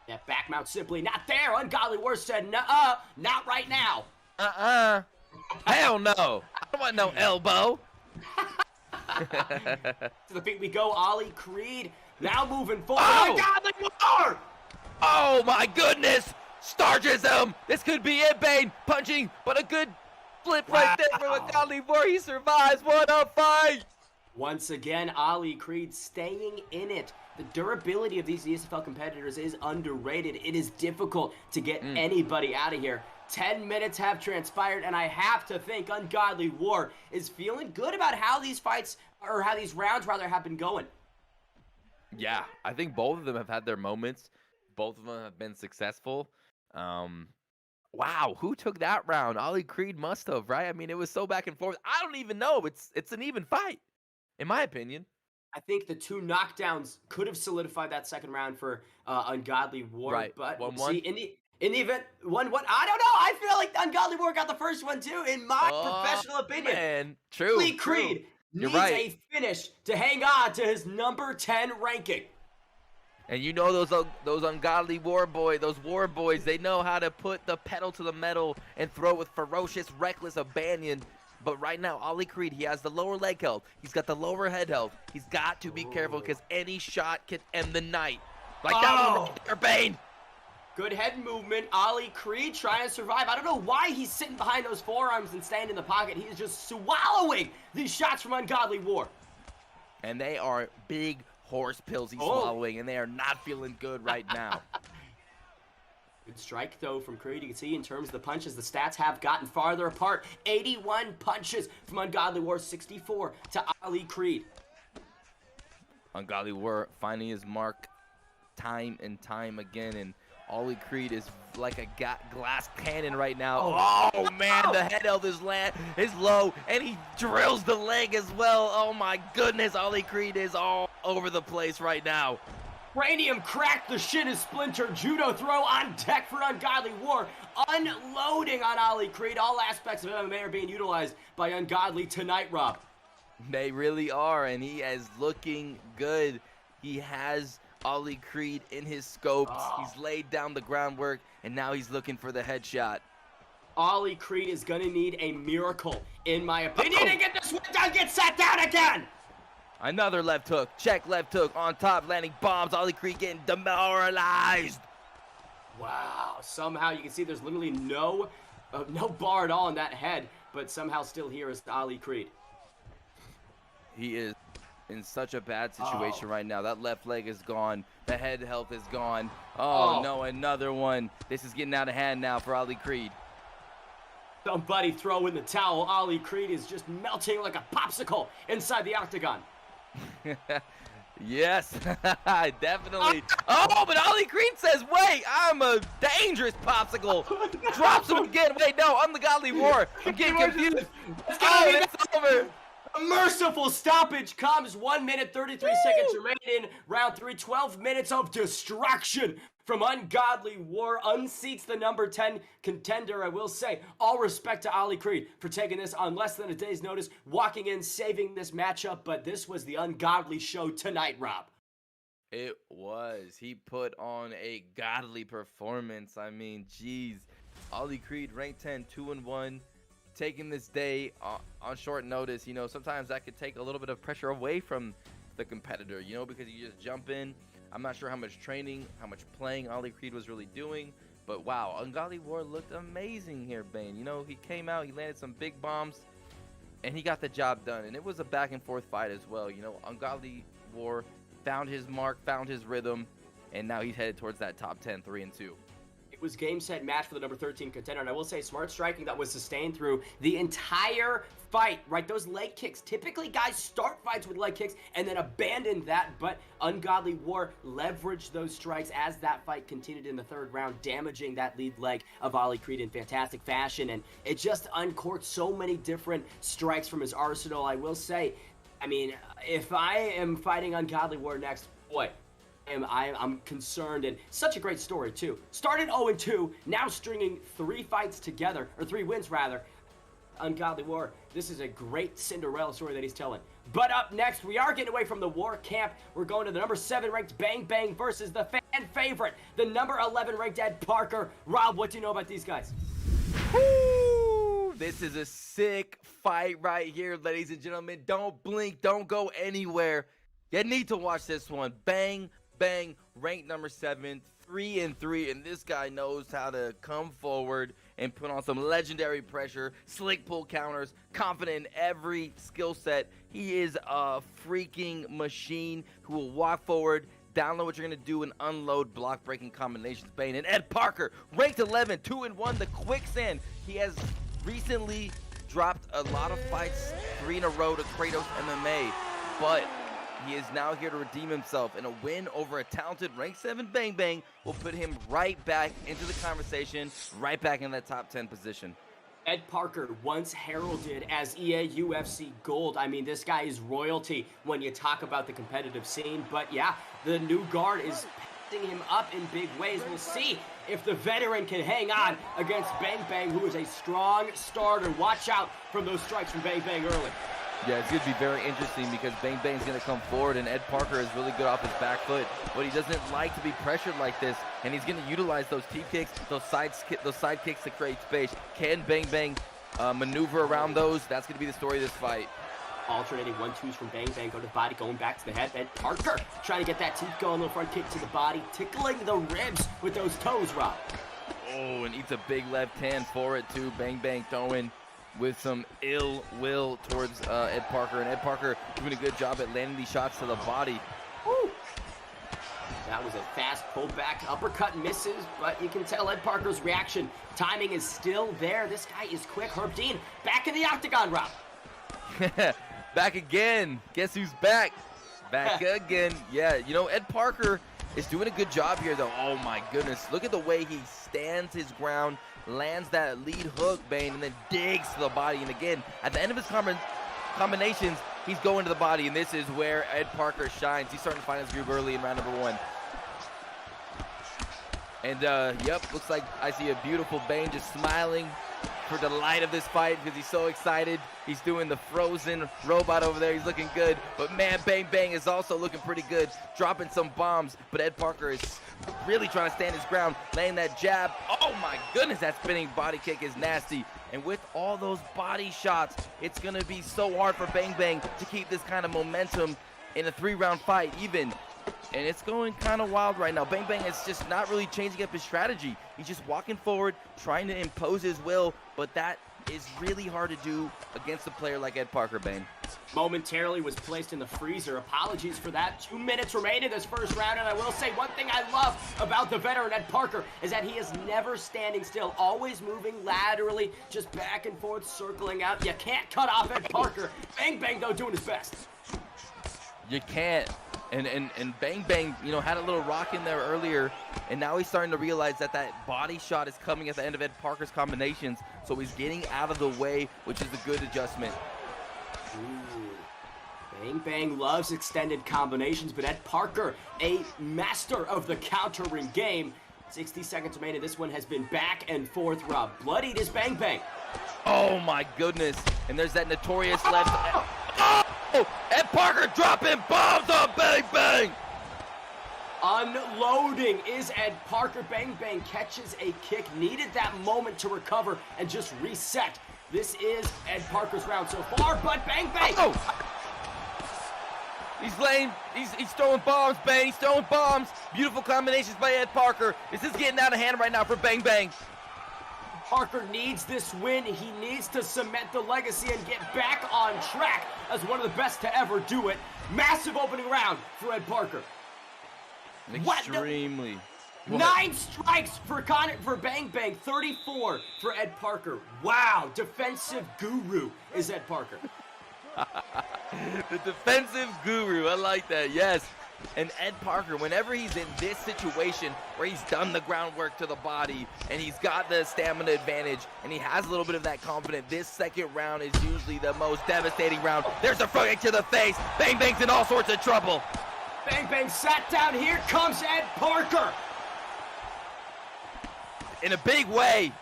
That back mount simply not there. Ungodly War said, nuh-uh, not right now. Hell no. I don't want no elbow. To the feet we go. Ali Creed now moving forward. Oh! Ungodly War! Oh my goodness! Stargism! This could be it, Bane! Punching, but a good flip right there from Ungodly War. He survives. What a fight! Once again, Ali Creed staying in it. The durability of these ESFL competitors is underrated. It is difficult to get anybody out of here. 10 minutes have transpired, and I have to think Ungodly War is feeling good about how these fights, or how these rounds rather, have been going. Yeah, I think both of them have had their moments. Both of them have been successful. Wow, who took that round? Ali Creed must have, right? I mean, it was so back and forth. I don't even know. It's an even fight, in my opinion. I think the 2 knockdowns could have solidified that second round for Ungodly War. Right. But 1-1. see, in the event, 1-1, I don't know. I feel like Ungodly War got the first one too, in my professional opinion. Man, true. Ali Creed needs a finish to hang on to his number 10 ranking. And you know those Ungodly War boys, they know how to put the pedal to the metal and throw with ferocious, reckless abandon. But right now, Ali Creed, he has the lower leg health. He's got the lower head health. He's got to be careful because any shot can end the night. Like that one right there, Bane. Good head movement. Ali Creed trying to survive. I don't know why he's sitting behind those forearms and staying in the pocket. He is just swallowing these shots from Ungodly War. And they are big horse pills he's swallowing, and they are not feeling good right now. Good strike, though, from Creed. You can see in terms of the punches, the stats have gotten farther apart. 81 punches from Ungodly War, 64 to Ali Creed. Ungodly War finding his mark time and time again, and Ali Creed is like a glass cannon right now. Oh man, the head health is low, and he drills the leg as well. Oh my goodness, Ali Creed is all over the place right now. Cranium cracked, the shin is splintered. Judo throw on deck for Ungodly War. Unloading on Ali Creed. All aspects of MMA are being utilized by Ungodly tonight, Rob. They really are, and he is looking good. He has Ali Creed in his scopes. He's laid down the groundwork, and now he's looking for the headshot. Ali Creed is going to need a miracle, in my opinion, to get this one done, get sat down again. Another left hook, check left hook on top, landing bombs. Ali Creed getting demoralized. Wow, somehow you can see there's literally no bar at all in that head, but somehow still here is Ali Creed. He is in such a bad situation right now. That left leg is gone. The head health is gone. Oh no, another one. This is getting out of hand now for Ali Creed. Somebody throw in the towel. Ali Creed is just melting like a popsicle inside the octagon. Yes, definitely. Oh, but Ali Creed says, wait, I'm a dangerous popsicle. Drops him again. Wait, no, Ungodly War. I'm getting confused. It's over. A merciful stoppage comes. 1 minute, 33 seconds remaining in round 3. 12 minutes of destruction from Ungodly War. Unseats the number 10 contender. I will say, all respect to Ali Creed for taking this on less than a day's notice, walking in, saving this matchup. But this was the Ungodly show tonight, Rob. It was. He put on a godly performance. I mean, geez. Ali Creed, ranked 10, 2-1. Taking this day on short notice, you know, sometimes that could take a little bit of pressure away from the competitor, you know, because you just jump in. I'm not sure how much training, how much playing Ali Creed was really doing, but wow, Ungodly War looked amazing here, Bane. You know, he came out, he landed some big bombs, and he got the job done, and it was a back and forth fight as well. You know, Ungodly War found his mark, found his rhythm, and now he's headed towards that top 10, 3-2. Was game, set, match for the number 13 contender, and I will say smart striking that was sustained through the entire fight, right? Those leg kicks, typically guys start fights with leg kicks and then abandon that, but Ungodly War leveraged those strikes as that fight continued in the third round, damaging that lead leg of Ali Creed in fantastic fashion, and it just uncorked so many different strikes from his arsenal. I will say, I mean, if I am fighting Ungodly War next, boy, I'm concerned, and such a great story too. Started 0-2, now stringing 3 fights together, or 3 wins rather. Ungodly War, this is a great Cinderella story that he's telling. But up next, we are getting away from the war camp. We're going to the number 7 ranked Bang Bang versus the fan favorite, the number 11 ranked Ed Parker. Rob, what do you know about these guys? Woo! This is a sick fight right here, ladies and gentlemen. Don't blink, don't go anywhere. You need to watch this one. Bang Bang, ranked number 7, 3-3, and this guy knows how to come forward and put on some legendary pressure, slick pull counters, confident in every skill set. He is a freaking machine who will walk forward, download what you're going to do, and unload block-breaking combinations. Bane and Ed Parker, ranked 11, 2-1, the quicksand. He has recently dropped a lot of fights, 3 in a row to Kratos MMA, but he is now here to redeem himself, and a win over a talented rank 7 Bang Bang will put him right back into the conversation, right back in that top 10 position. Ed Parker, once heralded as EA UFC Gold. I mean, this guy is royalty when you talk about the competitive scene. But yeah, the new guard is picking him up in big ways. We'll see if the veteran can hang on against Bang Bang, who is a strong starter. Watch out from those strikes from Bang Bang early. Yeah, it's going to be very interesting because Bang Bang's going to come forward, and Ed Parker is really good off his back foot, but he doesn't like to be pressured like this, and he's going to utilize those teep kicks, those side kicks to create space. Can Bang Bang maneuver around those? That's going to be the story of this fight. Alternating 1-2s from Bang Bang, go to the body, going back to the head. Ed Parker trying to get that teeth going, little front kick to the body, tickling the ribs with those toes, Rob. Oh, and eats a big left hand for it too. Bang Bang throwing with some ill will towards Ed Parker, and Ed Parker doing a good job at landing these shots to the body. Woo. That was a fast pullback. Uppercut misses, but you can tell Ed Parker's reaction. Timing is still there. This guy is quick. Herb Dean back in the octagon, Rob. Back again. Guess who's back? Back again. Yeah, you know, Ed Parker is doing a good job here, though. Oh, my goodness. Look at the way he stands his ground, lands that lead hook, Bane, and then digs to the body. And again, at the end of his combinations, he's going to the body, and this is where Ed Parker shines. He's starting to find his groove early in round number 1. And, yep, looks like I see a beautiful Bane just smiling for the delight of this fight because he's so excited. He's doing the frozen robot over there. He's looking good. But, man, Bang Bang is also looking pretty good, dropping some bombs. But Ed Parker is really trying to stand his ground, laying that jab. Oh, my goodness, that spinning body kick is nasty. And with all those body shots, it's going to be so hard for Bang Bang to keep this kind of momentum in a 3-round fight even. And it's going kind of wild right now. Bang Bang is just not really changing up his strategy. He's just walking forward, trying to impose his will, but that is really hard to do against a player like Ed Parker, Bane. Momentarily was placed in the freezer. Apologies for that. 2 minutes remain in this first round, and I will say one thing I love about the veteran Ed Parker is that he is never standing still, always moving laterally, just back and forth, circling out. You can't cut off Ed Parker. Bang Bang, though, doing his best. You can't. And Bang Bang, you know, had a little rock in there earlier, and now he's starting to realize that that body shot is coming at the end of Ed Parker's combinations, so he's getting out of the way, which is a good adjustment. Ooh. Bang Bang loves extended combinations, but Ed Parker, a master of the countering game. 60 seconds remaining. This one has been back and forth, Rob. Bloodied is Bang Bang. Oh, my goodness. And there's that notorious left. Oh, Ed Parker dropping bombs on Bang Bang. Unloading is Ed Parker. Bang Bang catches a kick. Needed that moment to recover and just reset. This is Ed Parker's round so far, but Bang Bang. Oh. He's throwing bombs, Bang. He's throwing bombs. Beautiful combinations by Ed Parker. This is getting out of hand right now for Bang Bang. Parker needs this win. He needs to cement the legacy and get back on track as one of the best to ever do it. Massive opening round for Ed Parker. Extremely. What? 9 strikes for Bang Bang, 34 for Ed Parker. Wow, defensive guru is Ed Parker. The defensive guru, I like that, yes. And Ed Parker, whenever he's in this situation where he's done the groundwork to the body and he's got the stamina advantage and he has a little bit of that confidence, this second round is usually the most devastating round. There's a front kick to the face. Bang Bang's in all sorts of trouble. Bang Bang sat down. Here comes Ed Parker. In a big way.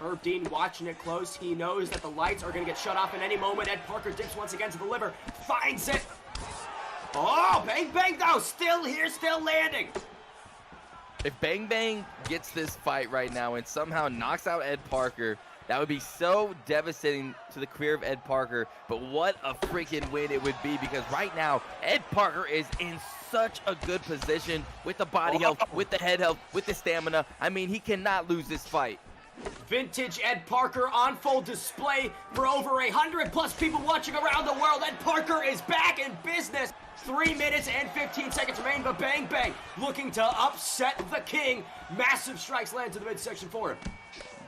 Herb Dean watching it close. He knows that the lights are going to get shut off at any moment. Ed Parker dips once again to the liver. Finds it. Oh, Bang Bang, though, still here, still landing. If Bang Bang gets this fight right now and somehow knocks out Ed Parker, that would be so devastating to the career of Ed Parker. But what a freaking win it would be, because right now, Ed Parker is in such a good position with the body health, with the head health, with the stamina. I mean, he cannot lose this fight. Vintage Ed Parker on full display for over 100+ people watching around the world. Ed Parker is back in business. 3 minutes and 15 seconds remain, but Bang Bang looking to upset the king. Massive strikes land to the midsection for him.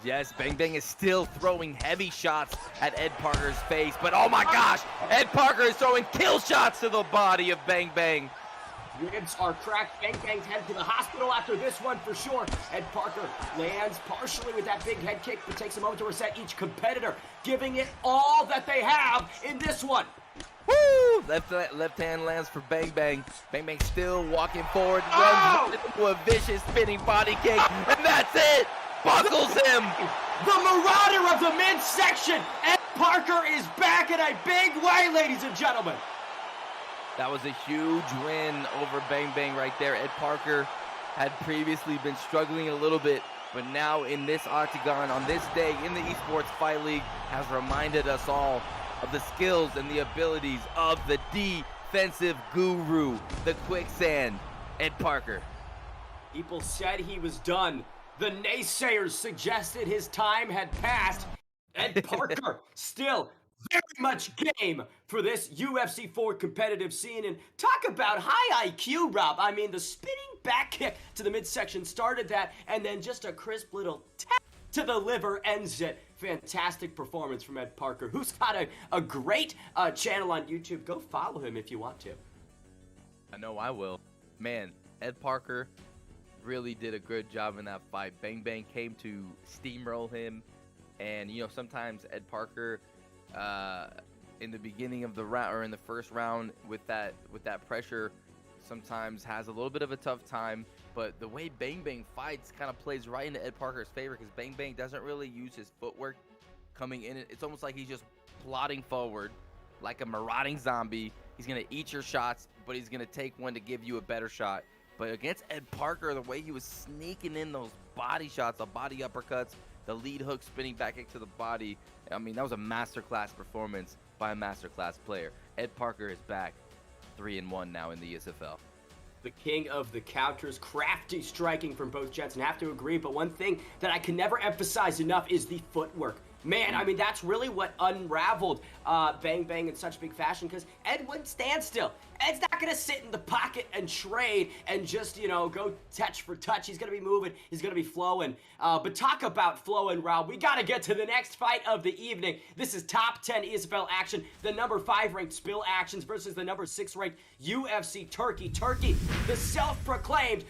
Yes, Bang Bang is still throwing heavy shots at Ed Parker's face, but oh my gosh, Ed Parker is throwing kill shots to the body of Bang Bang. Ribs are cracked. Bang Bang's headed to the hospital after this one for sure. Ed Parker lands partially with that big head kick, but takes a moment to reset. Each competitor giving it all that they have in this one. Woo! Left hand lands for Bang Bang. Bang Bang still walking forward, runs into a vicious spinning body kick, and that's it! Buckles him! The marauder of the midsection! Ed Parker is back in a big way, ladies and gentlemen. That was a huge win over Bang Bang right there. Ed Parker had previously been struggling a little bit, but now in this octagon, on this day in the Esports Fight League, has reminded us all of the skills and the abilities of the defensive guru, the quicksand, Ed Parker. People said he was done. The naysayers suggested his time had passed. Ed Parker still very much game for this UFC 4 competitive scene. And talk about high IQ, Rob. I mean, the spinning back kick to the midsection started that, and then just a crisp little tap to the liver ends it. Fantastic performance from Ed Parker, who's got a great channel on YouTube. Go follow him if you want to. I know I will. Man, Ed Parker really did a good job in that fight. Bang Bang came to steamroll him. And, you know, sometimes Ed Parker, in the beginning of the round, or in the first round with that pressure, sometimes has a little bit of a tough time. But the way Bang Bang fights kind of plays right into Ed Parker's favor, because Bang Bang doesn't really use his footwork coming in. It's almost like he's just plodding forward like a marauding zombie. He's going to eat your shots, but he's going to take one to give you a better shot. But against Ed Parker, the way he was sneaking in those body shots, the body uppercuts, the lead hook spinning back kick to the body, I mean, that was a masterclass performance by a masterclass player. Ed Parker is back 3-1 now in the ESFL. The king of the counters, crafty striking from both gents, and have to agree, but one thing that I can never emphasize enough is the footwork. Man, I mean, that's really what unraveled Bang Bang in such big fashion, because Ed wouldn't stand still. Ed's not going to sit in the pocket and trade and just, you know, go touch for touch. He's going to be moving. He's going to be flowing. But talk about flowing, Rob. We got to get to the next fight of the evening. This is top 10 ESFL action. The number 5 ranked Spill Actions versus the number 6 ranked UFC Turkey. Turkey, the self-proclaimed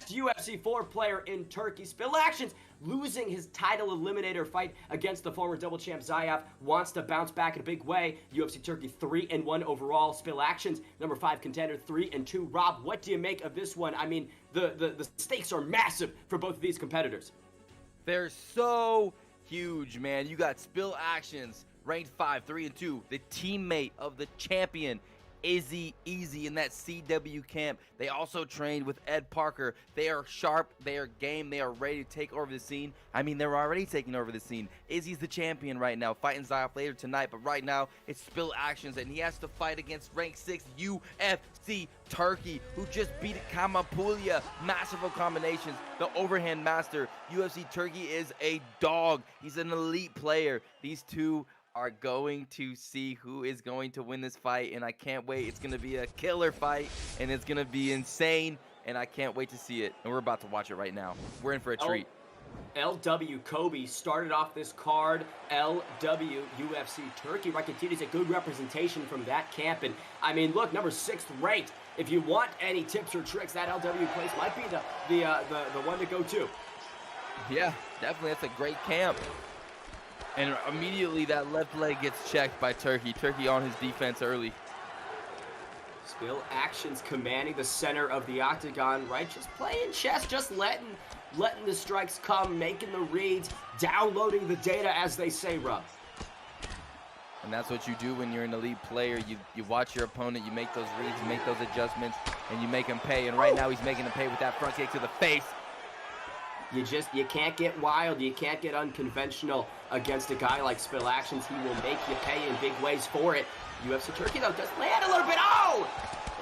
UFC 4 player in Turkey. Spill Actions losing his title eliminator fight against the former double champ Zayaf, wants to bounce back in a big way. UFC Turkey 3-1 overall. Spill Actions, number 5 contender, 3-2. Rob, what do you make of this one? I mean, the stakes are massive for both of these competitors. They're so huge, man. You got Spill Actions, ranked 5, 3-2, the teammate of the champion Izzy in that CW camp. They also trained with Ed Parker. They are sharp, they are game, they are ready to take over the scene. I mean, they're already taking over the scene. Izzy's the champion right now, fighting Zyaf later tonight, but right now it's Spill Actions, and he has to fight against ranked 6 UFC Turkey, who just beat Kamapulia. Masterful combinations, the overhand master. UFC Turkey is a dog. He's an elite player. These two are going to see who is going to win this fight, and I can't wait. It's going to be a killer fight, and it's going to be insane, and I can't wait to see it. And we're about to watch it right now. We're in for a treat. LW Kobe started off this card. LW UFC Turkey. Rakatiti is a good representation from that camp. And I mean, look, number 6th ranked. If you want any tips or tricks, that LW place might be the one to go to. Yeah, definitely. That's a great camp. And immediately that left leg gets checked by Turkey. Turkey on his defense early. Spill Actions commanding the center of the octagon, right? Just playing chess, just letting the strikes come, making the reads, downloading the data, as they say, Rob. And that's what you do when you're an elite player. You watch your opponent, you make those reads, you make those adjustments, and you make him pay. And right now he's making him pay with that front kick to the face. You can't get wild, you can't get unconventional against a guy like Spill Actions. He will make you pay in big ways for it. UFC Turkey, though, does land a little bit. Oh!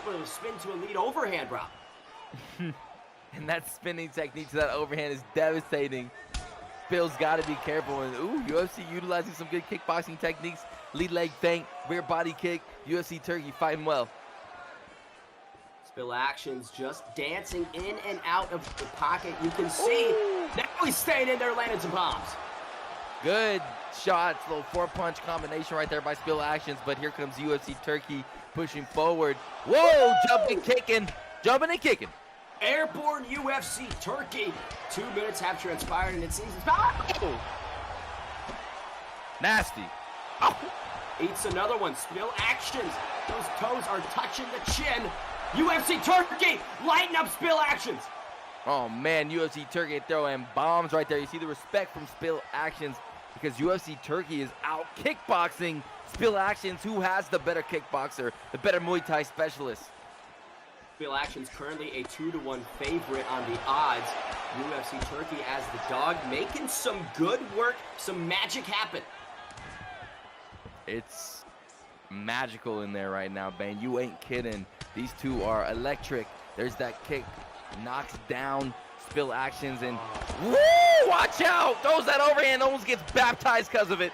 A little spin to a lead overhand, Rob. And that spinning technique to that overhand is devastating. Spill's got to be careful. And ooh, UFC utilizing some good kickboxing techniques. Lead leg feint, rear body kick. UFC Turkey fighting well. Spill Actions just dancing in and out of the pocket. You can see now he's staying in there, landing some bombs. Good shots, little 4-punch combination right there by Spill Actions. But here comes UFC Turkey pushing forward. Whoa, jumping and kicking. Airborne UFC Turkey. 2 minutes have transpired and it seems it's oh! Nasty. Oh! Eats another one. Spill Actions. Those toes are touching the chin. UFC Turkey, lighten up Spill Actions. Oh man, UFC Turkey throwing bombs right there. You see the respect from Spill Actions because UFC Turkey is out kickboxing Spill Actions, who has the better kickboxer, the better Muay Thai specialist. Spill Actions currently a 2-1 favorite on the odds. UFC Turkey as the dog, making some good work, some magic happen. It's magical in there right now, Bane. You ain't kidding. These two are electric. There's that kick, knocks down Spill Actions, and woo! Watch out! Throws that overhand, almost gets baptized because of it.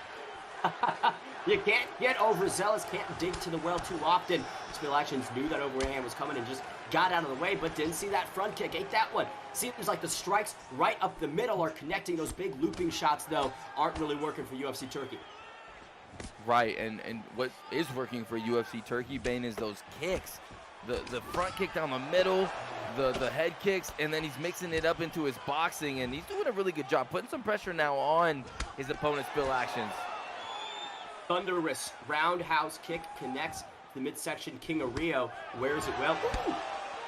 You can't get overzealous, can't dig to the well too often. Spill Actions knew that overhand was coming and just got out of the way, but didn't see that front kick, ate that one. Seems like the strikes right up the middle are connecting. Those big looping shots, though, aren't really working for UFC Turkey. Right, and what is working for UFC Turkey, Bane, is those kicks. The front kick down the middle, the head kicks, and then he's mixing it up into his boxing, and he's doing a really good job putting some pressure now on his opponent's Spill Actions. Thunderous roundhouse kick connects the midsection King of Rio. Wears it well. Ooh.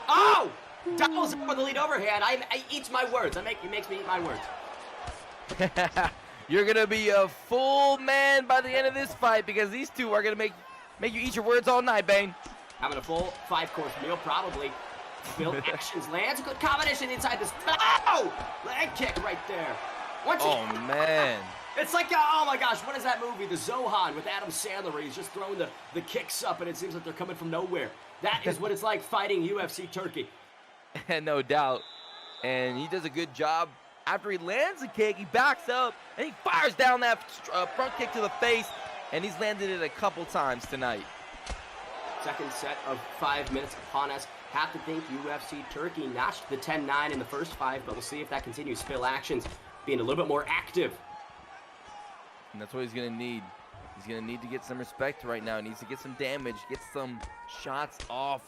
Oh! Doubles up with the lead overhand. I eats my words. It makes me eat my words. You're gonna be a full man by the end of this fight because these two are gonna make you eat your words all night, Bane. Having a full 5-course meal, probably. Spill Actions lands a good combination inside this. Oh! Leg kick right there. Man. It's like, oh my gosh, what is that movie? The Zohan with Adam Sandler, where he's just throwing the kicks up and it seems like they're coming from nowhere. That is what it's like fighting UFC Turkey. No doubt. And he does a good job. After he lands a kick, he backs up and he fires down that front kick to the face, and he's landed it a couple times tonight. Second set of 5 minutes upon us. Have to think UFC Turkey notched the 10-9 in the first 5, but we'll see if that continues. Spill Actions being a little bit more active. And that's what he's going to need. He's going to need to get some respect right now. He needs to get some damage, get some shots off.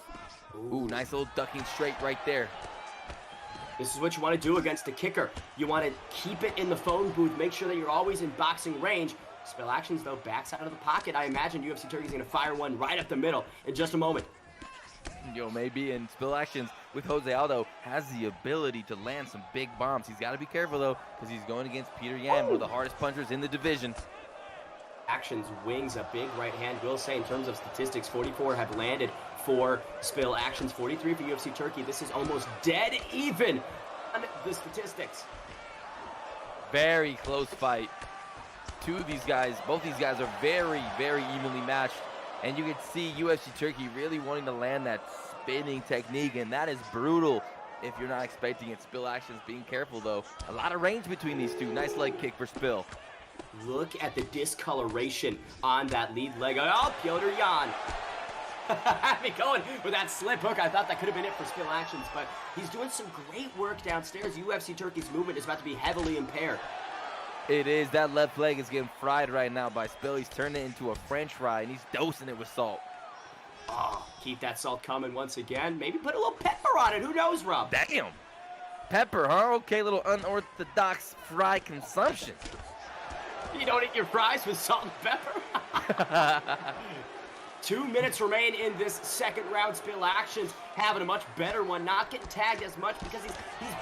Ooh, nice little ducking straight right there. This is what you want to do against the kicker. You want to keep it in the phone booth, make sure that you're always in boxing range. Spill Actions, though, backs out of the pocket. I imagine UFC Turkey's going to fire one right up the middle in just a moment. Maybe. And Spill Actions with Jose Aldo has the ability to land some big bombs. He's got to be careful, though, because he's going against Peter Yan, one of the hardest punchers in the division. Actions wings a big right hand. Will say in terms of statistics, 44 have landed for Spill Actions, 43 for UFC Turkey. This is almost dead even on the statistics. Very close fight. Both these guys are very, very evenly matched. And you can see UFC Turkey really wanting to land that spinning technique, and that is brutal if you're not expecting it. Spill Actions being careful, though. A lot of range between these two. Nice leg kick for Spill. Look at the discoloration on that lead leg. Oh, Piotr Yan. Had me going with that slip hook. I thought that could have been it for Spill Actions, but he's doing some great work downstairs. UFC Turkey's movement is about to be heavily impaired. It is. That left leg is getting fried right now by Spill. He's turned it into a French fry, and he's dosing it with salt. Oh, keep that salt coming once again. Maybe put a little pepper on it. Who knows, Rob? Damn. Pepper, huh? Okay, little unorthodox fry consumption. You don't eat your fries with salt and pepper? 2 minutes remain in this second round. Spill Actions having a much better one, not getting tagged as much because he's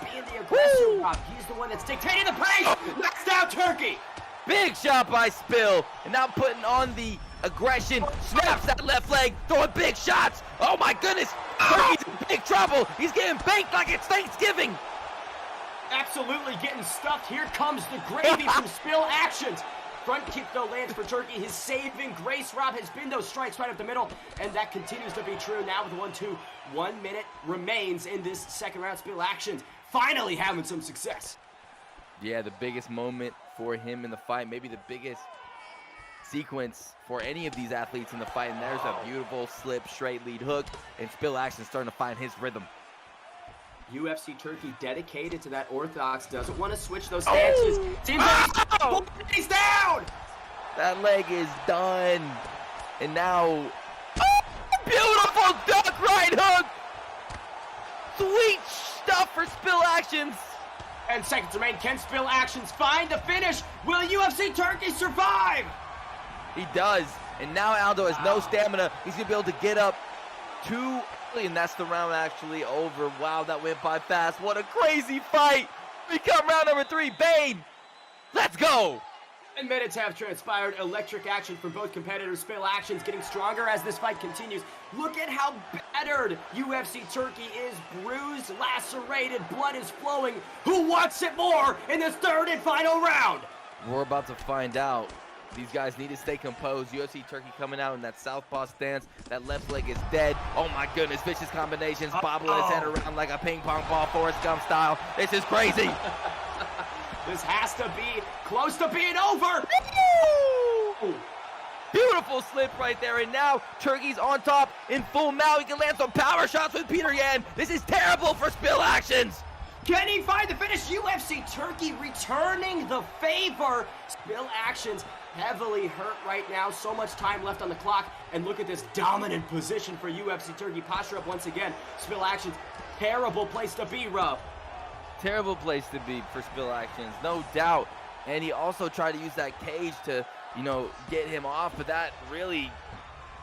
being the aggressor, Rob. He's the one that's dictating the pace. Knocks down Turkey. Big shot by Spill, and now putting on the aggression. Snaps that left leg, throwing big shots. Oh my goodness, Turkey's in big trouble. He's getting baked like it's Thanksgiving. Absolutely getting stuffed. Here comes the gravy from Spill Actions. Front kick, though, lands for Turkey. His saving grace, Rob, has been those strikes right up the middle, and that continues to be true now with 1-2. 1 minute remains in this second round. Spill Actions finally having some success. Yeah, the biggest moment for him in the fight, maybe the biggest sequence for any of these athletes in the fight, and there's a beautiful slip, straight lead hook, and Spill Actions starting to find his rhythm. UFC Turkey dedicated to that orthodox, doesn't want to switch those stances. Seems like he's down! That leg is done. And now, beautiful duck right hook! Sweet stuff for Spill Actions. 10 seconds remain. Can Spill Actions find the finish? Will UFC Turkey survive? He does. And now Aldo has no stamina. He's going to be able to get up too early, and that's the round actually over. Wow, that went by fast. What a crazy fight. We come round number 3. Bane, let's go. 10 minutes have transpired. Electric action from both competitors. Spill Actions getting stronger as this fight continues. Look at how battered UFC Turkey is. Bruised, lacerated, blood is flowing. Who wants it more in this third and final round? We're about to find out. These guys need to stay composed. UFC Turkey coming out in that southpaw stance. That left leg is dead. Oh my goodness, vicious combinations. Bobbling his head around like a ping pong ball, Forrest Gump style. This is crazy. This has to be close to being over. Beautiful slip right there, and now Turkey's on top in full mount. He can land some power shots with Peter Yan. This is terrible for Spill Actions. Can he find the finish? UFC Turkey returning the favor. Spill Actions heavily hurt right now. So much time left on the clock. And look at this dominant position for UFC Turkey. Posture up once again. Spill Actions, terrible place to be, Rob. Terrible place to be for Spill Actions, no doubt. And he also tried to use that cage to, you know, get him off, but that really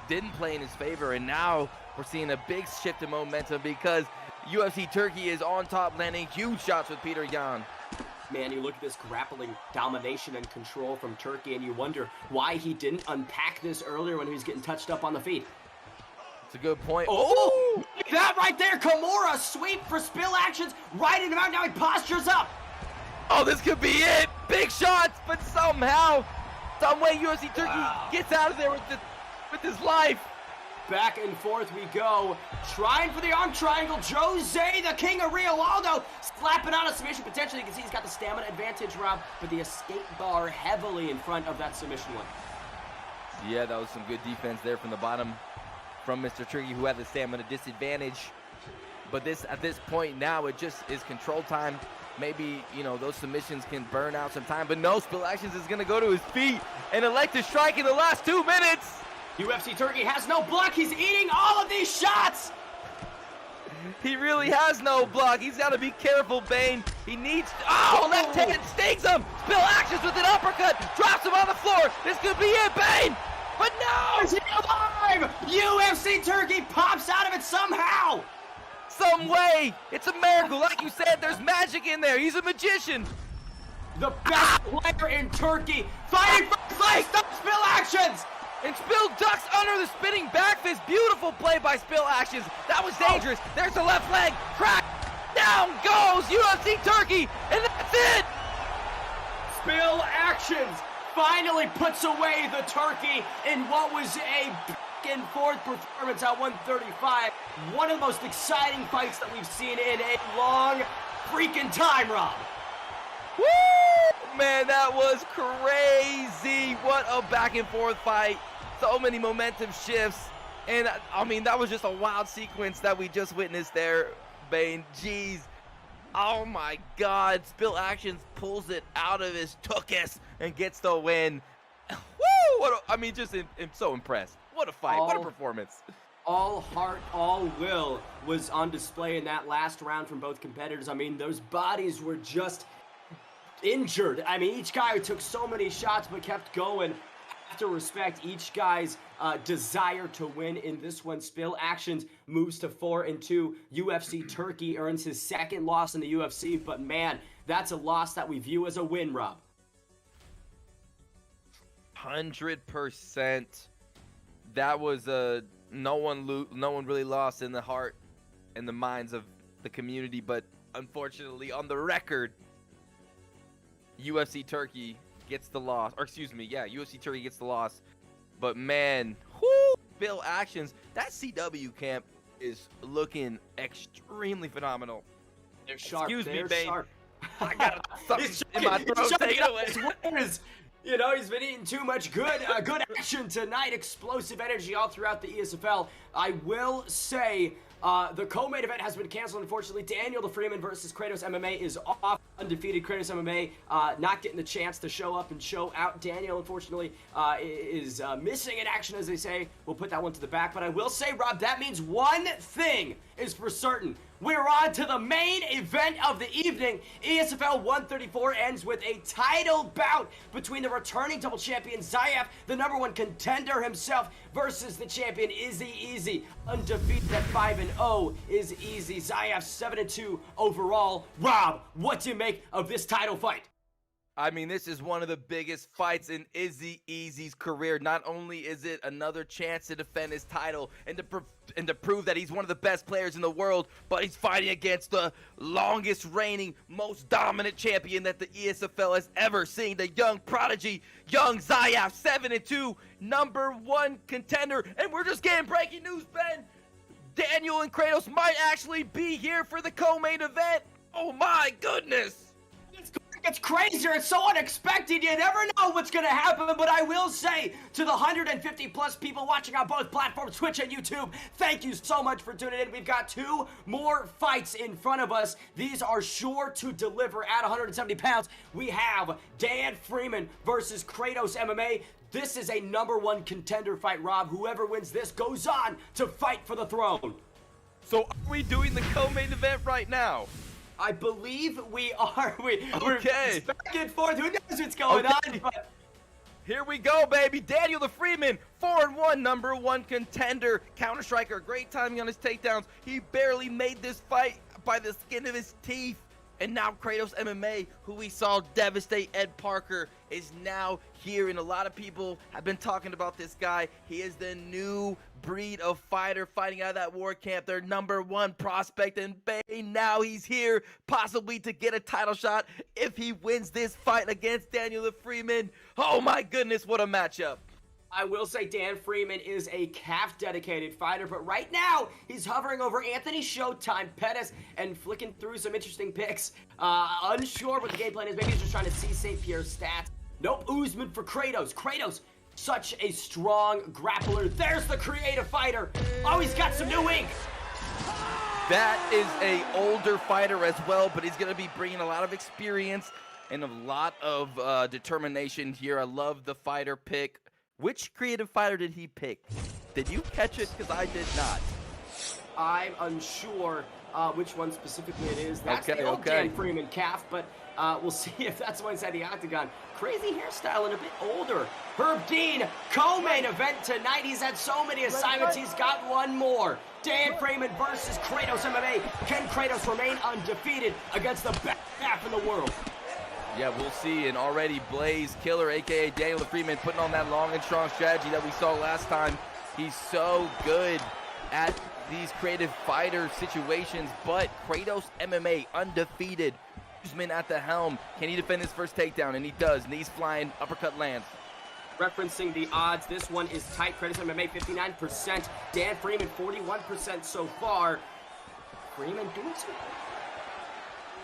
didn't play in his favor. And now we're seeing a big shift in momentum because UFC Turkey is on top, landing huge shots with Peter Yan. Man, you look at this grappling domination and control from Turkey, and you wonder why he didn't unpack this earlier when he was getting touched up on the feet. It's a good point. Oh, that right there, Kimura sweep for Spill Actions, right in the mount. Now he postures up. Oh, this could be it. Big shots, but somehow, some way UFC Turkey gets out of there with his life. Back and forth we go. Trying for the arm triangle. Jose, the king of Rio Aldo, slapping on a submission. Potentially, you can see he's got the stamina advantage, Rob, but the escape bar heavily in front of that submission one. Yeah, that was some good defense there from the bottom from Mr. Turkey, who had the stamina disadvantage. But at this point now, it just is control time. Maybe, you know, those submissions can burn out some time, but no, Spill Actions is going to go to his feet and elect to strike in the last 2 minutes. UFC Turkey has no block. He's eating all of these shots. He really has no block. He's got to be careful, Bane. He needs... Oh, left hand stings him. Spill Actions with an uppercut. Drops him on the floor. This could be it, Bane. But no! Is he alive? UFC Turkey pops out of it somehow. Some way. It's a miracle. Like you said, there's magic in there. He's a magician. The best player in Turkey fighting for his life. Stop Spill Actions. And Spill ducks under the spinning back fist. Beautiful play by Spill Actions. That was dangerous. There's the left leg. Crack. Down goes UFC Turkey. And that's it. Spill Actions finally puts away the Turkey in what was a back and forth performance at 135. One of the most exciting fights that we've seen in a long freaking time, Rob. Woo! Man, that was crazy. What a back and forth fight. So many momentum shifts. And I mean, that was just a wild sequence that we just witnessed there, Bane. Jeez. Oh my God. Spill Actions pulls it out of his tuchus and gets the win. Woo! I'm so impressed. What a fight. What a performance. All heart, all will was on display in that last round from both competitors. I mean, those bodies were just injured. I mean, each guy took so many shots but kept going. Have to respect each guy's desire to win in this one. Spill Actions moves to 4-2. UFC Turkey earns his second loss in the UFC, but man, that's a loss that we view as a win, Rob. 100%. That was no one really lost in the heart and the minds of the community, but unfortunately on the record, UFC Turkey gets the loss, or excuse me, yeah, UFC Turkey gets the loss. But man, Spill Actions, that CW camp is looking extremely phenomenal. They're sharp. Excuse me, They're Bane. sharp. I got something in my throat. Take it away. You know, he's been eating too much good action tonight. Explosive energy all throughout the ESFL. I will say, the co-main event has been canceled, unfortunately. Daniel the Freeman versus Kratos MMA is off. Undefeated Kratos MMA not getting the chance to show up and show out. Daniel, unfortunately, is missing in action, as they say. We'll put that one to the back. But I will say, Rob, that means one thing is for certain. We're on to the main event of the evening. ESFL 134 ends with a title bout between the returning double champion Zayaf, the #1 contender himself, versus the champion Izzy. Undefeated at 5-0 is Izzy. Zayaf 7-2 overall. Rob, what do you make of this title fight? I mean, this is one of the biggest fights in Izzy's career. Not only is it another chance to defend his title and to prove that he's one of the best players in the world, but he's fighting against the longest reigning, most dominant champion that the ESFL has ever seen. The young prodigy, young Zayaf, 7-2, #1 contender. And we're just getting breaking news, Ben. Daniel and Kratos might actually be here for the co-main event. Oh my goodness. It's crazier. It's so unexpected. You never know what's going to happen. But I will say to the 150 plus people watching on both platforms, Twitch and YouTube, thank you so much for tuning in. We've got 2 more fights in front of us. These are sure to deliver at 170 pounds. We have Dan Freeman versus Kratos MMA. This is a #1 contender fight, Rob. Whoever wins this goes on to fight for the throne. So are we doing the co-main event right now? I believe we are. We're Okay. back and forth. Who knows what's going on? But Here we go, baby. Daniel the Freeman, 4-1, #1 contender, counter striker, great timing on his takedowns. He barely made this fight by the skin of his teeth. And now Kratos MMA, who we saw devastate Ed Parker, is now here. And a lot of people have been talking about this guy. He is the new breed of fighter fighting out of that war camp. Their #1 prospect. And Bane, now he's here, possibly to get a title shot if he wins this fight against Daniel the Freeman. Oh my goodness, what a matchup. I will say Dan Freeman is a calf-dedicated fighter, but right now he's hovering over Anthony Showtime Pettis and flicking through some interesting picks. Unsure what the game plan is. Maybe he's just trying to see St. Pierre's stats. Nope, Usman for Kratos. Kratos, such a strong grappler. There's the creative fighter. Oh, he's got some new ink. That is a older fighter as well, but he's going to be bringing a lot of experience and a lot of determination here. I love the fighter pick. Which creative fighter did he pick? Did you catch it? Because I did not. I'm unsure which one specifically it is. That's Okay, the old okay. Dan Freeman calf, but we'll see if that's the one inside the octagon. Crazy hairstyle and a bit older. Herb Dean, co-main event tonight. He's had so many assignments. He's got one more. Dan Freeman versus Kratos MMA. Can Kratos remain undefeated against the best calf in the world? Yeah, we'll see. And already Blaze Killer, a.k.a. Daniel the Freeman, putting on that long and strong strategy that we saw last time. He's so good at these creative fighter situations, but Kratos MMA undefeated. Usman at the helm. Can he defend his first takedown? And he does. Knees flying, uppercut lands. Referencing the odds, this one is tight. Kratos MMA 59%. Dan Freeman 41% so far. Freeman doing some...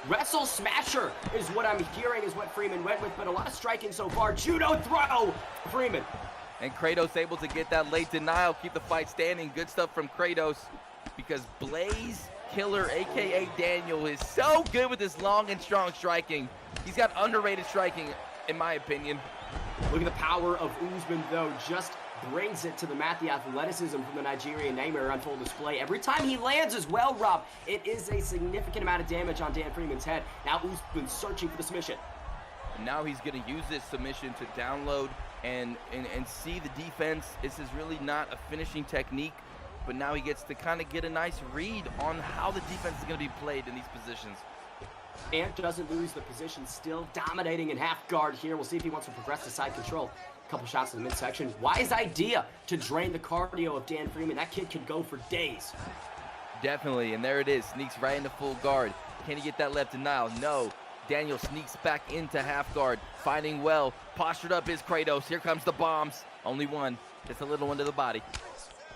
Wrestle smasher is what I'm hearing is what Freeman went with, but a lot of striking so far. Judo throw, Freeman. And Kratos able to get that late denial, keep the fight standing. Good stuff from Kratos because Blaze Killer, a.k.a. Daniel, is so good with his long and strong striking. He's got underrated striking, in my opinion. Look at the power of Usman, though, just brings it to the mat. The athleticism from the Nigerian Nightmare on full display. Every time he lands as well, Rob, it is a significant amount of damage on Dan Freeman's head. Now Usman searching for the submission. And now he's going to use this submission to download and see the defense. This is really not a finishing technique, but now he gets to kind of get a nice read on how the defense is going to be played in these positions. And doesn't lose the position, still dominating in half guard here. We'll see if he wants to progress to side control. Couple shots in the midsection. Wise idea to drain the cardio of Dan Freeman. That kid could go for days. Definitely, and there it is. Sneaks right into full guard. Can he get that left denial? No. Daniel sneaks back into half guard. Fighting well. Postured up is Kratos. Here comes the bombs. Only one. Just a little one to the body.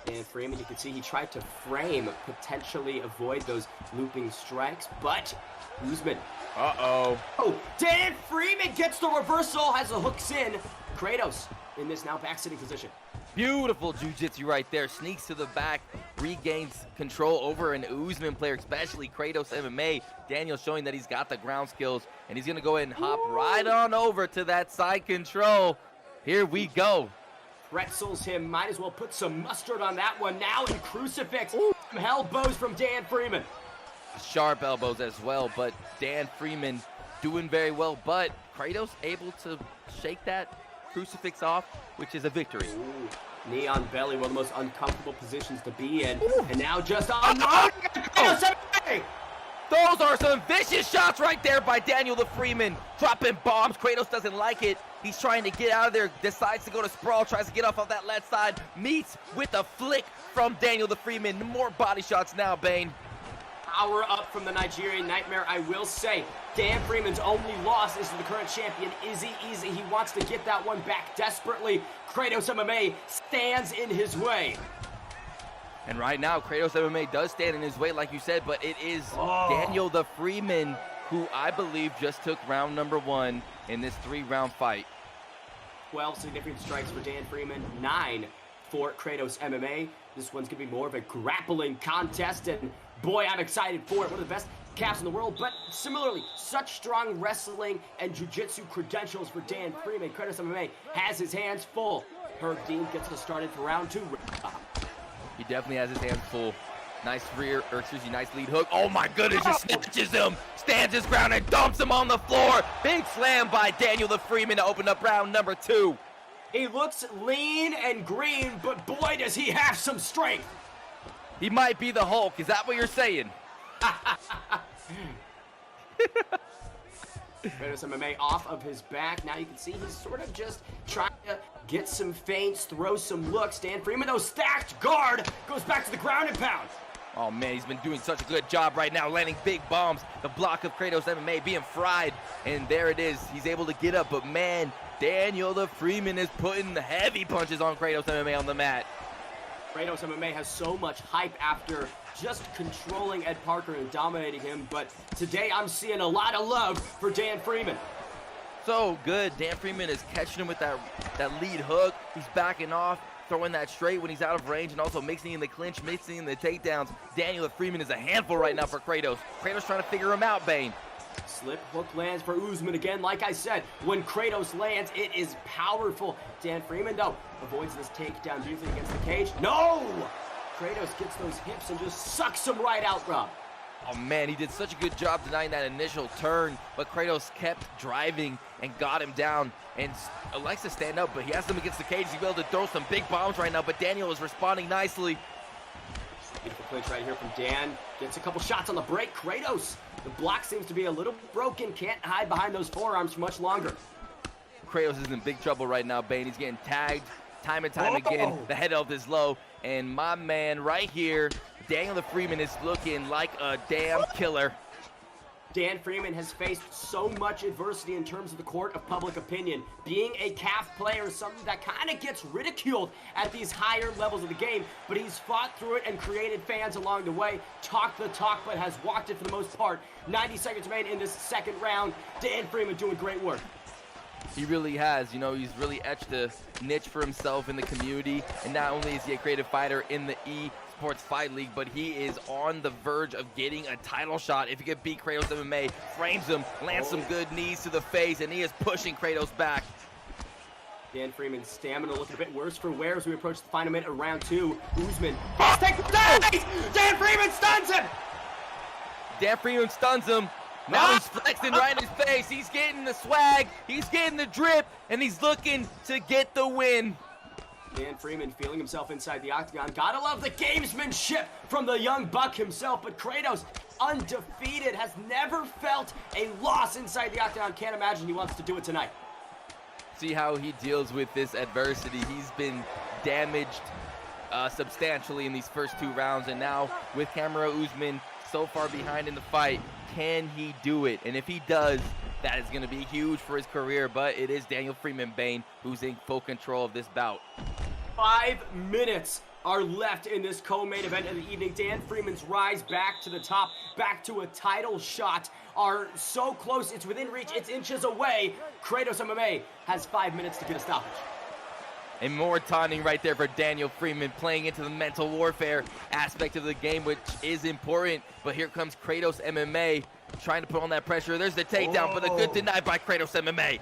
Dan Freeman, you can see he tried to frame, potentially avoid those looping strikes, but Usman. Uh-oh. Oh, Dan Freeman gets the reversal, has the hooks in. Kratos in this now back sitting position. Beautiful jiu-jitsu right there. Sneaks to the back, regains control over an Usman player, especially Kratos MMA. Daniel showing that he's got the ground skills, and he's going to go ahead and hop right on over to that side control. Here we go. Pretzels him. Might as well put some mustard on that one. Now in crucifix. Some elbows from Dan Freeman. Sharp elbows as well, but Dan Freeman doing very well, but Kratos able to shake that crucifix off, which is a victory. Ooh, knee on belly, one of the most uncomfortable positions to be in. Ooh. And now just on Kratos. Those are some vicious shots right there by Daniel the Freeman. Dropping bombs. Kratos doesn't like it. He's trying to get out of there, decides to go to sprawl, tries to get off of that left side, meets with a flick from Daniel the Freeman. More body shots now, Bane. Power up from the Nigerian Nightmare. I will say, Dan Freeman's only loss is to the current champion, Izzy. He wants to get that one back desperately. Kratos MMA stands in his way. And right now, Kratos MMA does stand in his way, like you said, but it is Daniel the Freeman who I believe just took round number 1 in this 3-round fight. 12 significant strikes for Dan Freeman, 9 for Kratos MMA. This one's gonna be more of a grappling contest, and boy, I'm excited for it. One of the best calves in the world, but similarly, such strong wrestling and jiu-jitsu credentials for Dan Freeman. Kratos MMA has his hands full. Herb Dean gets us started for round 2. He definitely has his hands full. Nice nice lead hook. Oh my goodness, just snatches him, stands his ground and dumps him on the floor. Big slam by Daniel the Freeman to open up round number 2. He looks lean and green, but boy, does he have some strength. He might be the Hulk. Is that what you're saying? Kratos MMA off of his back. Now you can see he's sort of just trying to get some feints, throw some looks. Dan Freeman, though, stacked guard, goes back to the ground and pound. Oh man, he's been doing such a good job right now, landing big bombs. The block of Kratos MMA being fried, and there it is. He's able to get up, but man, Daniel the Freeman is putting the heavy punches on Kratos MMA on the mat. Kratos MMA has so much hype after just controlling Ed Parker and dominating him, but today I'm seeing a lot of love for Dan Freeman. So good. Dan Freeman is catching him with that lead hook. He's backing off, throwing that straight when he's out of range, and also mixing in the clinch, mixing in the takedowns. Daniel Freeman is a handful right now for Kratos. Kratos trying to figure him out, Bane. Slip hook lands for Usman again. Like I said, when Kratos lands, it is powerful. Dan Freeman, though, avoids this takedown beautifully against the cage. No! Kratos gets those hips and just sucks him right out, Rob. Oh man, he did such a good job denying that initial turn, but Kratos kept driving and got him down, and likes to stand up, but he has him against the cage. He's able to throw some big bombs right now, but Daniel is responding nicely. Beautiful clinch right here from Dan. Gets a couple shots on the break. Kratos, the block seems to be a little broken. Can't hide behind those forearms for much longer. Kratos is in big trouble right now, Bane. He's getting tagged time and time again. The head health is low, and my man right here, Daniel the Freeman, is looking like a damn killer. Dan Freeman has faced so much adversity in terms of the court of public opinion. Being a calf player is something that kind of gets ridiculed at these higher levels of the game, but he's fought through it and created fans along the way. Talked the talk, but has walked it for the most part. 90 seconds remaining in this second round. Dan Freeman doing great work. He really has. You know, he's really etched a niche for himself in the community, and not only is he a creative fighter in the Ea Sports Fight League, but he is on the verge of getting a title shot. If he could beat Kratos MMA, frames him, lands some good knees to the face, and he is pushing Kratos back. Dan Freeman's stamina looking a bit worse for wear as we approach the final minute of round 2. Usman gets Dan Freeman stuns him! Dan Freeman stuns him. Now he's flexing right in his face. He's getting the swag, he's getting the drip, and he's looking to get the win. Dan Freeman feeling himself inside the octagon. Gotta love the gamesmanship from the young buck himself, but Kratos, undefeated, has never felt a loss inside the octagon. Can't imagine he wants to do it tonight. See how he deals with this adversity. He's been damaged substantially in these first 2 rounds, and now with Kamaru Usman so far behind in the fight, can he do it? And if he does, that is going to be huge for his career, but it is Daniel Freeman, Bane, who's in full control of this bout. 5 minutes are left in this co-main event of the evening. Dan Freeman's rise back to the top, back to a title shot, are so close, it's within reach, it's inches away. Kratos MMA has 5 minutes to get a stoppage. And more taunting right there for Daniel Freeman, playing into the mental warfare aspect of the game, which is important. But here comes Kratos MMA, trying to put on that pressure. There's the takedown, but a good deny by Kratos MMA.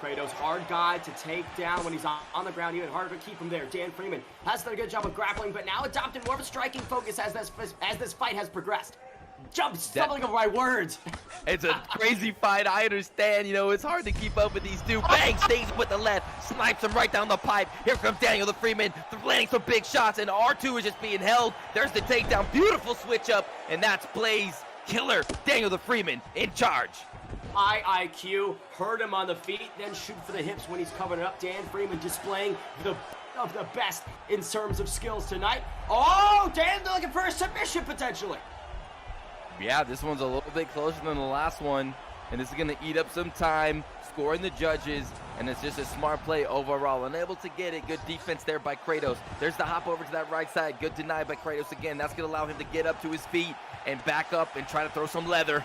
Kratos, hard guy to take down when he's on the ground, even harder to keep him there. Dan Freeman has done a good job of grappling, but now adopted more of a striking focus as this fight has progressed. Stumbling over my words. It's a crazy fight, I understand. You know, it's hard to keep up with these two. Bang, stays with the left, snipes him right down the pipe. Here comes Daniel the Freeman, landing some big shots, and R2 is just being held. There's the takedown, beautiful switch up, and that's Blaze Killer Daniel the Freeman in charge. High IQ, hurt him on the feet, then shoot for the hips when he's covered it up. Dan Freeman displaying the best in terms of skills tonight. Oh, Dan looking for a submission potentially. Yeah, this one's a little bit closer than the last one, and this is going to eat up some time, scoring the judges, and it's just a smart play overall. Unable to get it, good defense there by Kratos. There's the hop over to that right side, good deny by Kratos again. That's going to allow him to get up to his feet and back up and try to throw some leather.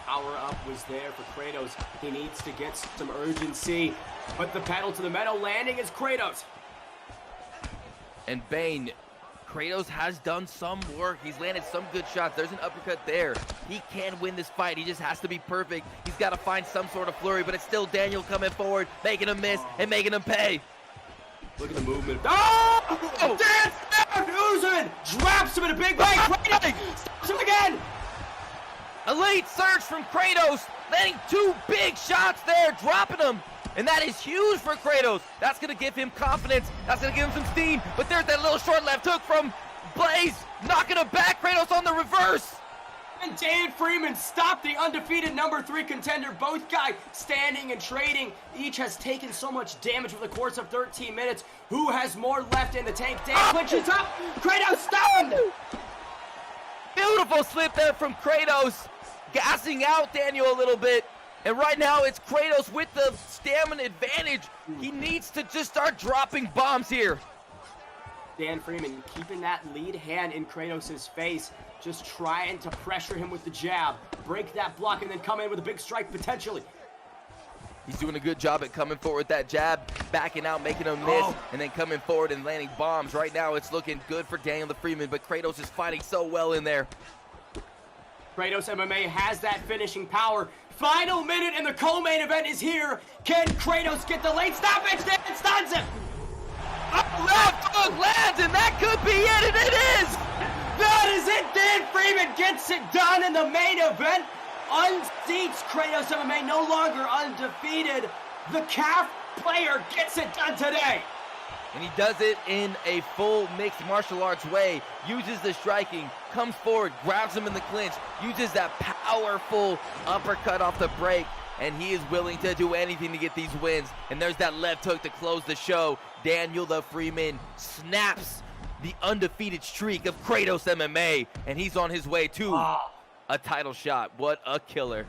power up was there for Kratos. He needs to get some urgency. But the pedal to the metal landing is Kratos. And Bane, Kratos has done some work. He's landed some good shots. There's an uppercut there. He can win this fight. He just has to be perfect. He's got to find some sort of flurry, but it's still Daniel coming forward, making him miss and making him pay. Look at the movement. Oh! Dance! Usman drops him in a big way. Kratos stops him again. Elite surge from Kratos, landing 2 big shots there, dropping him. And that is huge for Kratos. That's going to give him confidence. That's going to give him some steam. But there's that little short left hook from Blaze, knocking him back. Kratos on the reverse. And Dan Freeman stopped the undefeated number 3 contender. Both guys standing and trading. Each has taken so much damage over the course of 13 minutes. Who has more left in the tank? Dan clinches up. Kratos stunned. Beautiful slip there from Kratos, gassing out Daniel a little bit. And right now it's Kratos with the stamina advantage. He needs to just start dropping bombs here. Dan Freeman keeping that lead hand in Kratos' face, just trying to pressure him with the jab, break that block, and then come in with a big strike potentially. He's doing a good job at coming forward with that jab, backing out, making him miss, and then coming forward and landing bombs. Right now it's looking good for Daniel the Freeman, but Kratos is fighting so well in there. Kratos MMA has that finishing power. Final minute and the co-main event is here. Can Kratos get the late stoppage? Dan stuns him. Left hook lands, and that could be it, and it is! That is it. Dan Freeman gets it done in the main event. Unseats Kratos MMA, no longer undefeated. The calf player gets it done today. And he does it in a full mixed martial arts way, uses the striking, comes forward, grabs him in the clinch, uses that powerful uppercut off the break, and he is willing to do anything to get these wins. And there's that left hook to close the show. Daniel the Freeman snaps the undefeated streak of Kratos MMA, and he's on his way to a title shot. What a killer.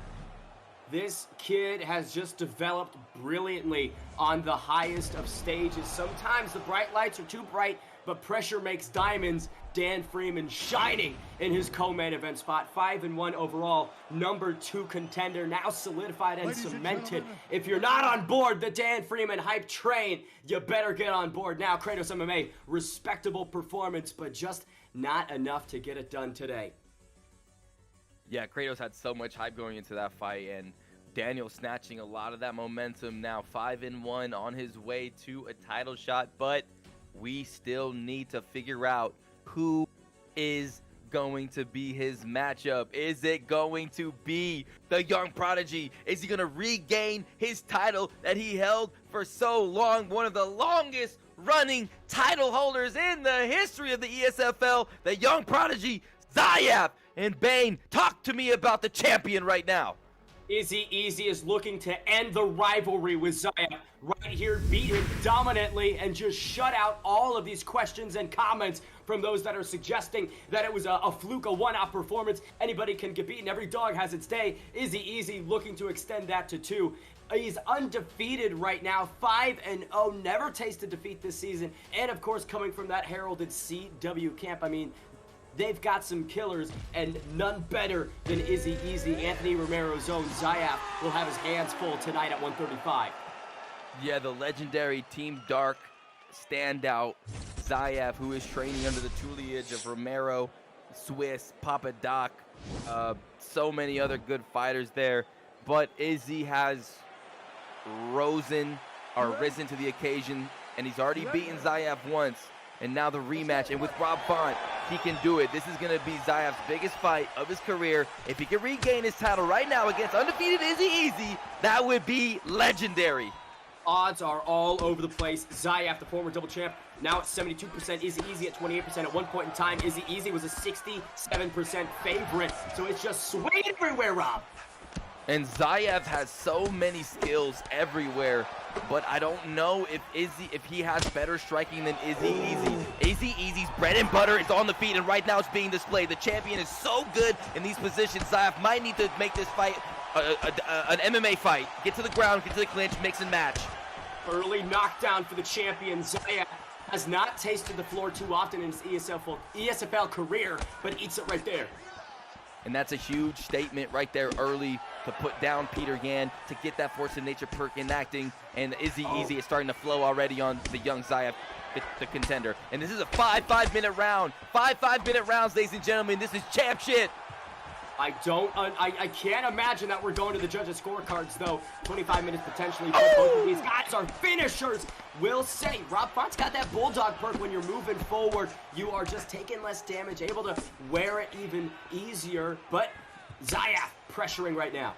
This kid has just developed brilliantly on the highest of stages. Sometimes the bright lights are too bright, but pressure makes diamonds. Dan Freeman shining in his co-main event spot. 5-1 overall, number 2 contender, now solidified and cemented. If you're not on board the Dan Freeman hype train, you better get on board now. Kratos MMA, respectable performance, but just not enough to get it done today. Yeah, Kratos had so much hype going into that fight, and Daniel snatching a lot of that momentum now. 5-1 on his way to a title shot, but we still need to figure out who is going to be his matchup. Is it going to be the young prodigy? Is he going to regain his title that he held for so long? One of the longest running title holders in the history of the ESFL, the young prodigy, Zayaf. And Bane, talk to me about the champion right now. Izzy is looking to end the rivalry with Zayaf. Right here, beat him dominantly and just shut out all of these questions and comments from those that are suggesting that it was a fluke, a one-off performance. Anybody can get beaten. Every dog has its day. Izzy looking to extend that to 2. He's undefeated right now, 5-0, never tasted defeat this season. And of course, coming from that heralded CW camp, I mean, they've got some killers, and none better than Izzy. Anthony Romero's own Zyaf will have his hands full tonight at 135. Yeah, the legendary Team Dark standout, Zayaf, who is training under the tutelage of Romero, Swiss, Papa Doc, so many other good fighters there. But Izzy has risen to the occasion, and he's already beaten Zayaf once. And now the rematch, and with Rob Font, he can do it. This is going to be Zayaf's biggest fight of his career. If he can regain his title right now against undefeated Izzy, that would be legendary. Odds are all over the place. Zayaf, the former double champ, now at 72%. Izzy at 28%. At one point in time, Izzy was a 67% favorite. So it's just swinging everywhere, Rob. And Zayaf has so many skills everywhere, but I don't know if he has better striking than Izzy's bread and butter is on the feet, and right now it's being displayed. The champion is so good in these positions. Zayaf might need to make this fight an MMA fight. Get to the ground, get to the clinch, mix and match. Early knockdown for the champion. Zayaf has not tasted the floor too often in his ESFL career, but eats it right there. And that's a huge statement right there early to put down Peter Yan, to get that force of nature perk enacting. And Izzy Easy is starting to flow already on the young Zayaf, the contender. And this is a 5-minute round. 5-minute rounds, ladies and gentlemen. This is champ shit. I can't imagine that we're going to the judges' scorecards, though. 25 minutes potentially, but both of these guys are finishers. Will say, Rob Font's got that bulldog perk. When you're moving forward, you are just taking less damage, able to wear it even easier. But Zayaf pressuring right now.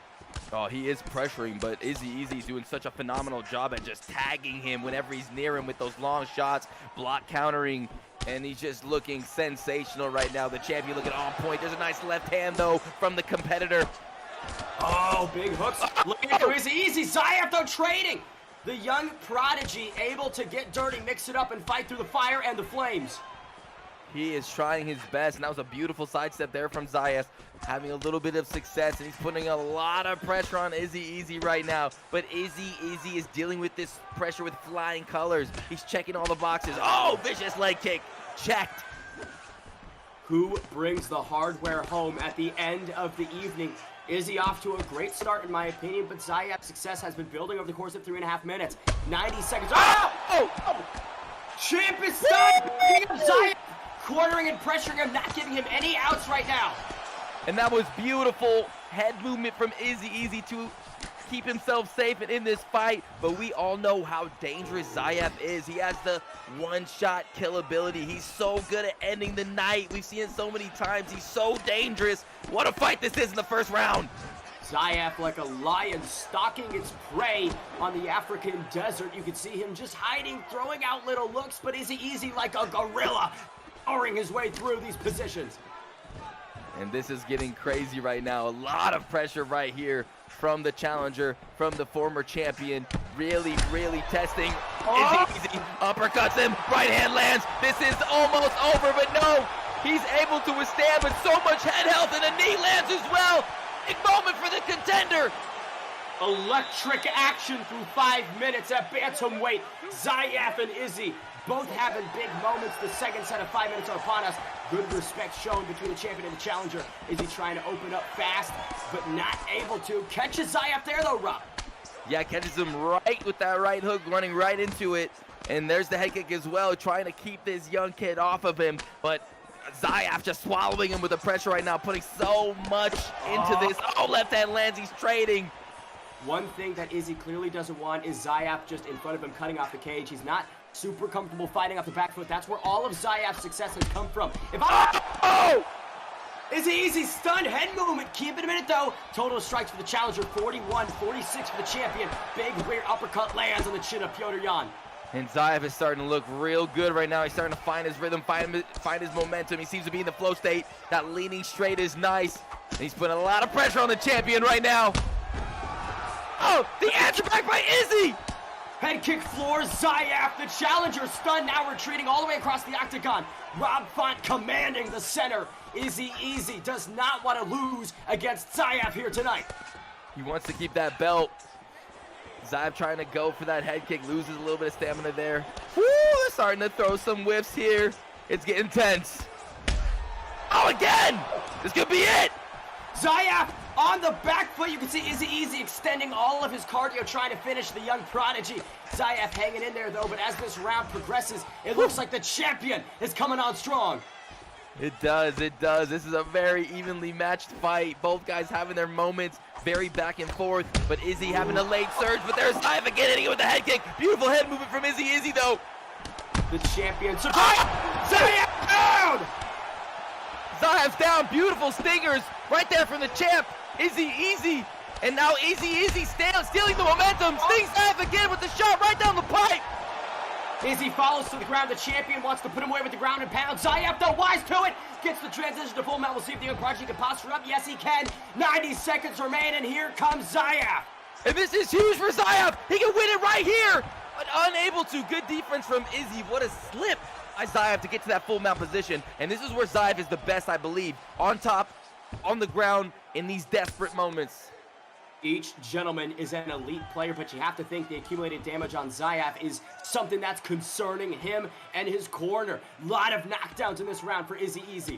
Oh, he is pressuring, but Izzy Easy's doing such a phenomenal job at just tagging him whenever he's near him with those long shots, block countering, and he's just looking sensational right now. The champion looking on point. There's a nice left hand, though, from the competitor. Oh, big hooks. Looking for Izzy Easy. Zayaf, though, trading. The young prodigy able to get dirty, mix it up, and fight through the fire and the flames. He is trying his best, and that was a beautiful sidestep there from Zayaf, having a little bit of success, and he's putting a lot of pressure on Izzy Easy right now. But Izzy Easy is dealing with this pressure with flying colors. He's checking all the boxes. Oh, vicious leg kick. Checked. Who brings the hardware home at the end of the evening? Izzy off to a great start, in my opinion, but Zayaf's success has been building over the course of 3.5 minutes. 90 seconds. Oh! Champ is stunned! Zayaf cornering and pressuring him, not giving him any outs right now. And that was beautiful head movement from Izzy Easy to keep himself safe and in this fight. But we all know how dangerous Zayaf is. He has the one-shot kill ability. He's so good at ending the night. We've seen it so many times. He's so dangerous. What a fight this is in the first round. Zayaf like a lion stalking its prey on the African desert. You can see him just hiding, throwing out little looks, but Izzy Easy like a gorilla, powering his way through these positions. And this is getting crazy right now. A lot of pressure right here from the challenger, from the former champion. Really, really testing. Izzy Easy uppercuts him. Right hand lands. This is almost over, but no. He's able to withstand with so much head health, and a knee lands as well. Big moment for the contender. Electric action through 5 minutes at bantamweight. Zayaf and Izzy both having big moments. The second set of 5 minutes are upon us. Good respect shown between the champion and the challenger. Izzy trying to open up fast, but not able to. Catches Zayaf there though, Rob. Yeah, catches him right with that right hook, running right into it. And there's the head kick as well, trying to keep this young kid off of him. But Zayaf just swallowing him with the pressure right now, putting so much into this. Oh, left hand lands, he's trading. One thing that Izzy clearly doesn't want is Zayaf just in front of him cutting off the cage. He's not super comfortable fighting off the back foot. That's where all of Zayaf's success has come from. Izzy Easy stunned head movement. Keep it a minute though. Total strikes for the challenger, 41, 46 for the champion. Big rear uppercut lands on the chin of Petr Yan. And Zayaf is starting to look real good right now. He's starting to find his rhythm, find his momentum. He seems to be in the flow state. That leaning straight is nice. And he's putting a lot of pressure on the champion right now. Oh, the answer back by Izzy! Head kick floors Zayaf. The challenger stunned, now retreating all the way across the octagon. Rob Font commanding the center. Izzy Easy does not want to lose against Zayaf here tonight. He wants to keep that belt. Zayaf trying to go for that head kick, loses a little bit of stamina there. Woo, they're starting to throw some whiffs here. It's getting tense. Oh, again! This could be it! Zayaf on the back foot. You can see Izzy Easy extending all of his cardio, trying to finish the young prodigy. Zayaf hanging in there though, but as this round progresses, it looks like the champion is coming on strong. It does, it does. This is a very evenly matched fight. Both guys having their moments, very back and forth, but Izzy having a late surge, but there's Zayaf again hitting it with the head kick. Beautiful head movement from Izzy Easy though. The champion Zayaf down! Zayaf's down, beautiful stingers right there from the champ, Izzy Easy. And now Izzy Easy stealing the momentum, stings Zayaf again with the shot right down the pipe. Izzy follows to the ground. The champion wants to put him away with the ground and pound. Zayaf, though, wise to it. Gets the transition to full mount. We'll see if the young prodigy can posture up. Yes, he can. 90 seconds remain, and here comes Zayaf. And this is huge for Zayaf. He can win it right here, but unable to. Good defense from Izzy. What a slip by Zayaf to get to that full mount position. And this is where Zayaf is the best, I believe. On top, on the ground, in these desperate moments. Each gentleman is an elite player, but you have to think the accumulated damage on Zayaf is something that's concerning him and his corner. A lot of knockdowns in this round for Izzy Easy.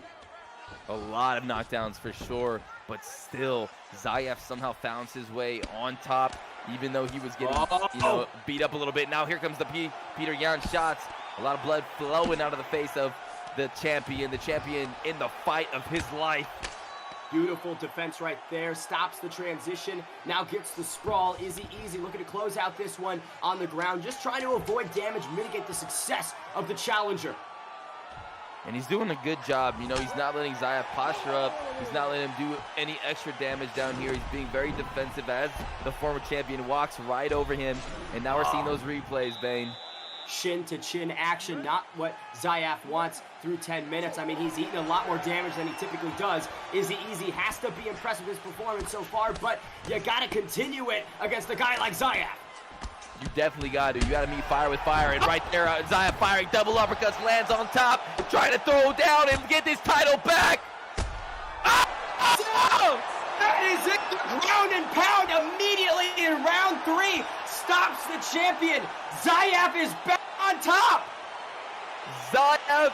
A lot of knockdowns for sure, but still, Zayaf somehow found his way on top, even though he was getting, beat up a little bit. Now here comes the Peter Yan shots. A lot of blood flowing out of the face of the champion in the fight of his life. Beautiful defense right there. Stops the transition. Now gets the sprawl. Izzy looking to close out this one on the ground. Just trying to avoid damage, mitigate the success of the challenger. And he's doing a good job. You know, he's not letting Zayaf posture up. He's not letting him do any extra damage down here. He's being very defensive as the former champion walks right over him. And now we're seeing those replays, Bane. Chin-to-chin action, not what Zayaf wants through 10 minutes. I mean, he's eaten a lot more damage than he typically does. Izzy has to be impressed with his performance so far, but you gotta continue it against a guy like Zayaf. You definitely got to. You got to meet fire with fire. And right there, Zayaf firing double uppercuts, lands on top, trying to throw down and get this title back. Oh! That is it. Ground and pound immediately in round 3. Stops the champion. Zayaf is back on top. Zayaf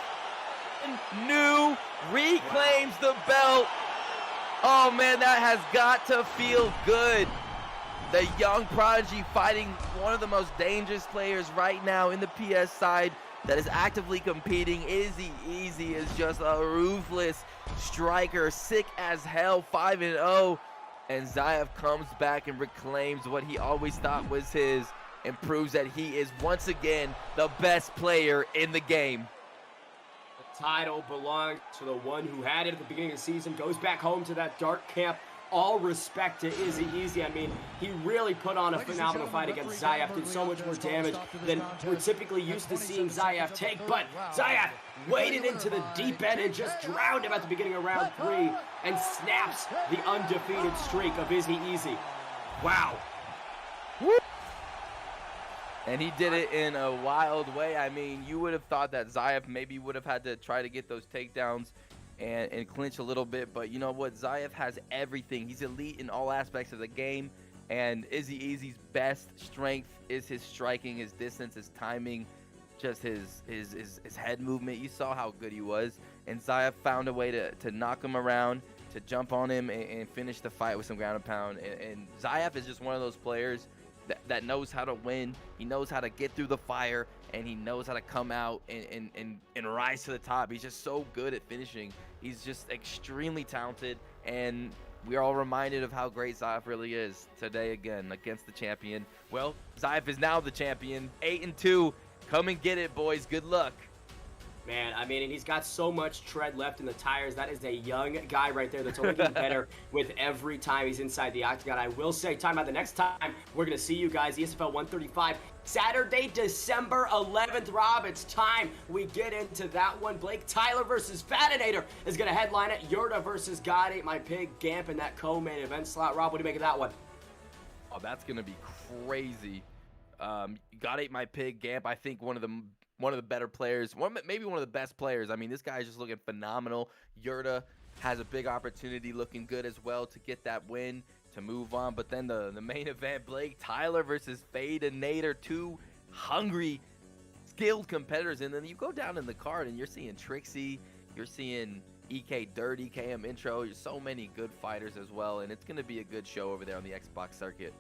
new reclaims the belt. Oh man, that has got to feel good. The young prodigy fighting one of the most dangerous players right now in the PS side that is actively competing. Izzy is just a ruthless striker, sick as hell, 5-0. And Zayaf comes back and reclaims what he always thought was his and proves that he is once again the best player in the game. The title belongs to the one who had it at the beginning of the season, goes back home to that dark camp. All respect to Izzy. I mean, he really put on a phenomenal fight against Zayaf, did so much more damage than we're typically used to seeing Zayaf take, but Zayaf waded into the deep end and just drowned him at the beginning of round 3 and snaps the undefeated streak of Izzy. Wow. And he did it in a wild way. I mean, you would have thought that Zayaf maybe would have had to try to get those takedowns and clinch a little bit, but you know what? Zayaf has everything. He's elite in all aspects of the game, and Izzy's best strength is his striking, his distance, his timing, just his head movement. You saw how good he was, and Zayaf found a way to knock him around, to jump on him and finish the fight with some ground and pound. And Zayaf is just one of those players that knows how to win. He knows how to get through the fire, and he knows how to come out and rise to the top. He's just so good at finishing. He's just extremely talented, and we're all reminded of how great Zayaf really is today again against the champion. Well, Zayaf is now the champion, 8-2. Come and get it, boys. Good luck. Man, I mean, and he's got so much tread left in the tires. That is a young guy right there that's only getting better with every time he's inside the octagon. I will say, time out, the next time we're going to see you guys, ESFL 135, Saturday, December 11th. Rob, it's time we get into that one. Blake Tyler versus Fatinator is going to headline it. Yurta versus God Ate My Pig Gamp in that co-main event slot. Rob, what do you make of that one? Oh, that's going to be crazy. God Ate My Pig Gamp, I think one of the better players, maybe one of the best players. I mean, this guy is just looking phenomenal. Yurta has a big opportunity, looking good as well to get that win, to move on. But then the main event, Blake Tyler versus Fatinator, two hungry, skilled competitors. And then you go down in the card and you're seeing Trixie, you're seeing EK Dirty, KM Intro. There's so many good fighters as well, and it's going to be a good show over there on the Xbox circuit.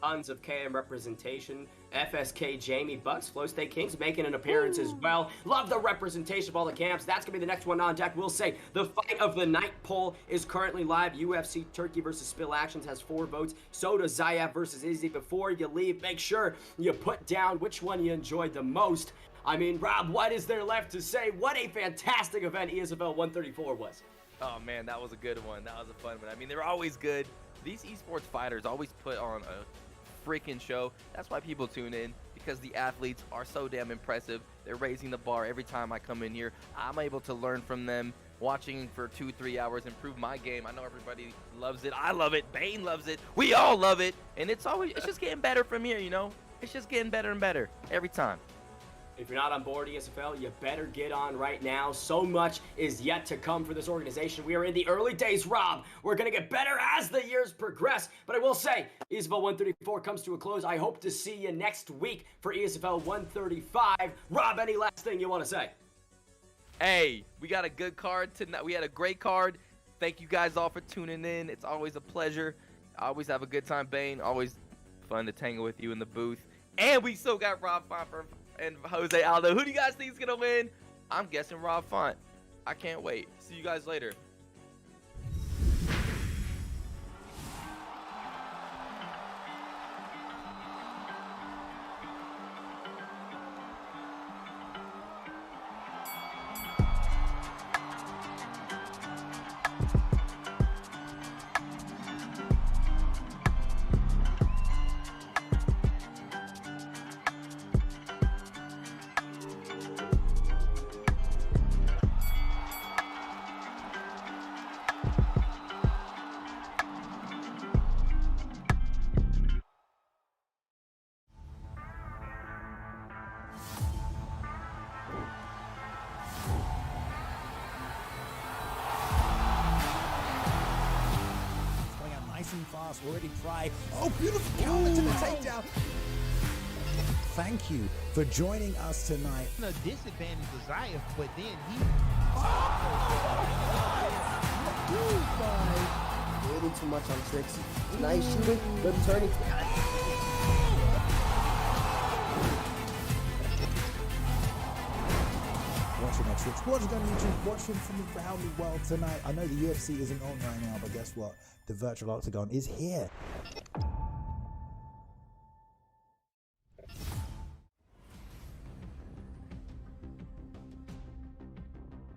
Tons of KM representation. FSK Jamie Bucks, Flow State Kings making an appearance as well. Love the representation of all the camps. That's going to be the next one on deck. We'll say the fight of the night poll is currently live. UFC Turkey versus Spill Actions has 4 votes. So does Zayaf versus Izzy. Before you leave, make sure you put down which one you enjoyed the most. I mean, Rob, what is there left to say? What a fantastic event ESFL 134 was. Oh, man, that was a good one. That was a fun one. I mean, they're always good. These esports fighters always put on a freaking show. That's why people tune in, because the athletes are so damn impressive. They're raising the bar every time I come in here. I'm able to learn from them, watching for 2-3 hours, improve my game. I know everybody loves it. I love it. Bane loves it. We all love it. And it's just getting better from here, you know? It's just getting better and better every time. If you're not on board ESFL, you better get on right now. So much is yet to come for this organization. We are in the early days, Rob. We're going to get better as the years progress. But I will say, ESFL 134 comes to a close. I hope to see you next week for ESFL 135. Rob, any last thing you want to say? Hey, we got a good card tonight. We had a great card. Thank you guys all for tuning in. It's always a pleasure. I always have a good time, Bane. Always fun to tangle with you in the booth. And we still got Rob Font and Jose Aldo. Who do you guys think is going to win? I'm guessing Rob Font. I can't wait. See you guys later. And fast, already try. Oh, beautiful counter to the takedown. Thank you for joining us tonight. A disadvantage to Zyaf, but then he. A little too much on Trixie. Nice shooting, good turning. Watching our Twitch, watching on YouTube, watching from around the world tonight. I know the UFC isn't on right now, but guess what? The virtual octagon is here.